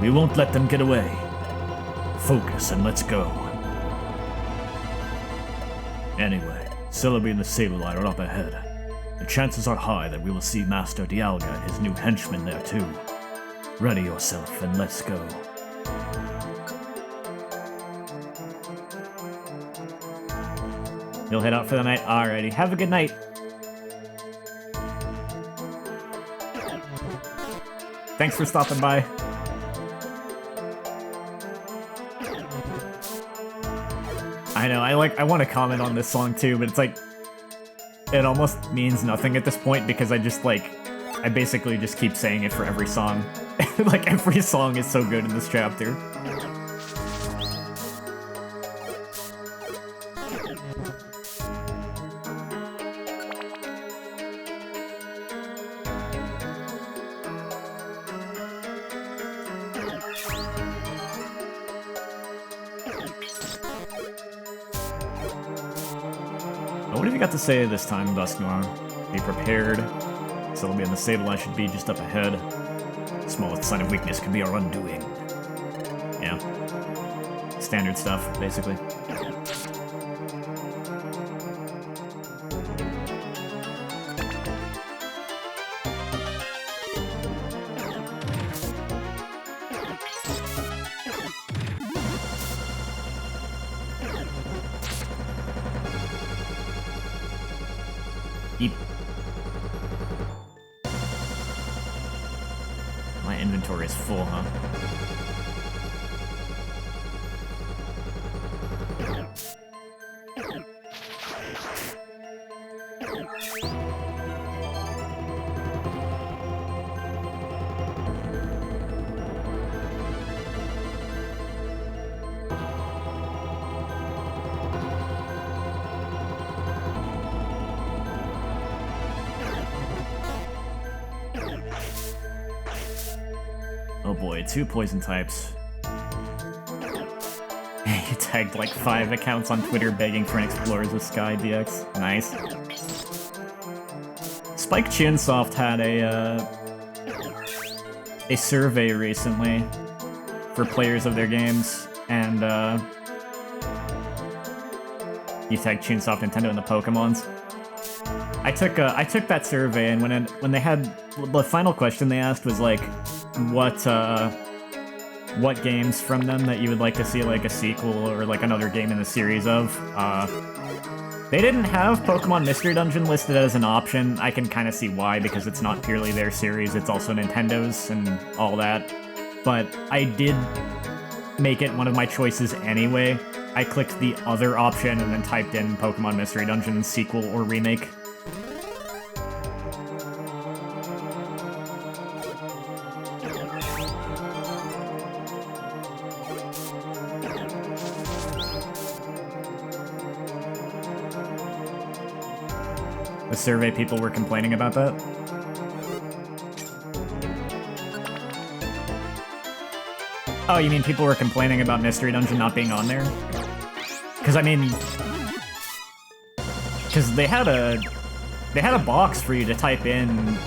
We won't let them get away. Focus and let's go. Anyway, Celebi and the Sableye are up ahead. The chances are high that we will see Master Dialga and his new henchmen there too. Ready yourself and let's go. You'll head out for the night? Alrighty, have a good night. Thanks for stopping by. I know, I want to comment on this song too, but it's like, it almost means nothing at this point because I basically just keep saying it for every song. Like, every song is so good in this chapter. What have you got to say this time, Dusknoir? Be prepared. Celebi and the Sableye should be just up ahead. Smallest sign of weakness could be our undoing. Yeah. Standard stuff, basically. Eep. My inventory is full, huh? Oh boy, 2 poison types. You tagged like 5 accounts on Twitter begging for an Explorers of Sky DX. Nice. Spike Chunsoft had a survey recently for players of their games, and you tagged Chunsoft, Nintendo, and the Pokemons. I took that survey, and when they had the final question they asked was like, what what games from them that you would like to see like a sequel or like another game in the series of. They didn't have Pokemon Mystery Dungeon listed as an option. I can kind of see why, because it's not purely their series, it's also Nintendo's and all that. But I did make it one of my choices anyway. I clicked the other option and then typed in Pokemon Mystery Dungeon sequel or remake. The survey people were complaining about that. Oh, you mean people were complaining about Mystery Dungeon not being on there? Because I mean, because they had a box for you to type in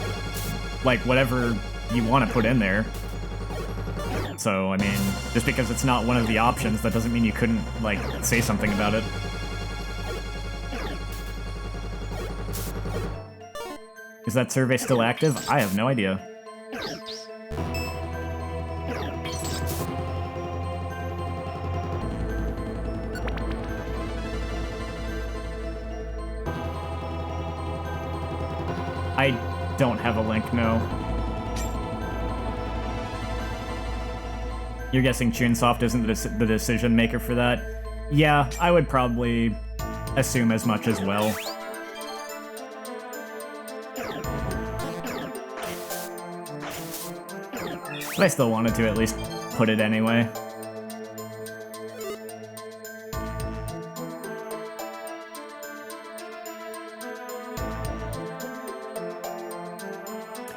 like whatever you want to put in there. So I mean, just because it's not one of the options, that doesn't mean you couldn't like say something about it. Is that survey still active? I have no idea. I don't have a link, no. You're guessing Chunsoft isn't the decision maker for that? Yeah, I would probably assume as much as well. But I still wanted to at least put it anyway.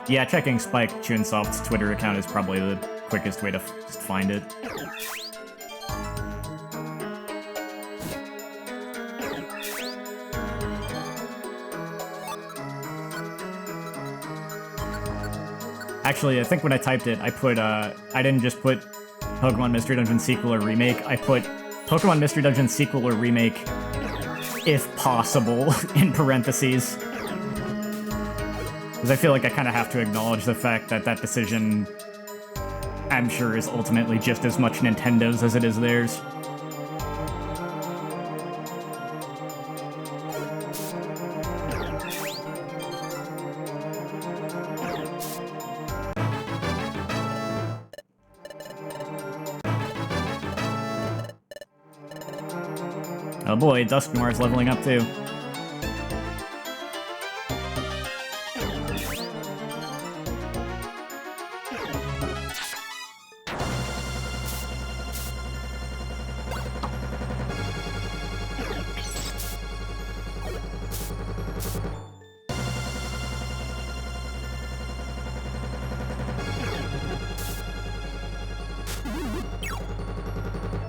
Yeah, checking Spike Chunsoft's Twitter account is probably the quickest way to just find it. Actually, I think when I typed it, I put, I didn't just put Pokemon Mystery Dungeon sequel or remake, I put Pokemon Mystery Dungeon sequel or remake, if possible, in parentheses. Because I feel like I kind of have to acknowledge the fact that that decision, I'm sure, is ultimately just as much Nintendo's as it is theirs. Oh boy, Dusknoir is leveling up too.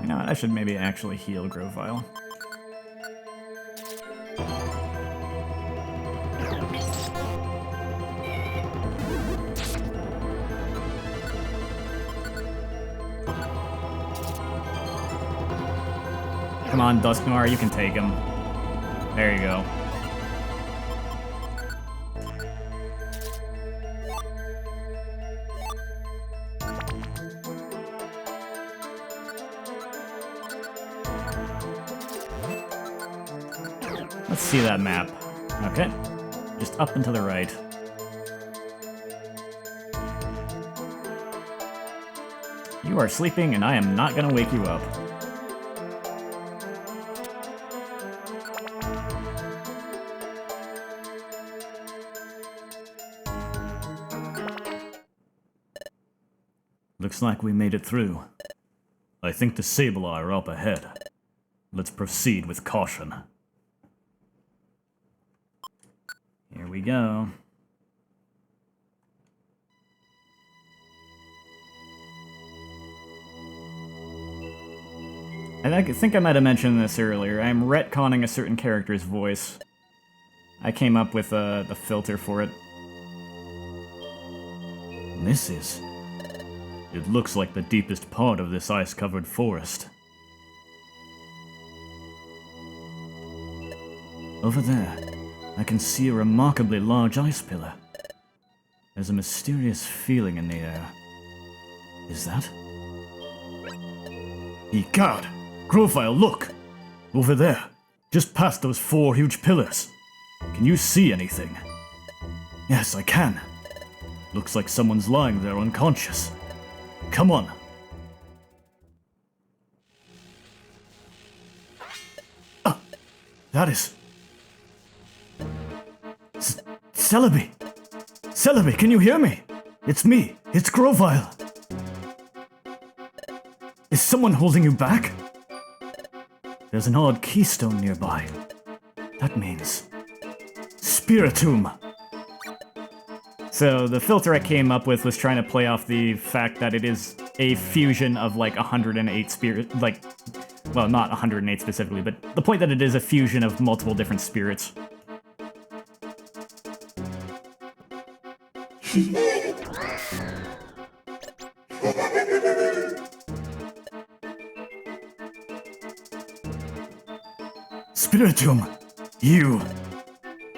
You know what, I should maybe actually heal Grovyle. Come on, Dusknoir, you can take him. There you go. Let's see that map. Okay. Just up and to the right. You are sleeping, and I am not gonna wake you up. Looks like we made it through. I think the Sableye are up ahead. Let's proceed with caution. Here we go. I think I might have mentioned this earlier. I'm retconning a certain character's voice. I came up with the filter for it. This is... It looks like the deepest part of this ice-covered forest. Over there, I can see a remarkably large ice pillar. There's a mysterious feeling in the air. Is that? Egad! Grovyle, look! Over there, just past those 4 huge pillars. Can you see anything? Yes, I can. Looks like someone's lying there unconscious. Come on. That is... Celebi! Celebi, can you hear me? It's me. It's Grovyle. Is someone holding you back? There's an odd keystone nearby. That means... Spiritomb! So the filter I came up with was trying to play off the fact that it is a fusion of like 108 spirit, like, well, not 108 specifically, but the point that it is a fusion of multiple different spirits. Spiritomb! You!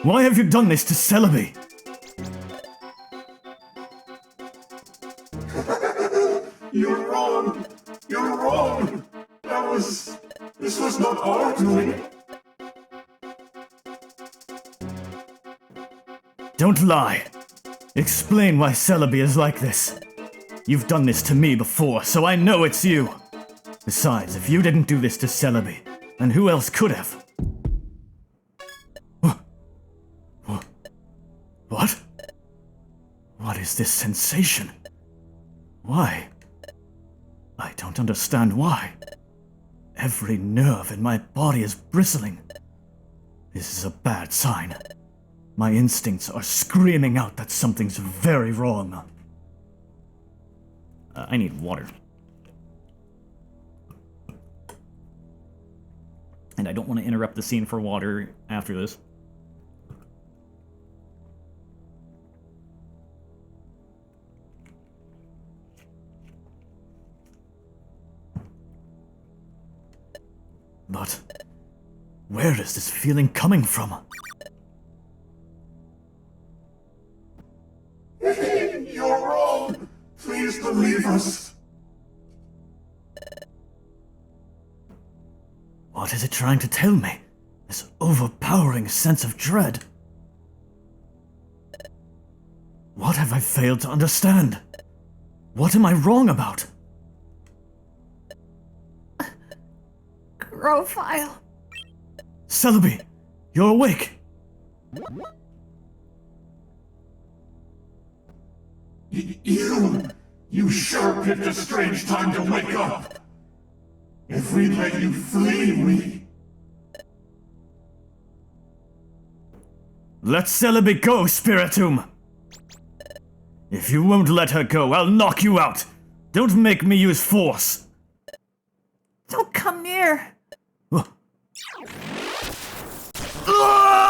Why have you done this to Celebi? You're wrong! You're wrong! This was not our doing! Don't lie! Explain why Celebi is like this. You've done this to me before, so I know it's you! Besides, if you didn't do this to Celebi, then who else could have? What? What is this sensation? Why? I don't understand why. Every nerve in my body is bristling. This is a bad sign. My instincts are screaming out that something's very wrong. I need water. And I don't want to interrupt the scene for water after this. But where is this feeling coming from? You're wrong! Please believe us! What is it trying to tell me? This overpowering sense of dread. What have I failed to understand? What am I wrong about? Grovyle. Celebi, you're awake. You sure picked a strange time to wake up! If we let you flee, Let Celebi go, Spiritomb! If you won't let her go, I'll knock you out! Don't make me use force! Don't come near. Ah!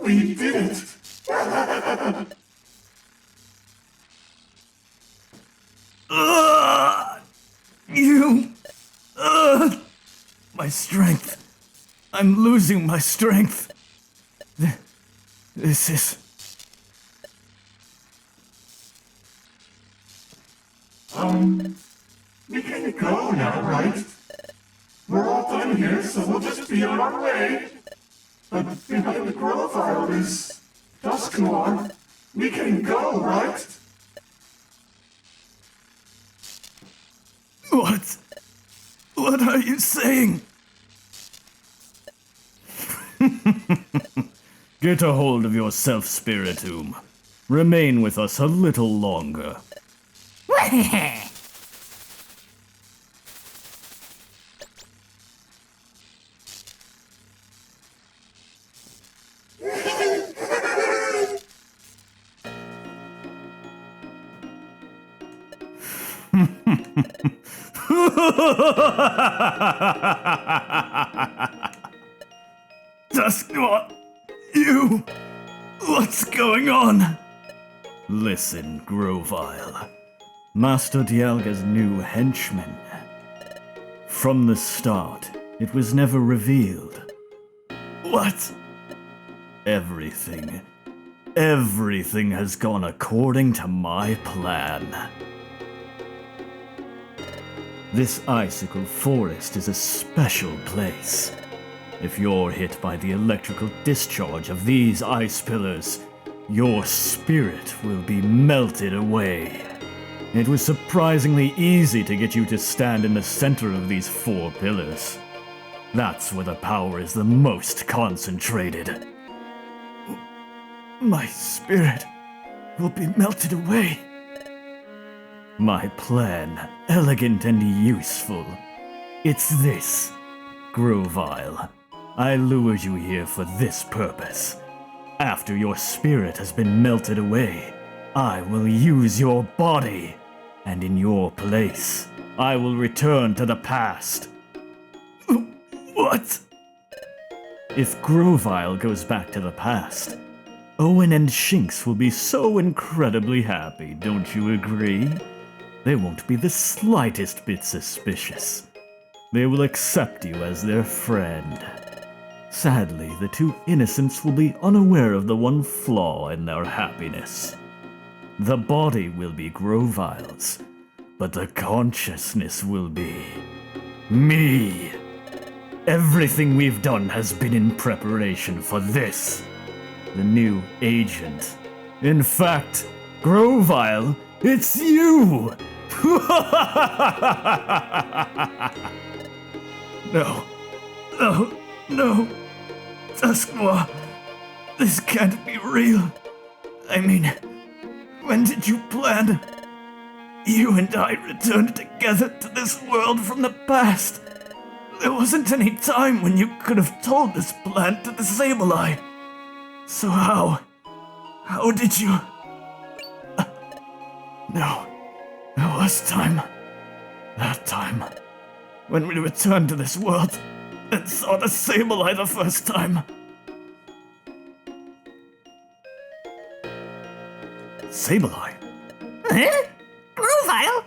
we did it! My strength. I'm losing my strength. This is... We can go now, right? We're all done here, so we'll just be on our way. But behind the Grovyle is Dusknoir. We can go, right? What? What are you saying? Get a hold of yourself, Spiritomb. Remain with us a little longer. Dusknoir, you... What's going on? Listen, Grovyle. Master Dialga's new henchman. From the start, it was never revealed. What? Everything has gone according to my plan. This icicle forest is a special place. If you're hit by the electrical discharge of these ice pillars, your spirit will be melted away. It was surprisingly easy to get you to stand in the center of these 4 pillars. That's where the power is the most concentrated. My spirit will be melted away. My plan, elegant and useful. It's this, Grovyle. I lured you here for this purpose. After your spirit has been melted away, I will use your body, and in your place, I will return to the past. What? If Grovyle goes back to the past, Owen and Shinx will be so incredibly happy, don't you agree? They won't be the slightest bit suspicious. They will accept you as their friend. Sadly, the 2 innocents will be unaware of the one flaw in their happiness. The body will be Grovyle's, but the consciousness will be me. Everything we've done has been in preparation for this. The new agent. In fact, Grovyle, it's you! No. Dusknoir, this can't be real. I mean, when did you plan? You and I returned together to this world from the past. There wasn't any time when you could have told this plan to the Sableye. So how did you... No, there was time. That time, when we returned to this world and saw the Sableye the first time. Sableye? Huh? Grovyle?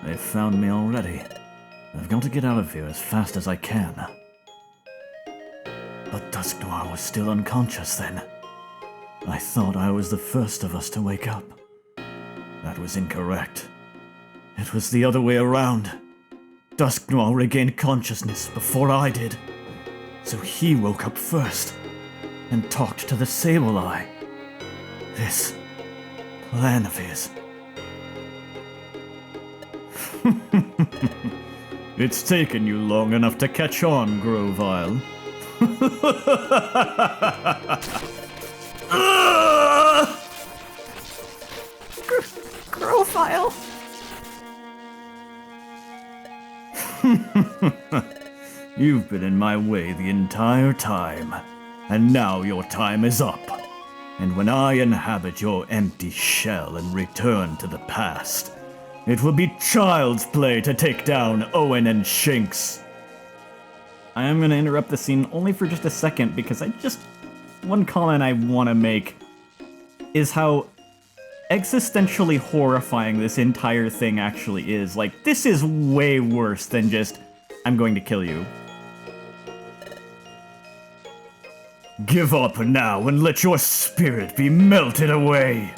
They've found me already. I've got to get out of here as fast as I can. But Dusknoir was still unconscious then. I thought I was the first of us to wake up. That was incorrect. It was the other way around. Dusknoir regained consciousness before I did. So he woke up first and talked to the Sableye. This plan of his. It's taken you long enough to catch on, Grovyle. Grovyle? You've been in my way the entire time, and now your time is up. And when I inhabit your empty shell and return to the past, it will be child's play to take down Owen and Shinx. I am going to interrupt the scene only for just a second because one comment I want to make is how existentially horrifying this entire thing actually is. Like, this is way worse than just, I'm going to kill you. Give up now and let your spirit be melted away.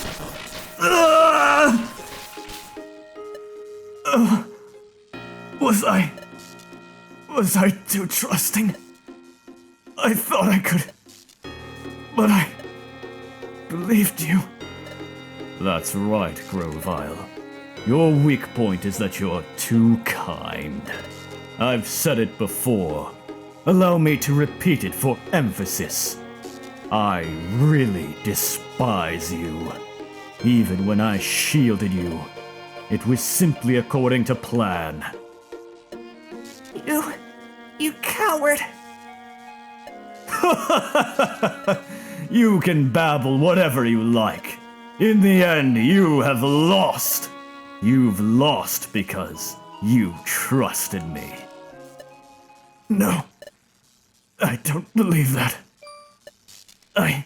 Was I too trusting? I thought I could, but I believed you. That's right, Grovyle. Your weak point is that you're too kind. I've said it before. Allow me to repeat it for emphasis. I really despise you. Even when I shielded you, it was simply according to plan. You coward. You can babble whatever you like. In the end, you have lost. You've lost because you trusted me. No, I don't believe that. I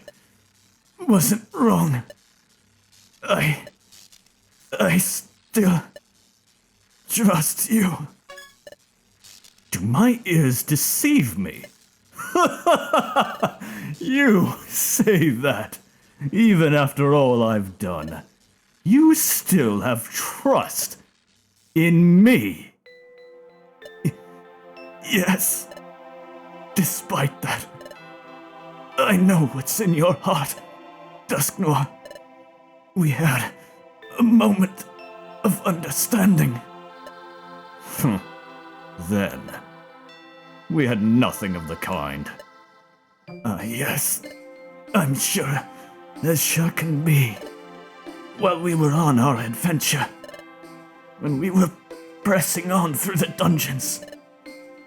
wasn't wrong. I still trust you. Do my ears deceive me? You say that, even after all I've done. You still have trust in me. Yes. Despite that, I know what's in your heart, Dusknoir. We had a moment of understanding. Then, we had nothing of the kind. Yes, I'm sure. There sure can be. While we were on our adventure, when we were pressing on through the dungeons,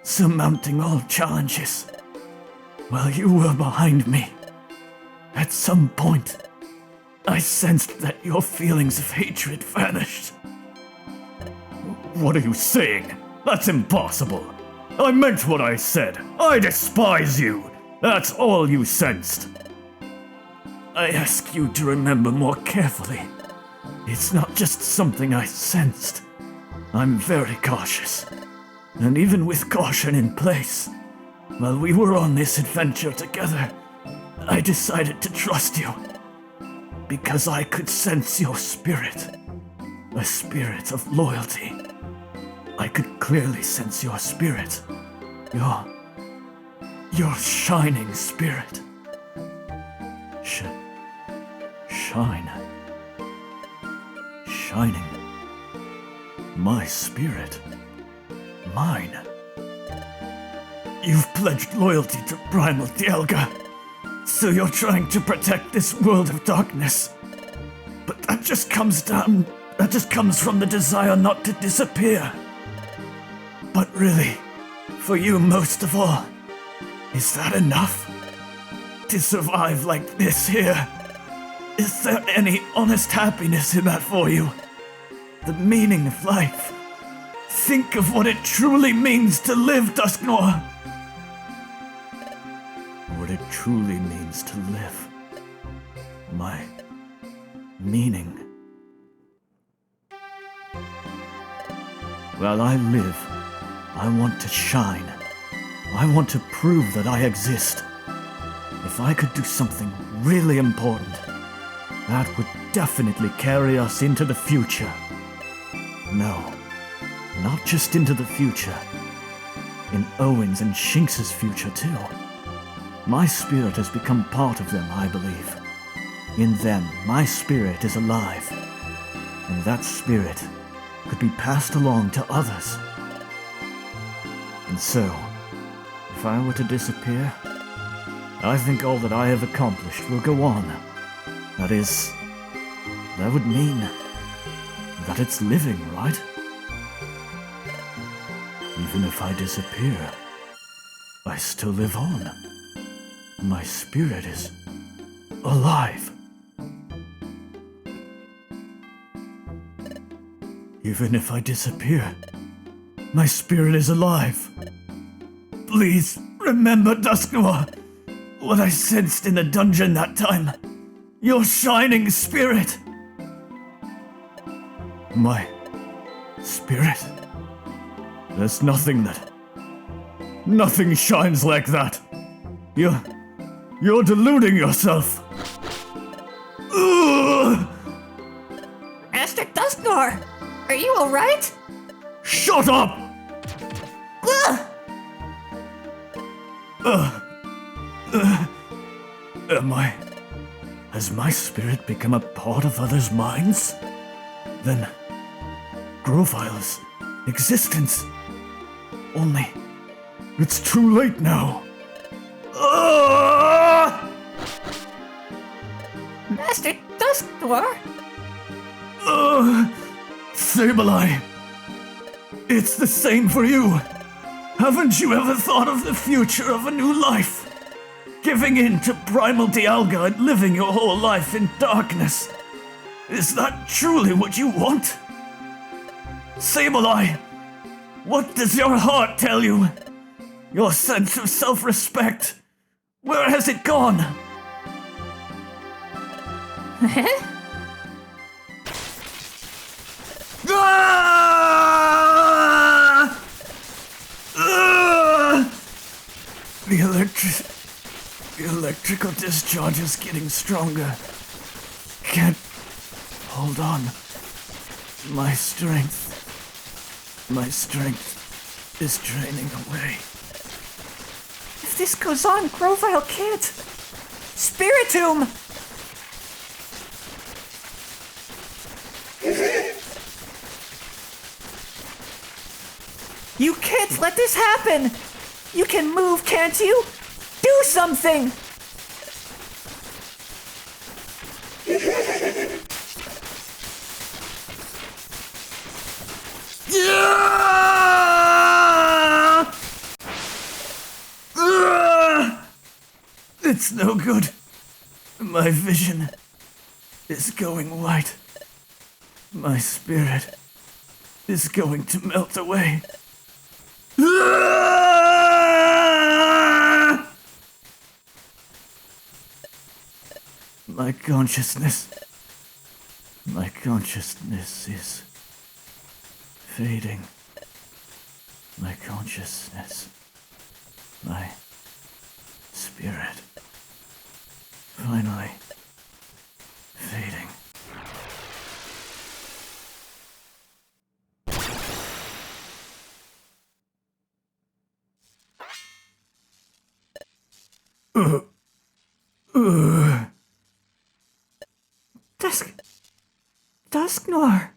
surmounting all challenges, while you were behind me, at some point, I sensed that your feelings of hatred vanished. What are you saying? That's impossible. I meant what I said. I despise you. That's all you sensed. I ask you to remember more carefully. It's not just something I sensed. I'm very cautious. And even with caution in place, while we were on this adventure together, I decided to trust you. Because I could sense your spirit. A spirit of loyalty. I could clearly sense your spirit. Your shining spirit. Shine. Shining. My spirit. Mine. You've pledged loyalty to Primal Dialga, so you're trying to protect this world of darkness. But that just comes from the desire not to disappear. But really, for you most of all, is that enough? To survive like this here? Is there any honest happiness in that for you? The meaning of life? Think of what it truly means to live, Dusknoir. What it truly means to live. My meaning. While I live, I want to shine. I want to prove that I exist. If I could do something really important, that would definitely carry us into the future. No, not just into the future. In Owen's and Shinx's future too. My spirit has become part of them, I believe. In them, my spirit is alive. And that spirit could be passed along to others. And so, if I were to disappear, I think all that I have accomplished will go on. That is, that would mean that it's living, right? Even if I disappear, I still live on. My spirit is alive. Even if I disappear, my spirit is alive. Please remember, Dusknoir, what I sensed in the dungeon that time. Your shining spirit. My spirit? There's nothing shines like that. You're deluding yourself. Ugh! Master Dusknoir, are you alright? Shut up! Has my spirit become a part of others' minds? Then, Grovyle's existence. Only, it's too late now. Master Dusknoir? Sableye, it's the same for you. Haven't you ever thought of the future of a new life? Giving in to Primal Dialga and living your whole life in darkness. Is that truly what you want? Sableye, what does your heart tell you? Your sense of self-respect, where has it gone? Ah! The electrical discharge is getting stronger. Can't hold on. My strength is draining away. If this goes on, Grovyle can't. Spiritomb! You can't let this happen! You can move, can't you? Do something! It's no good. My vision is going white. My spirit is going to melt away. My consciousness is fading. My consciousness, my spirit, finally fading. Dusknoir!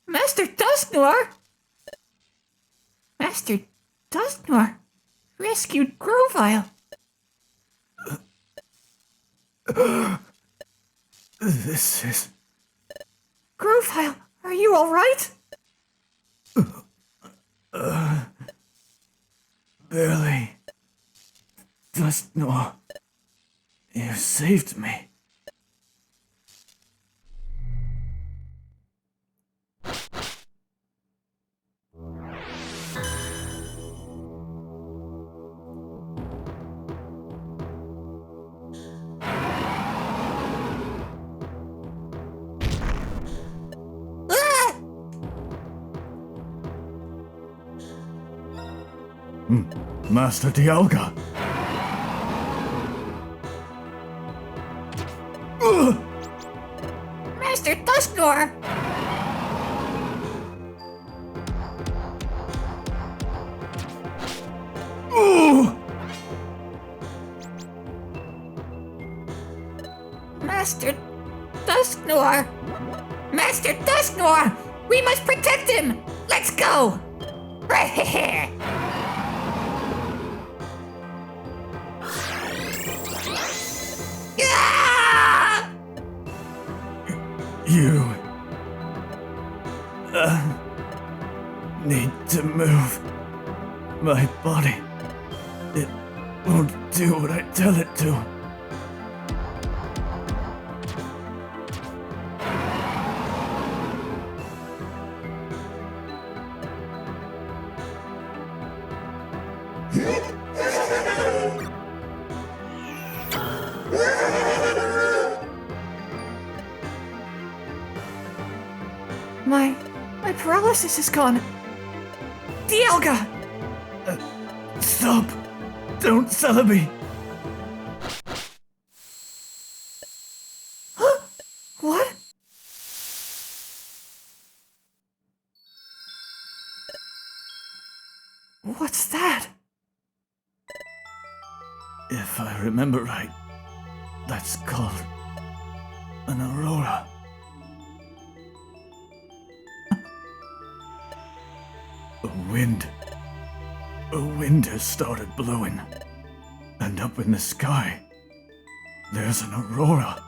Master Dusknoir! Master Dusknoir rescued Grovyle. This is... Grovyle, are you alright? barely. Dusknoir, you saved me. Master Dialga! Master Dusknoir! Master Dusknoir! Master Dusknoir! We must protect him! Let's go! Ah! You... need to move. My body... it won't do what I tell it to. My paralysis is gone. Dialga! Stop! Don't Celebi! What? What's that? If I remember right, that's called an aurora. A wind has started blowing. And up in the sky, there's an aurora.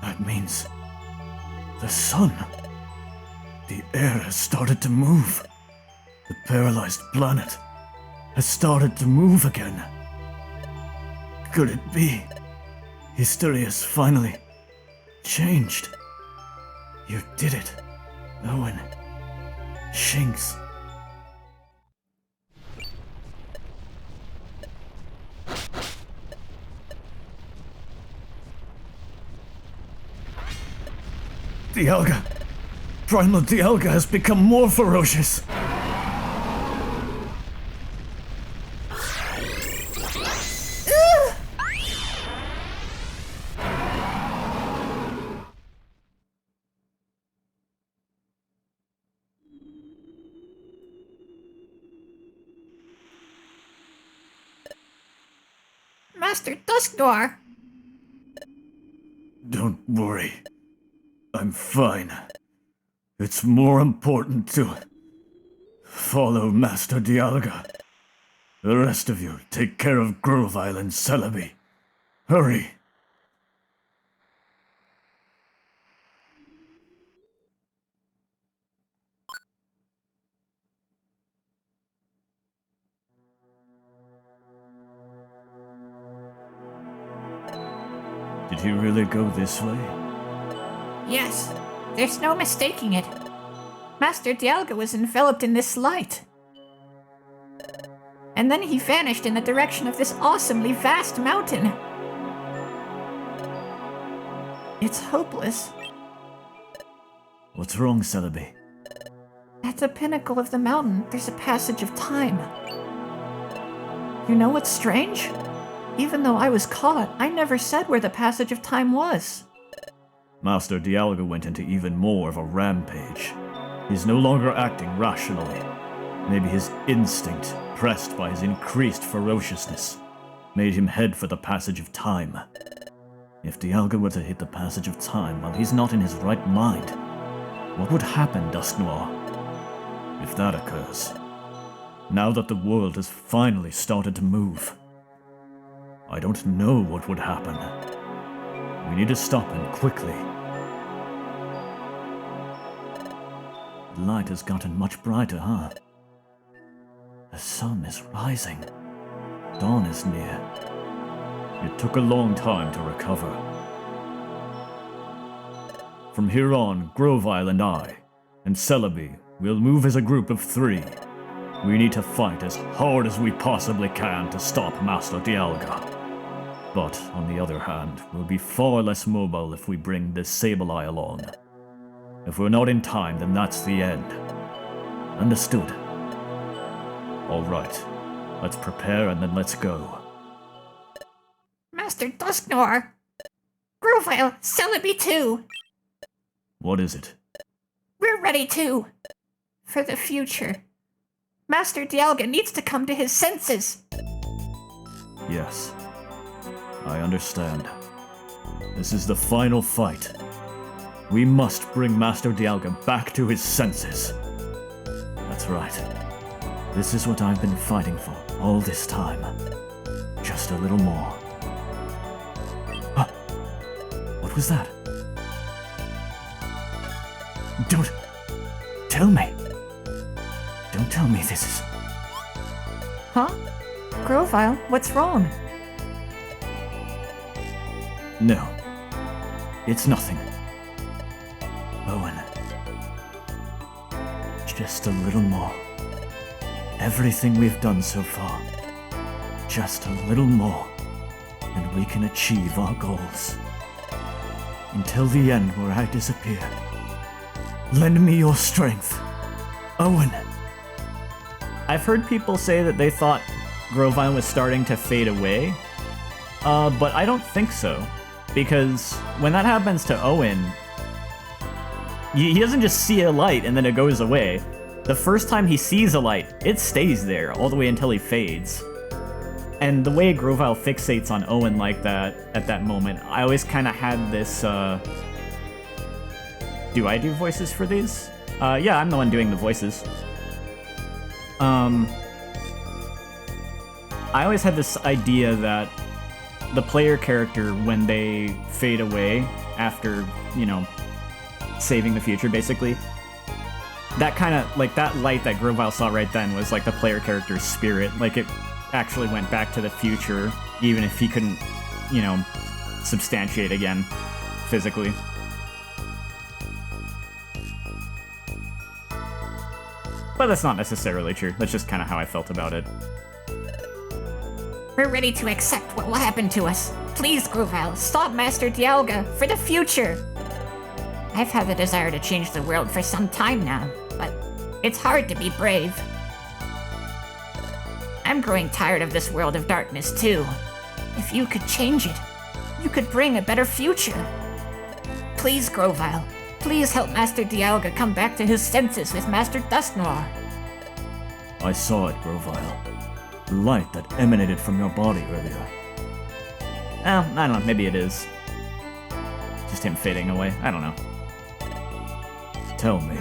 That means the sun. The air has started to move. The paralyzed planet has started to move again. Could it be history has finally changed? You did it, Owen. Shinx. Dialga! Primal Dialga has become more ferocious! Master Dusknoir! Don't worry. I'm fine. It's more important to follow Master Dialga. The rest of you, take care of Grovyle and Celebi. Hurry! Did he really go this way? Yes, there's no mistaking it. Master Dialga was enveloped in this light. And then he vanished in the direction of this awesomely vast mountain. It's hopeless. What's wrong, Celebi? At the pinnacle of the mountain, there's a passage of time. You know what's strange? Even though I was caught, I never said where the passage of time was. Master Dialga went into even more of a rampage. He's no longer acting rationally. Maybe his instinct, pressed by his increased ferociousness, made him head for the passage of time. If Dialga were to hit the passage of time while he's not in his right mind, what would happen, Dusknoir? If that occurs, now that the world has finally started to move, I don't know what would happen. We need to stop him quickly. The light has gotten much brighter, huh? The sun is rising. Dawn is near. It took a long time to recover. From here on, Grovyle and I, and Celebi, will move as a group of 3. We need to fight as hard as we possibly can to stop Master Dialga. But, on the other hand, we'll be far less mobile if we bring this Sableye along. If we're not in time, then that's the end. Understood? Alright, let's prepare and then let's go. Master Dusknoir! Grovyle, Celebi too! What is it? We're ready too! For the future. Master Dialga needs to come to his senses! Yes. I understand. This is the final fight. We must bring Master Dialga back to his senses. That's right. This is what I've been fighting for all this time. Just a little more. Huh? What was that? Don't tell me. Don't tell me this is... Huh? Grovyle, what's wrong? No. It's nothing. Owen. Just a little more. Everything we've done so far. Just a little more, and we can achieve our goals. Until the end where I disappear. Lend me your strength. Owen. I've heard people say that they thought Grovyle was starting to fade away, but I don't think so. Because when that happens to Owen, he doesn't just see a light and then it goes away. The first time he sees a light, it stays there all the way until he fades. And the way Grovyle fixates on Owen like that at that moment, I always kind of had this, do I do voices for these? Yeah, I'm the one doing the voices. I always had this idea that the player character, when they fade away after, you know, saving the future, basically, that kind of, like, that light that Grovyle saw right then was, like, the player character's spirit. Like, it actually went back to the future, even if he couldn't, you know, substantiate again, physically. But that's not necessarily true. That's just kind of how I felt about it. We're ready to accept what will happen to us. Please, Grovyle, stop Master Dialga for the future! I've had the desire to change the world for some time now, but it's hard to be brave. I'm growing tired of this world of darkness, too. If you could change it, you could bring a better future. Please, Grovyle, please help Master Dialga come back to his senses with Master Dusknoir. I saw it, Grovyle. The light that emanated from your body earlier. I don't know, maybe it is. Just him fading away, I don't know. Tell me,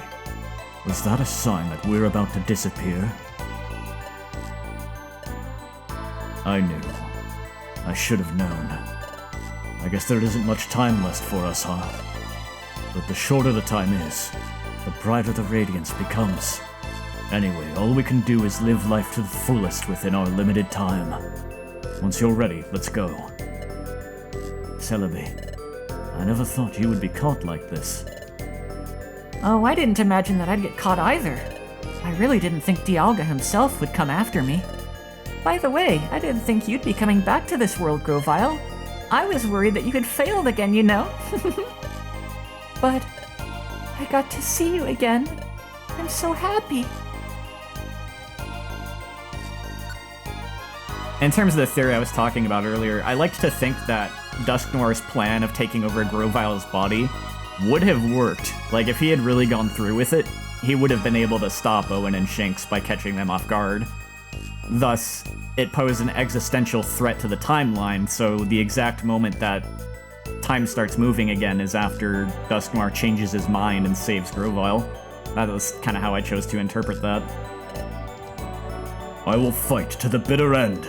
was that a sign that we're about to disappear? I knew. I should have known. I guess there isn't much time left for us, huh? But the shorter the time is, the brighter the radiance becomes. Anyway, all we can do is live life to the fullest within our limited time. Once you're ready, let's go. Celebi, I never thought you would be caught like this. Oh, I didn't imagine that I'd get caught either. I really didn't think Dialga himself would come after me. By the way, I didn't think you'd be coming back to this world, Grovyle. I was worried that you had failed again, you know? But I got to see you again. I'm so happy. In terms of the theory I was talking about earlier, I like to think that Dusknoir's plan of taking over Grovyle's body would have worked. Like, if he had really gone through with it, he would have been able to stop Owen and Shinx by catching them off guard. Thus, it posed an existential threat to the timeline, so the exact moment that time starts moving again is after Dusknoir changes his mind and saves Grovyle. That was kind of how I chose to interpret that. I will fight to the bitter end.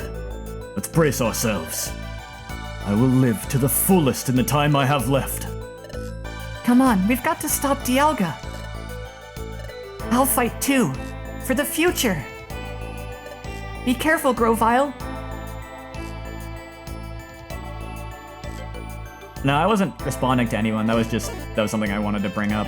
Let's brace ourselves. I will live to the fullest in the time I have left. Come on, we've got to stop Dialga. I'll fight too, for the future. Be careful, Grovyle. No, I wasn't responding to anyone, that was something I wanted to bring up.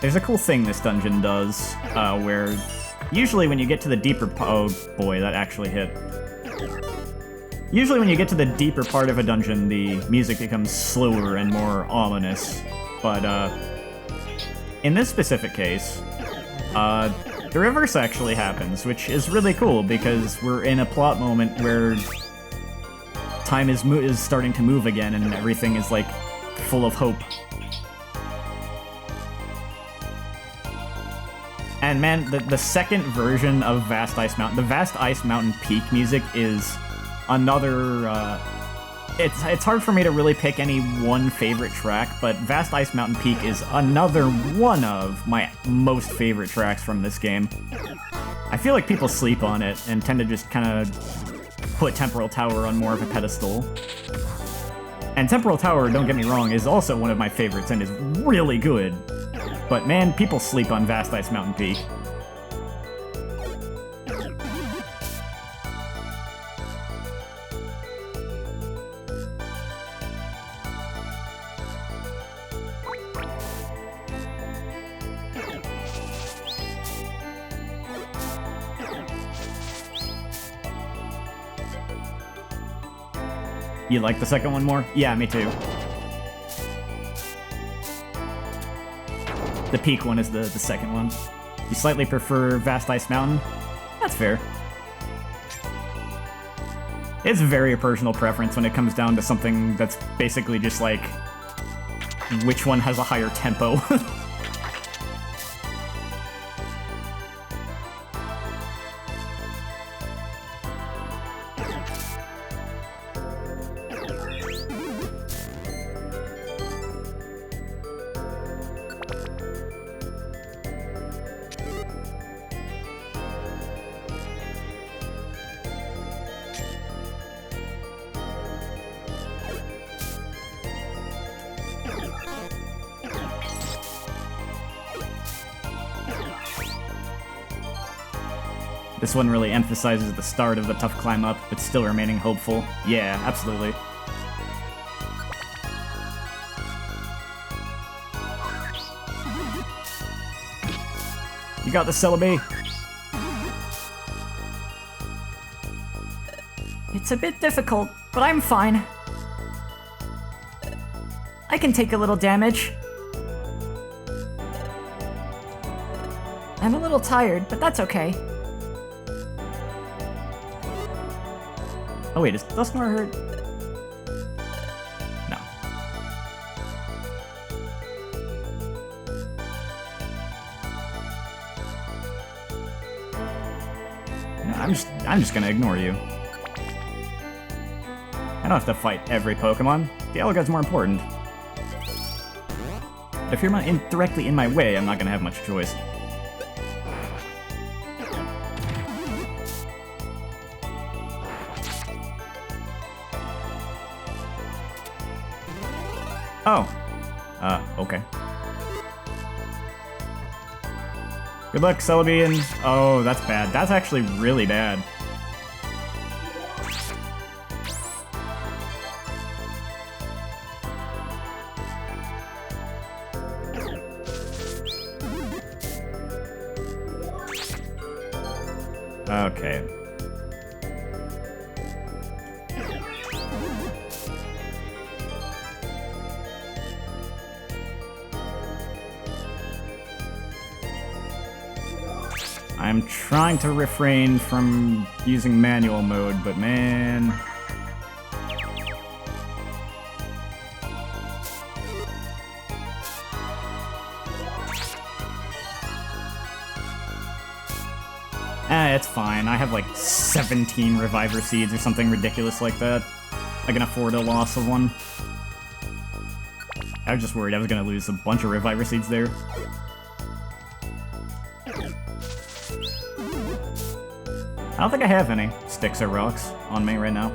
There's a cool thing this dungeon does, where usually when you get to the deeper oh boy, that actually hit. Usually when you get to the deeper part of a dungeon, the music becomes slower and more ominous. But in this specific case, the reverse actually happens, which is really cool because we're in a plot moment where time is starting to move again and everything is like full of hope. And man, the second version of Vast Ice Mountain, the Vast Ice Mountain Peak music is another, it's hard for me to really pick any one favorite track, but Vast Ice Mountain Peak is another one of my most favorite tracks from this game. I feel like people sleep on it and tend to just kind of put Temporal Tower on more of a pedestal. And Temporal Tower, don't get me wrong, is also one of my favorites and is really good. But man, people sleep on Vast Ice Mountain Peak. You like the second one more? Yeah, me too. The Peak one is the second one. You slightly prefer Vast Ice Mountain? That's fair. It's very personal preference when it comes down to something that's basically just like which one has a higher tempo. This one really emphasizes the start of the tough climb up, but still remaining hopeful. Yeah, absolutely. You got the Celebi. It's a bit difficult, but I'm fine. I can take a little damage. I'm a little tired, but that's okay. Oh wait, is Dusknoir hurt? No. No, I'm just gonna ignore you. I don't have to fight every Pokemon. Dialga's more important. But if you're not directly in my way, I'm not gonna have much choice. Oh. Okay. Good luck, Celebi, and... Oh, that's bad. That's actually really bad. Okay. I'm trying to refrain from using manual mode, but man... it's fine. I have like 17 Reviver Seeds or something ridiculous like that. I can afford a loss of one. I was just worried I was gonna lose a bunch of Reviver Seeds there. I don't think I have any sticks or rocks on me right now.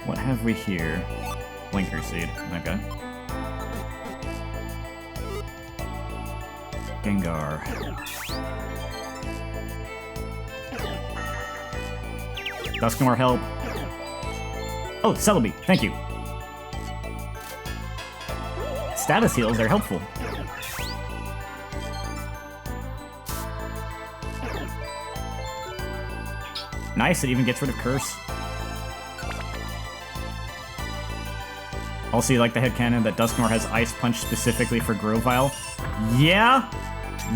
What have we here? Blinker Seed. Okay. Gengar. Dusknoir, help. Oh, Celebi, thank you. Status heals are helpful. Nice, it even gets rid of Curse. Also, you like the headcanon that Dusknoir has Ice Punch specifically for Grovyle? Yeah,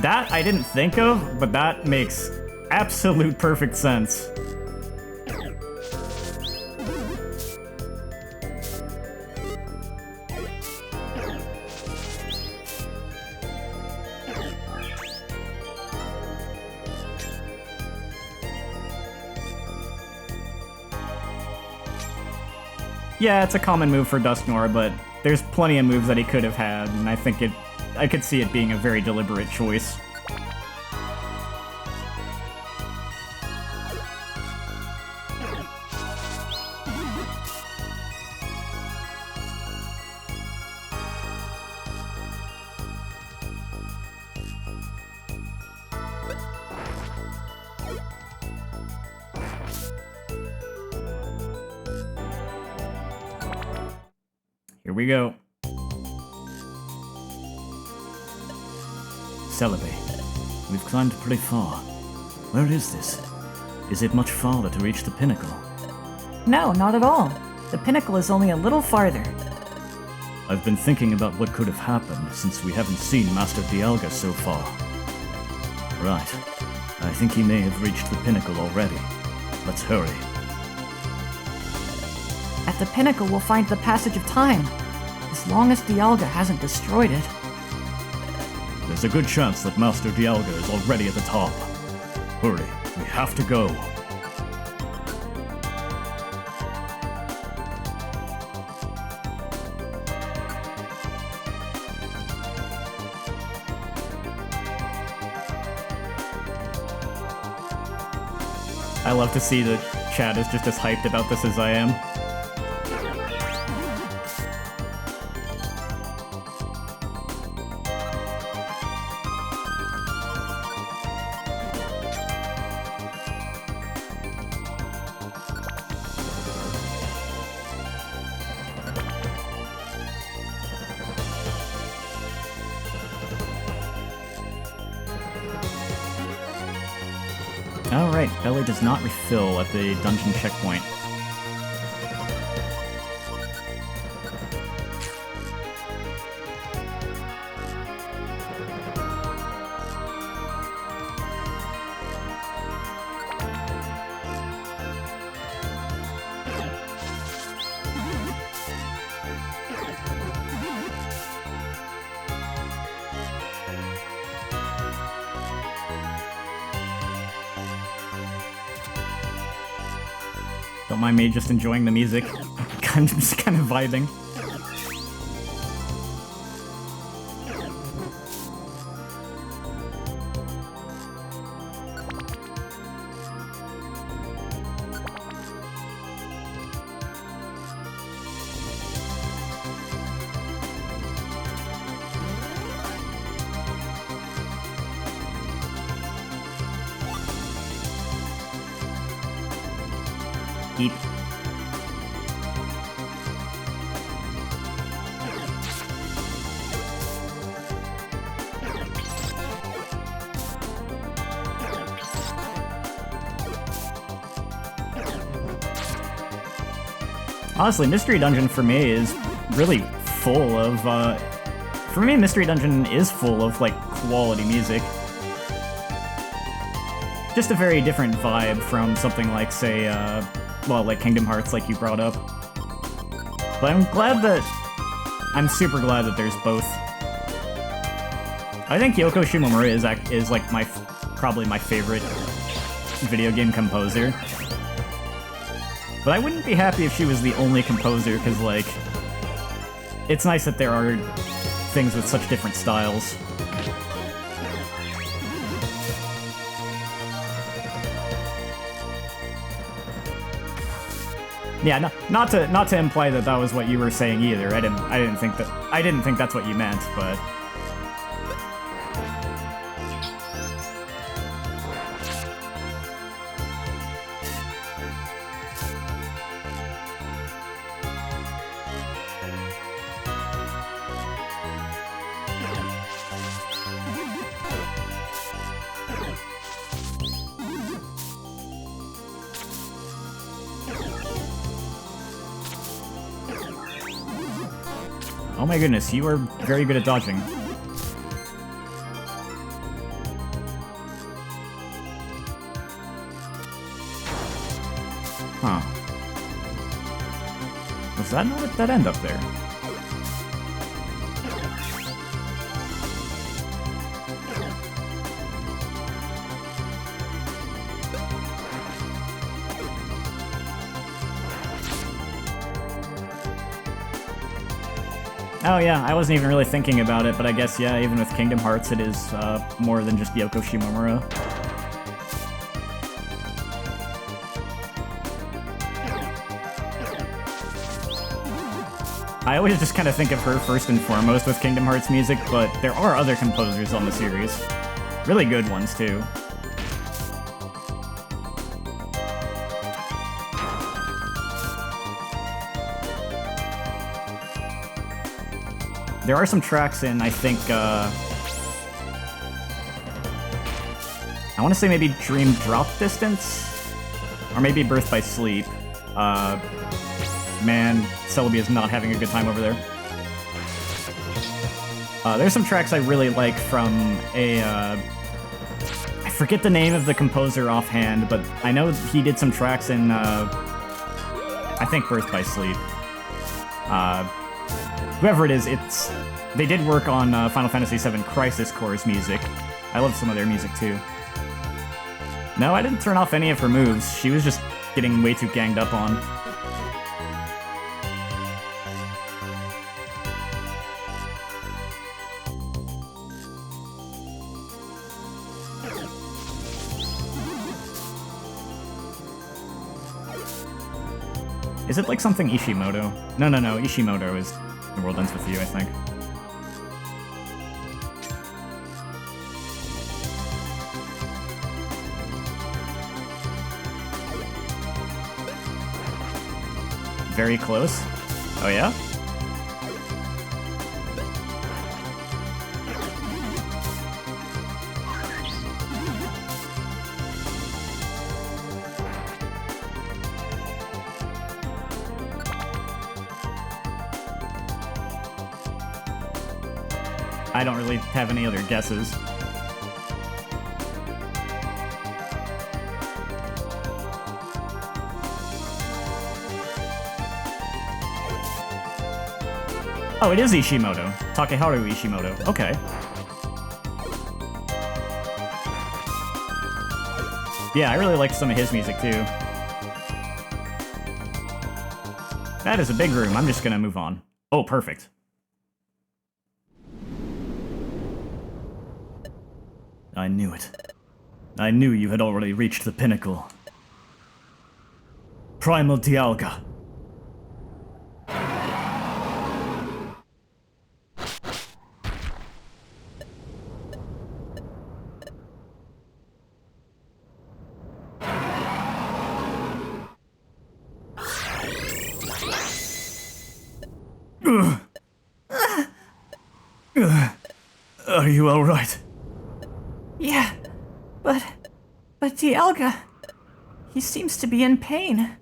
that I didn't think of, but that makes absolute perfect sense. Yeah, it's a common move for Dusknoir, but there's plenty of moves that he could have had, and I think I could see it being a very deliberate choice. Here we go. Celebi, we've climbed pretty far. Where is this? Is it much farther to reach the pinnacle? No, not at all. The pinnacle is only a little farther. I've been thinking about what could have happened since we haven't seen Master Dialga so far. Right. I think he may have reached the pinnacle already. Let's hurry. At the pinnacle, we'll find the passage of time. As long as Dialga hasn't destroyed it. There's a good chance that Master Dialga is already at the top. Hurry, we have to go. I love to see that Chad is just as hyped about this as I am. right, belly does not refill at the dungeon checkpoint. Don't mind me just enjoying the music. I'm just kind of vibing. Eep. Honestly, Mystery Dungeon for me is really full of, for me, Mystery Dungeon is full of, like, quality music. Just a very different vibe from something like, say, well, like Kingdom Hearts, like you brought up. But I'm super glad that there's both. I think Yoko Shimomura is like probably my favorite video game composer. But I wouldn't be happy if she was the only composer, because, like, it's nice that there are things with such different styles. Yeah, not to imply that that was what you were saying either. I didn't think that's what you meant, but oh my goodness, you are very good at dodging. Huh. Was that not a dead end up there? Oh yeah, I wasn't even really thinking about it, but I guess, yeah, even with Kingdom Hearts, it is more than just Yoko Shimomura. I always just kind of think of her first and foremost with Kingdom Hearts music, but there are other composers on the series. Really good ones, too. There are some tracks in, I think, I want to say maybe Dream Drop Distance? Or maybe Birth by Sleep. Man, Celebi is not having a good time over there. There's some tracks I really like from a, I forget the name of the composer offhand, but I know he did some tracks in, I think Birth by Sleep. Whoever it is, they did work on Final Fantasy VII Crisis Core's music. I love some of their music too. No, I didn't turn off any of her moves. She was just getting way too ganged up on. Is it like something Ishimoto? No, Ishimoto is The World Ends With You, I think. Very close. Oh yeah? I don't really have any other guesses. Oh, it is Ishimoto. Takeharu Ishimoto. Okay. Yeah, I really liked some of his music too. That is a big room. I'm just gonna move on. Oh, perfect. I knew it. I knew you had already reached the pinnacle. Primal Dialga. Are you alright? Yeah, but Dialga, he seems to be in pain.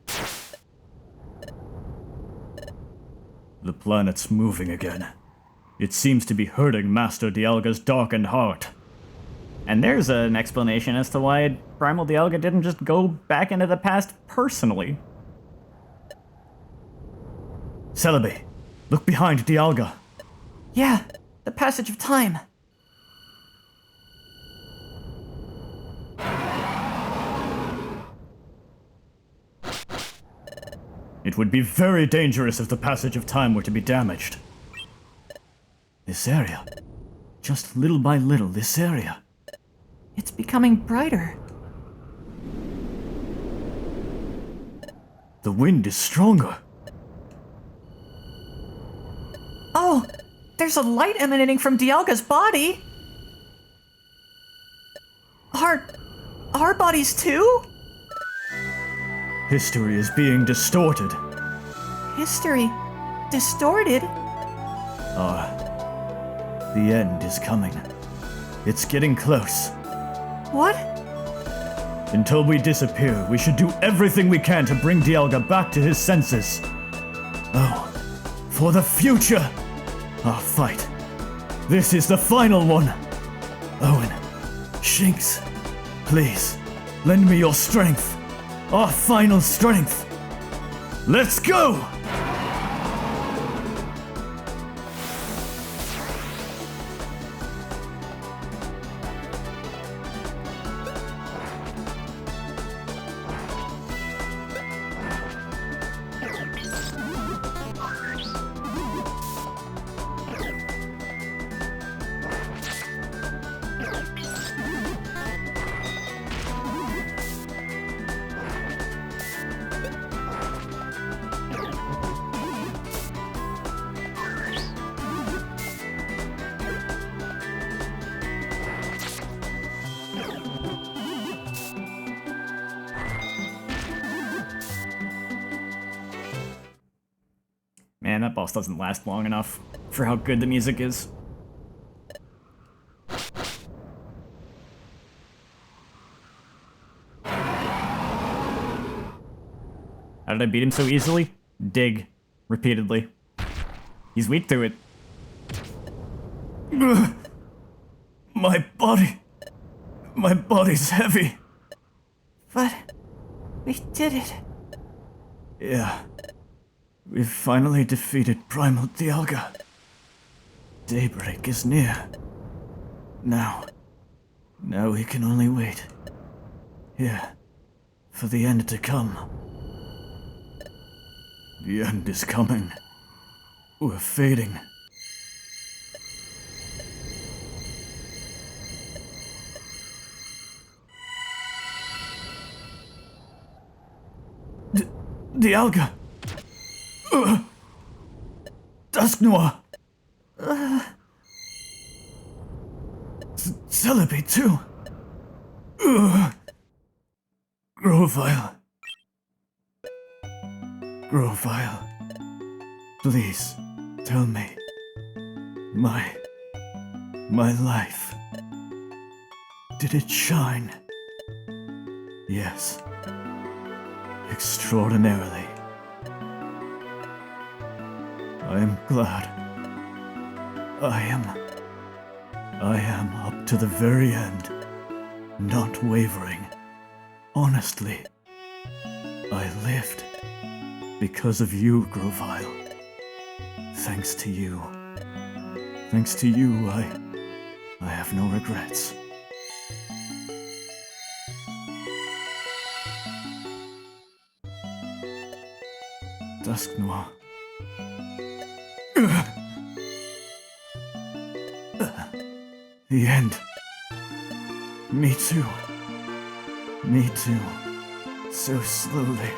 The planet's moving again. It seems to be hurting Master Dialga's darkened heart. And there's an explanation as to why Primal Dialga didn't just go back into the past personally. Celebi, look behind Dialga. Yeah, the passage of time. It would be very dangerous if the passage of time were to be damaged. This area, just little by little, this area. It's becoming brighter. The wind is stronger. Oh, there's a light emanating from Dialga's body. Our bodies too? History is being distorted. History distorted? The end is coming. It's getting close. What? Until we disappear, we should do everything we can to bring Dialga back to his senses. Oh, for the future! Our fight. This is the final one. Owen, Shinx, please, lend me your strength. Our final strength. Let's go! Man, that boss doesn't last long enough for how good the music is. How did I beat him so easily? Dig. Repeatedly. He's weak to it. My body's heavy. But we did it. Yeah. We've finally defeated Primal Dialga. Daybreak is near. Now we can only wait. Here, for the end to come. The end is coming. We're fading. Dialga! Dusk Noir! Celebi, too! Grovyle. Grovyle. Please, tell me. My life. Did it shine? Yes. Extraordinarily. I am glad. I am I am up to the very end, not wavering. Honestly, I lived because of you, Grovyle. Thanks to you. Thanks to you, I have no regrets. Dusk Noir. The end. Me too. Me too. So slowly.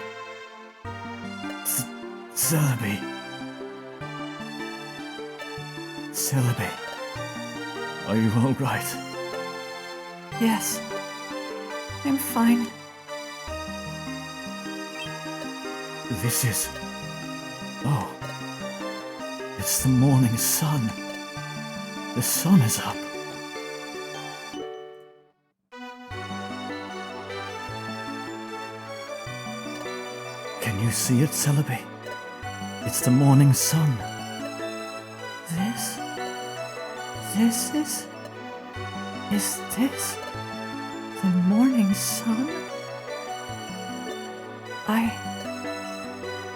Celebi. Celebi. Are you alright? Yes. I'm fine. This is... Oh. It's the morning sun. The sun is up. Can you see it, Celebi? It's the morning sun. This is... Is this the morning sun? I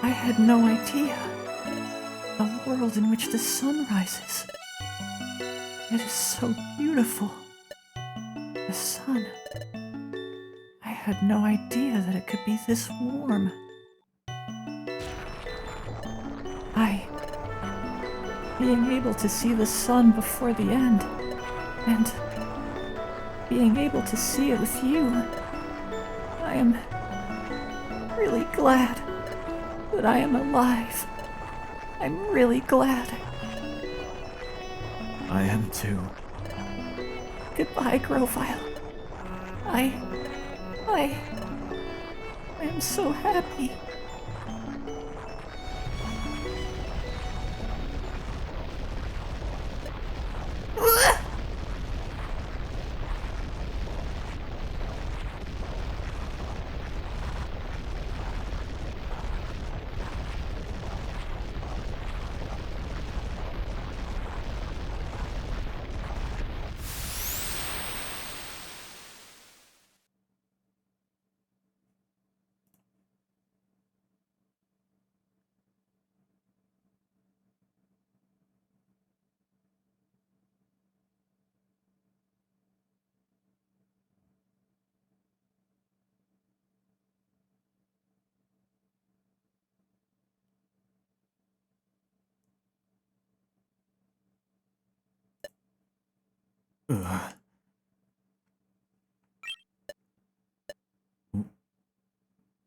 had no idea. A world in which the sun rises. It is so beautiful. The sun. I had no idea that it could be this warm. Being able to see the sun before the end, and being able to see it with you, I am really glad that I am alive. I'm really glad. I am too. Goodbye, Grovyle. I am so happy.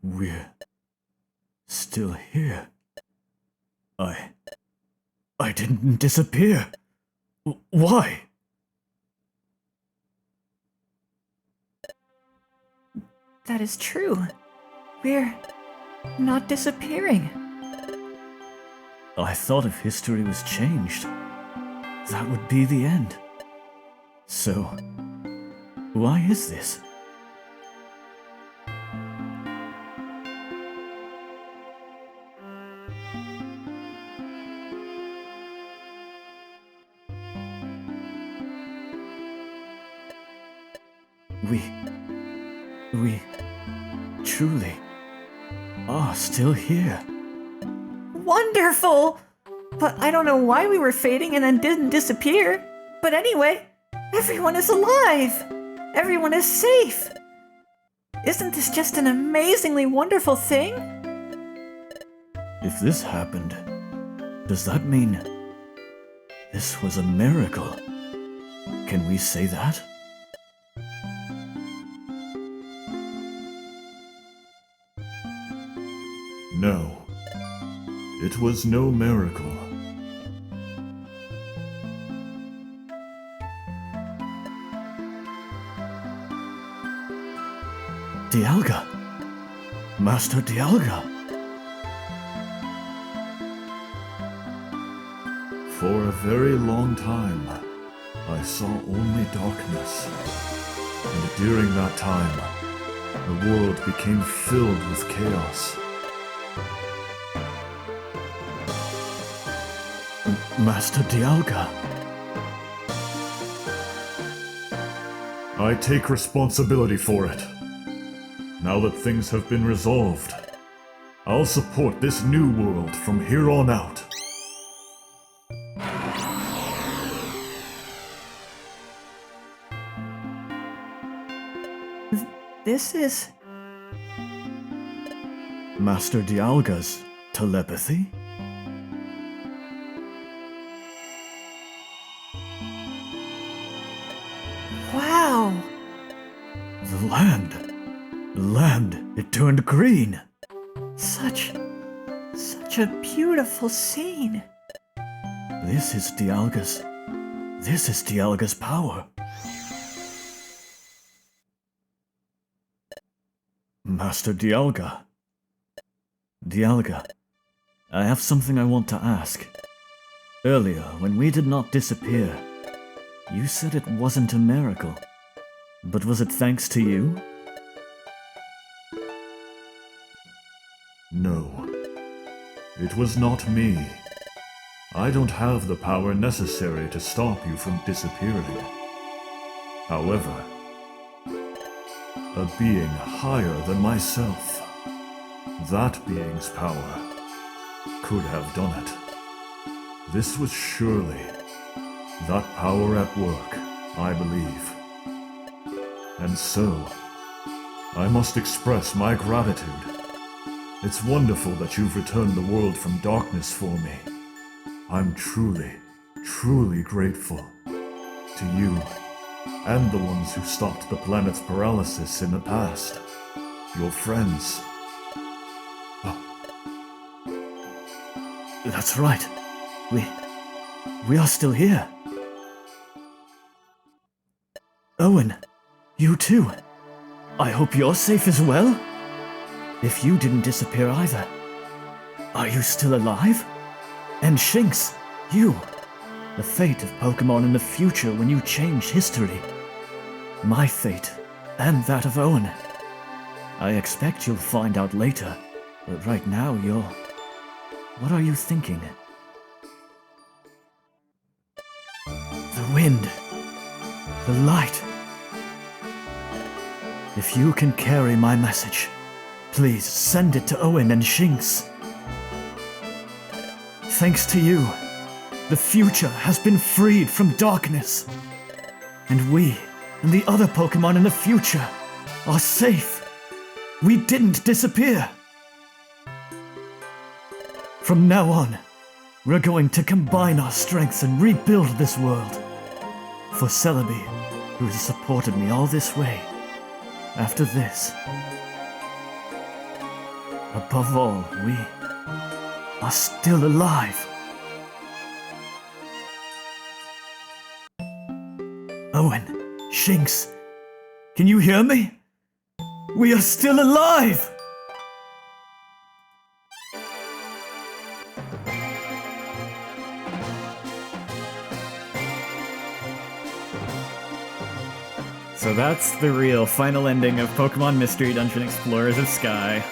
We're still here. I didn't disappear. Why? That is true. We're not disappearing. I thought if history was changed, that would be the end. So, why is this? We truly are still here. Wonderful! But I don't know why we were fading and then didn't disappear. But anyway, everyone is alive! Everyone is safe! Isn't this just an amazingly wonderful thing? If this happened, does that mean this was a miracle? Can we say that? No, it was no miracle. Dialga! Master Dialga! For a very long time, I saw only darkness. And during that time, the world became filled with chaos. Master Dialga! I take responsibility for it. Now that things have been resolved, I'll support this new world from here on out. This is... Master Dialga's telepathy? Wow! The land, it turned green. Such a beautiful scene. This is Dialga's power. Master Dialga. Dialga, I have something I want to ask. Earlier, when we did not disappear, you said it wasn't a miracle. But was it thanks to you? No. It was not me. I don't have the power necessary to stop you from disappearing. However, a being higher than myself, that being's power, could have done it. This was surely that power at work, I believe. And so, I must express my gratitude. It's wonderful that you've returned the world from darkness for me. I'm truly, truly grateful to you and the ones who stopped the planet's paralysis in the past. Your friends. Oh. That's right. We are still here. Owen, you too. I hope you're safe as well. If you didn't disappear either, are you still alive? And Shinx, you, the fate of Pokemon in the future when you changed history. My fate, and that of Owen. I expect you'll find out later, but right now you're... What are you thinking? The wind. The light. If you can carry my message, please send it to Owen and Shinx. Thanks to you, the future has been freed from darkness. And we, and the other Pokemon in the future, are safe. We didn't disappear. From now on, we're going to combine our strengths and rebuild this world. For Celebi, who has supported me all this way, after this. Above all, we are still alive. Owen, Shinx, can you hear me? We are still alive! So that's the real final ending of Pokemon Mystery Dungeon Explorers of Sky.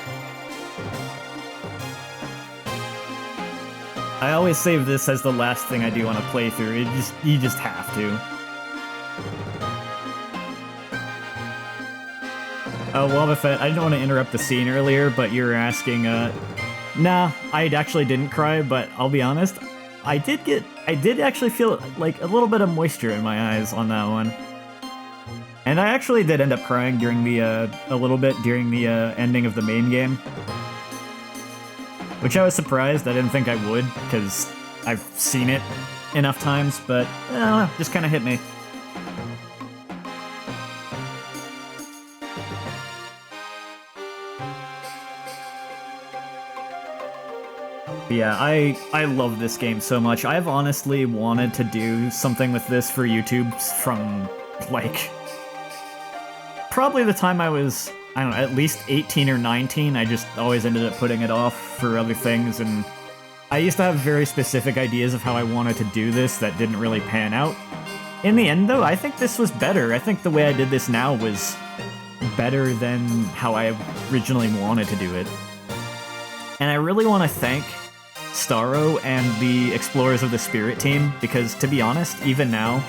I always save this as the last thing I do on a playthrough. You just have to. Oh, Wobbuffet, I didn't want to interrupt the scene earlier, but you were asking, Nah, I actually didn't cry, but I'll be honest, I did actually feel like a little bit of moisture in my eyes on that one. And I actually did end up crying during the, a little bit during the, ending of the main game. Which I was surprised, I didn't think I would, because I've seen it enough times, but, I don't know, just kinda hit me. But yeah, I love this game so much. I've honestly wanted to do something with this for YouTube from, like, probably the time I was, I don't know, at least 18 or 19. I just always ended up putting it off for other things, and I used to have very specific ideas of how I wanted to do this that didn't really pan out. In the end, though, I think this was better. I think the way I did this now was better than how I originally wanted to do it. And I really want to thank Starro and the Explorers of the Spirit team, because to be honest, even now,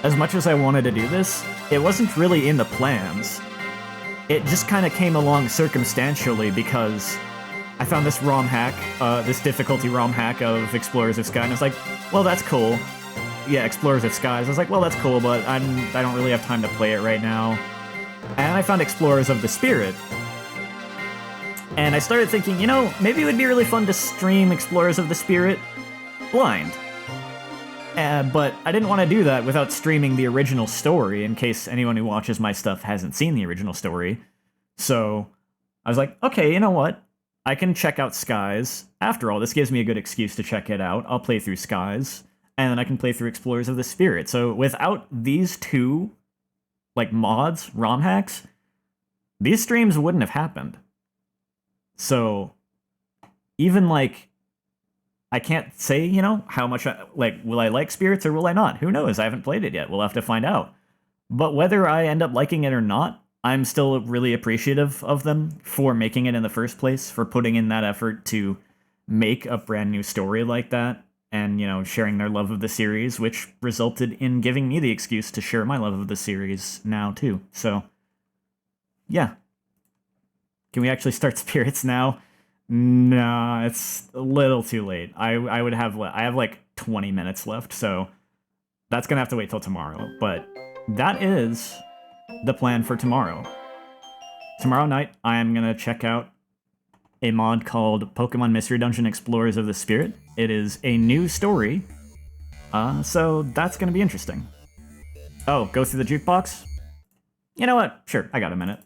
as much as I wanted to do this, it wasn't really in the plans. It just kind of came along circumstantially because I found this ROM hack, this difficulty ROM hack of Explorers of Sky, and I was like, well, that's cool. Yeah, Explorers of Skies. I was like, well, that's cool, but I don't really have time to play it right now. And I found Explorers of the Spirit. And I started thinking, you know, maybe it would be really fun to stream Explorers of the Spirit blind. But I didn't want to do that without streaming the original story, in case anyone who watches my stuff hasn't seen the original story. So I was like, okay, you know what? I can check out Skies. After all, this gives me a good excuse to check it out. I'll play through Skies, and then I can play through Explorers of the Spirit. So without these two, like, mods, ROM hacks, these streams wouldn't have happened. So even, like, I can't say, you know, how much, will I like Spirits or will I not? Who knows? I haven't played it yet. We'll have to find out. But whether I end up liking it or not, I'm still really appreciative of them for making it in the first place, for putting in that effort to make a brand new story like that, and, you know, sharing their love of the series, which resulted in giving me the excuse to share my love of the series now, too. So, yeah. Can we actually start Spirits now? No, it's a little too late. I have like 20 minutes left, so that's gonna have to wait till tomorrow. But that is the plan for tomorrow. Tomorrow night, I am gonna check out a mod called Pokemon Mystery Dungeon Explorers of the Spirit. It is a new story, so that's gonna be interesting. Oh, go through the jukebox? You know what? Sure, I got a minute.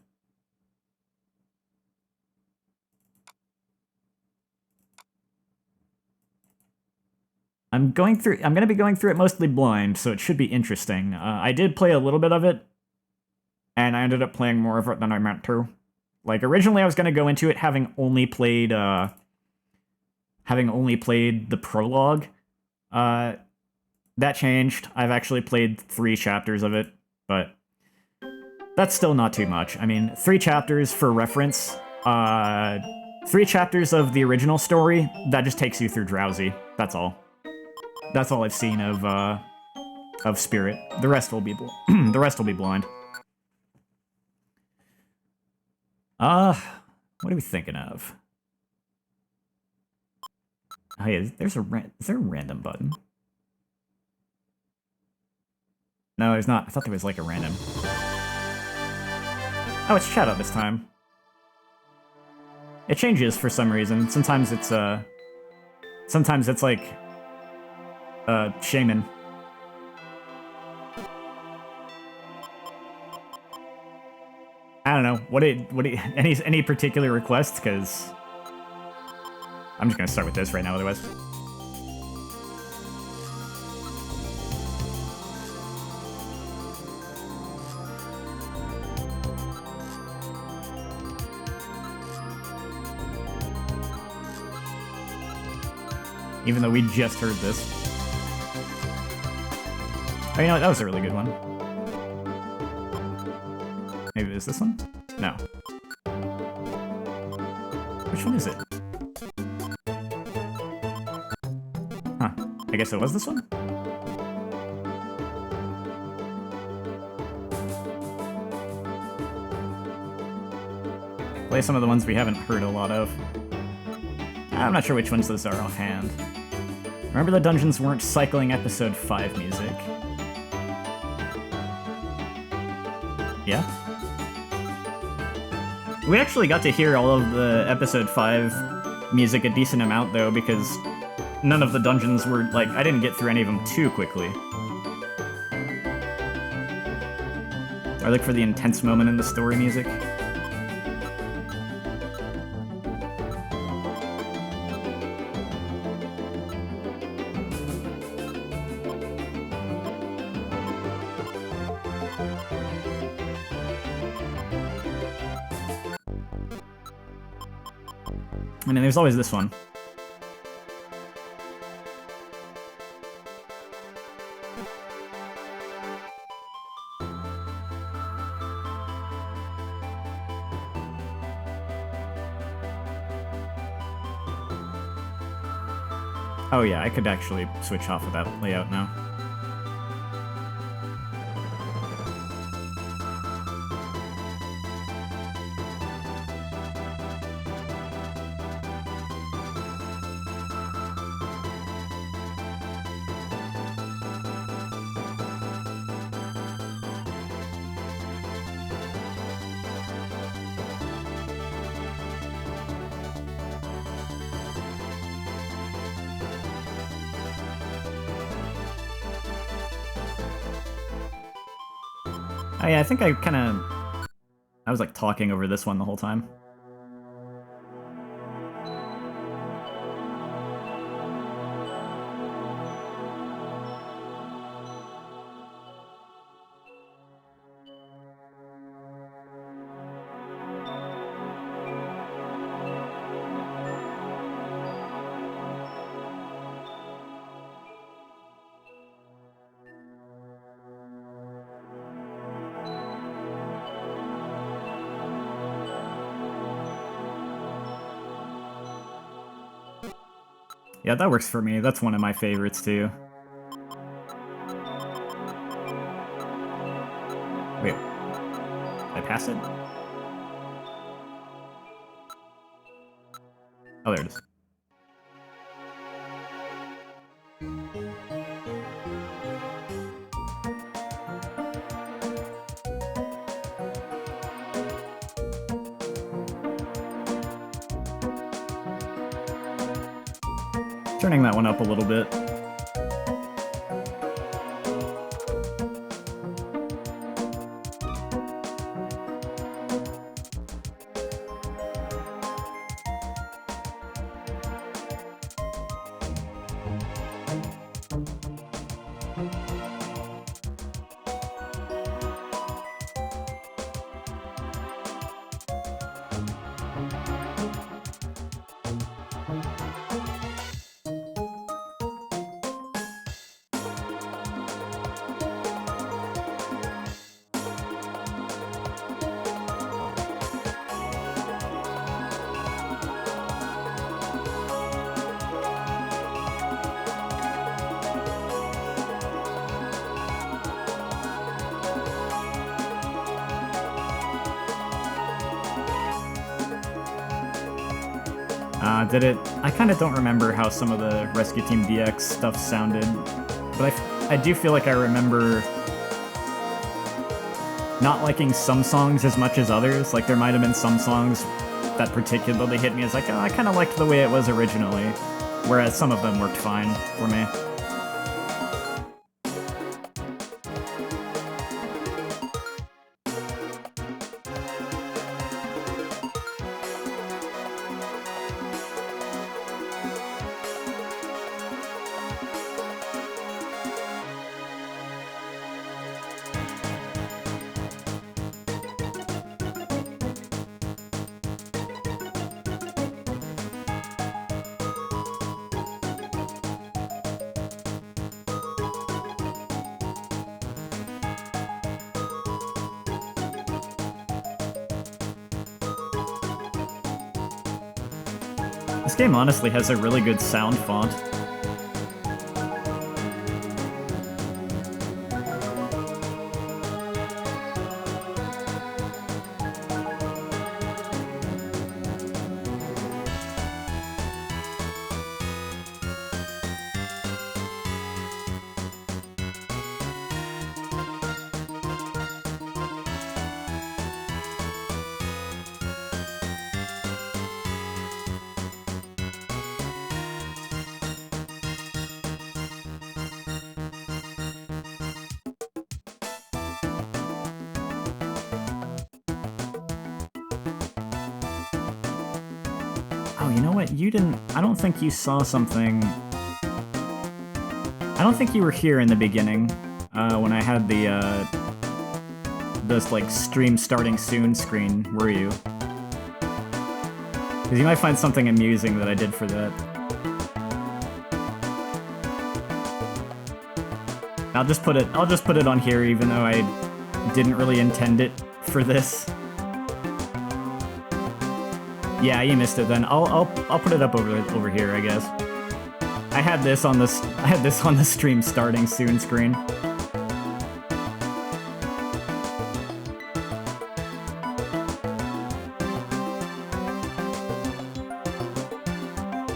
I'm going to be going through it mostly blind, so it should be interesting. I did play a little bit of it, and I ended up playing more of it than I meant to. Like, originally I was going to go into it having only played the prologue. That changed. I've actually played 3 chapters of it, but that's still not too much. I mean, 3 chapters for reference. 3 chapters of the original story, that just takes you through Drowsy. That's all. That's all I've seen of Spirit. The rest will be the rest will be blind. What are we thinking of? Oh yeah, is there a random button? No, there's not. I thought there was like a random. Oh, it's Shadow this time. It changes for some reason. Sometimes it's like Shaman. I don't know. Any particular requests? Because I'm just gonna start with this right now. Otherwise, even though we just heard this. Oh, you know what? That was a really good one. Maybe it was this one? No. Which one is it? Huh. I guess it was this one? Play some of the ones we haven't heard a lot of. I'm not sure which ones those are offhand. Remember the dungeons weren't cycling episode 5 music. Yeah? We actually got to hear all of the episode 5 music a decent amount, though, because none of the dungeons were, like, I didn't get through any of them too quickly. I look for the intense moment in the story music. And then there's always this one. Oh yeah, I could actually switch off of that layout now. Oh yeah, I think I was like talking over this one the whole time. Yeah, that works for me. That's one of my favorites, too. Wait, did I pass it? Oh, there it is. Turning that one up a little bit. Did it? I kind of don't remember how some of the Rescue Team DX stuff sounded, but I do feel like I remember not liking some songs as much as others. Like, there might have been some songs that particularly hit me as like, oh, I kind of liked the way it was originally, whereas some of them worked fine for me. This game honestly has a really good sound font. Oh, you know what? You didn't... I don't think you saw something... I don't think you were here in the beginning, when I had this, like, stream starting soon screen, were you? Because you might find something amusing that I did for that. I'll just put it on here, even though I didn't really intend it for this. Yeah, you missed it then. I'll put it up over here, I guess. I had this on the stream starting soon screen.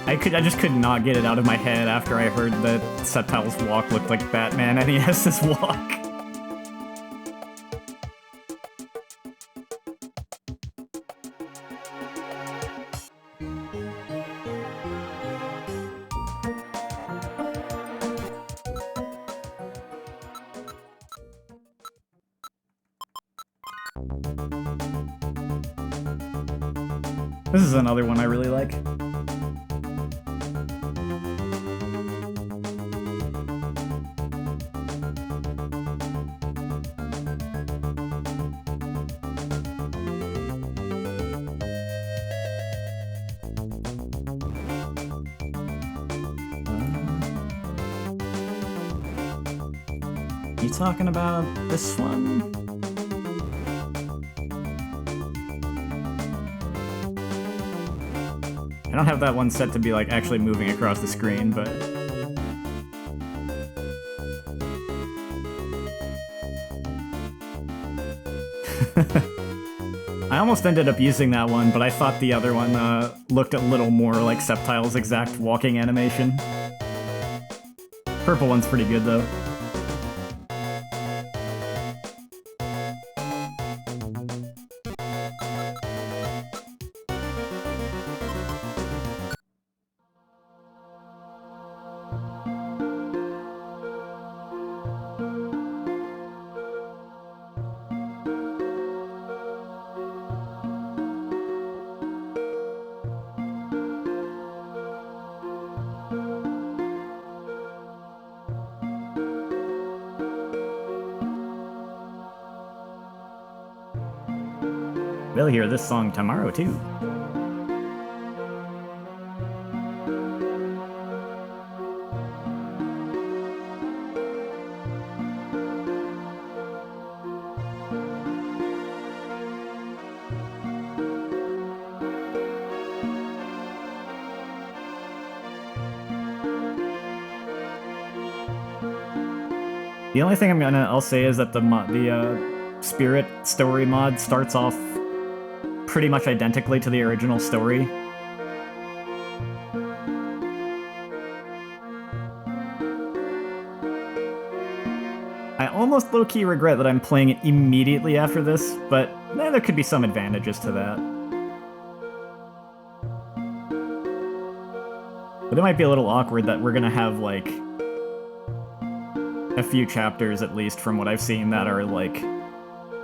I just could not get it out of my head after I heard that Septile's walk looked like Batman NES's walk. This is another one I really like. You talking about this one? I don't have that one set to be like actually moving across the screen, but I almost ended up using that one, but I thought the other one looked a little more like Sceptile's exact walking animation. Purple one's pretty good though. We'll hear this song tomorrow, too. The only thing I'll say is that the Spirit story mod starts off pretty much identically to the original story. I almost low-key regret that I'm playing it immediately after this, but there could be some advantages to that. But it might be a little awkward that we're gonna have, like, a few chapters, at least, from what I've seen, that are, like,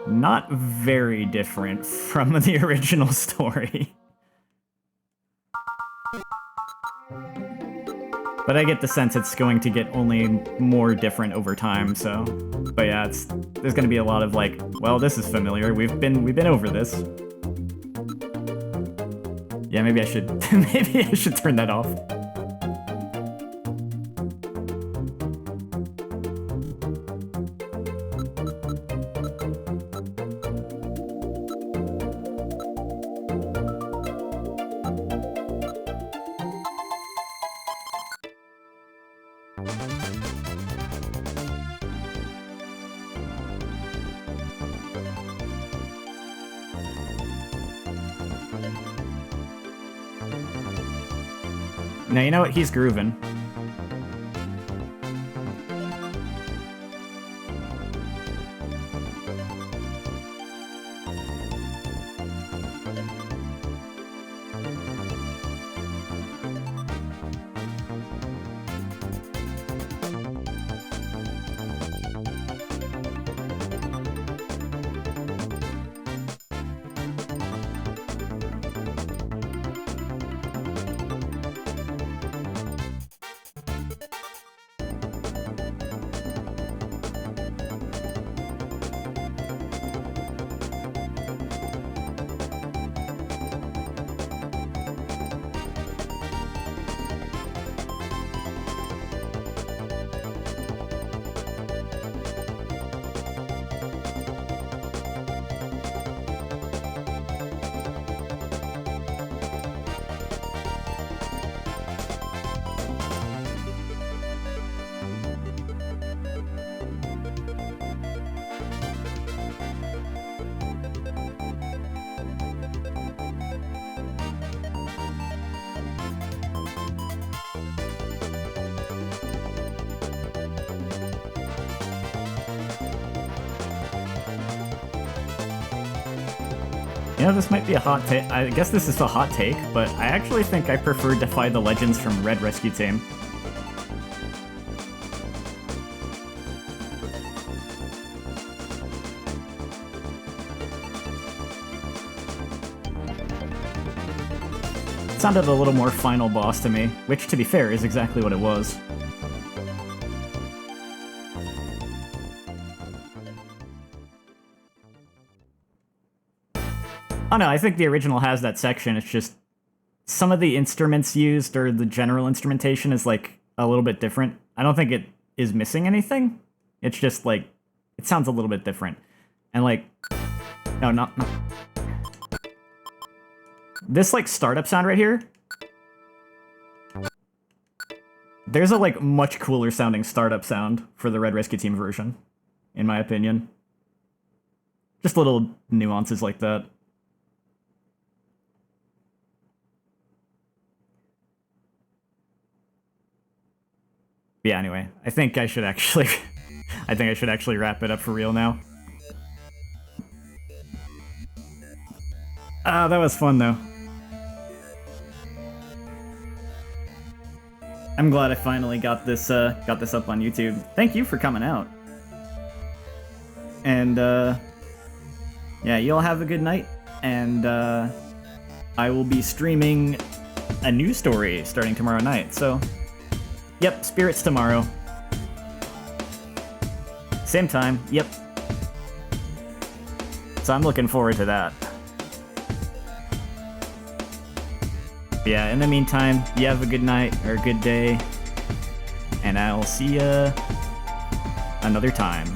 not very different from the original story. But I get the sense it's going to get only more different over time, so... But yeah, there's gonna be a lot of like, well, this is familiar, we've been over this. Yeah, maybe I should maybe I should turn that off. Now, you know what? He's grooving. You know, this might be a hot take. I guess this is a hot take, but I actually think I prefer Defy the Legends from Red Rescue Team. Sounded a little more final boss to me, which, to be fair, is exactly what it was. Oh no, I think the original has that section, it's just some of the instruments used, or the general instrumentation, is like a little bit different. I don't think it is missing anything, it's just like, it sounds a little bit different. And like, no, not this like startup sound right here. There's a like much cooler sounding startup sound for the Red Rescue Team version, in my opinion. Just little nuances like that. Yeah, anyway, I think I should actually wrap it up for real now. That was fun though. I'm glad I finally got this up on YouTube. Thank you for coming out. And yeah, you all have a good night, and I will be streaming a new story starting tomorrow night, so yep, Spirits tomorrow. Same time, yep. So I'm looking forward to that. Yeah, in the meantime, you have a good night, or a good day, and I'll see ya another time.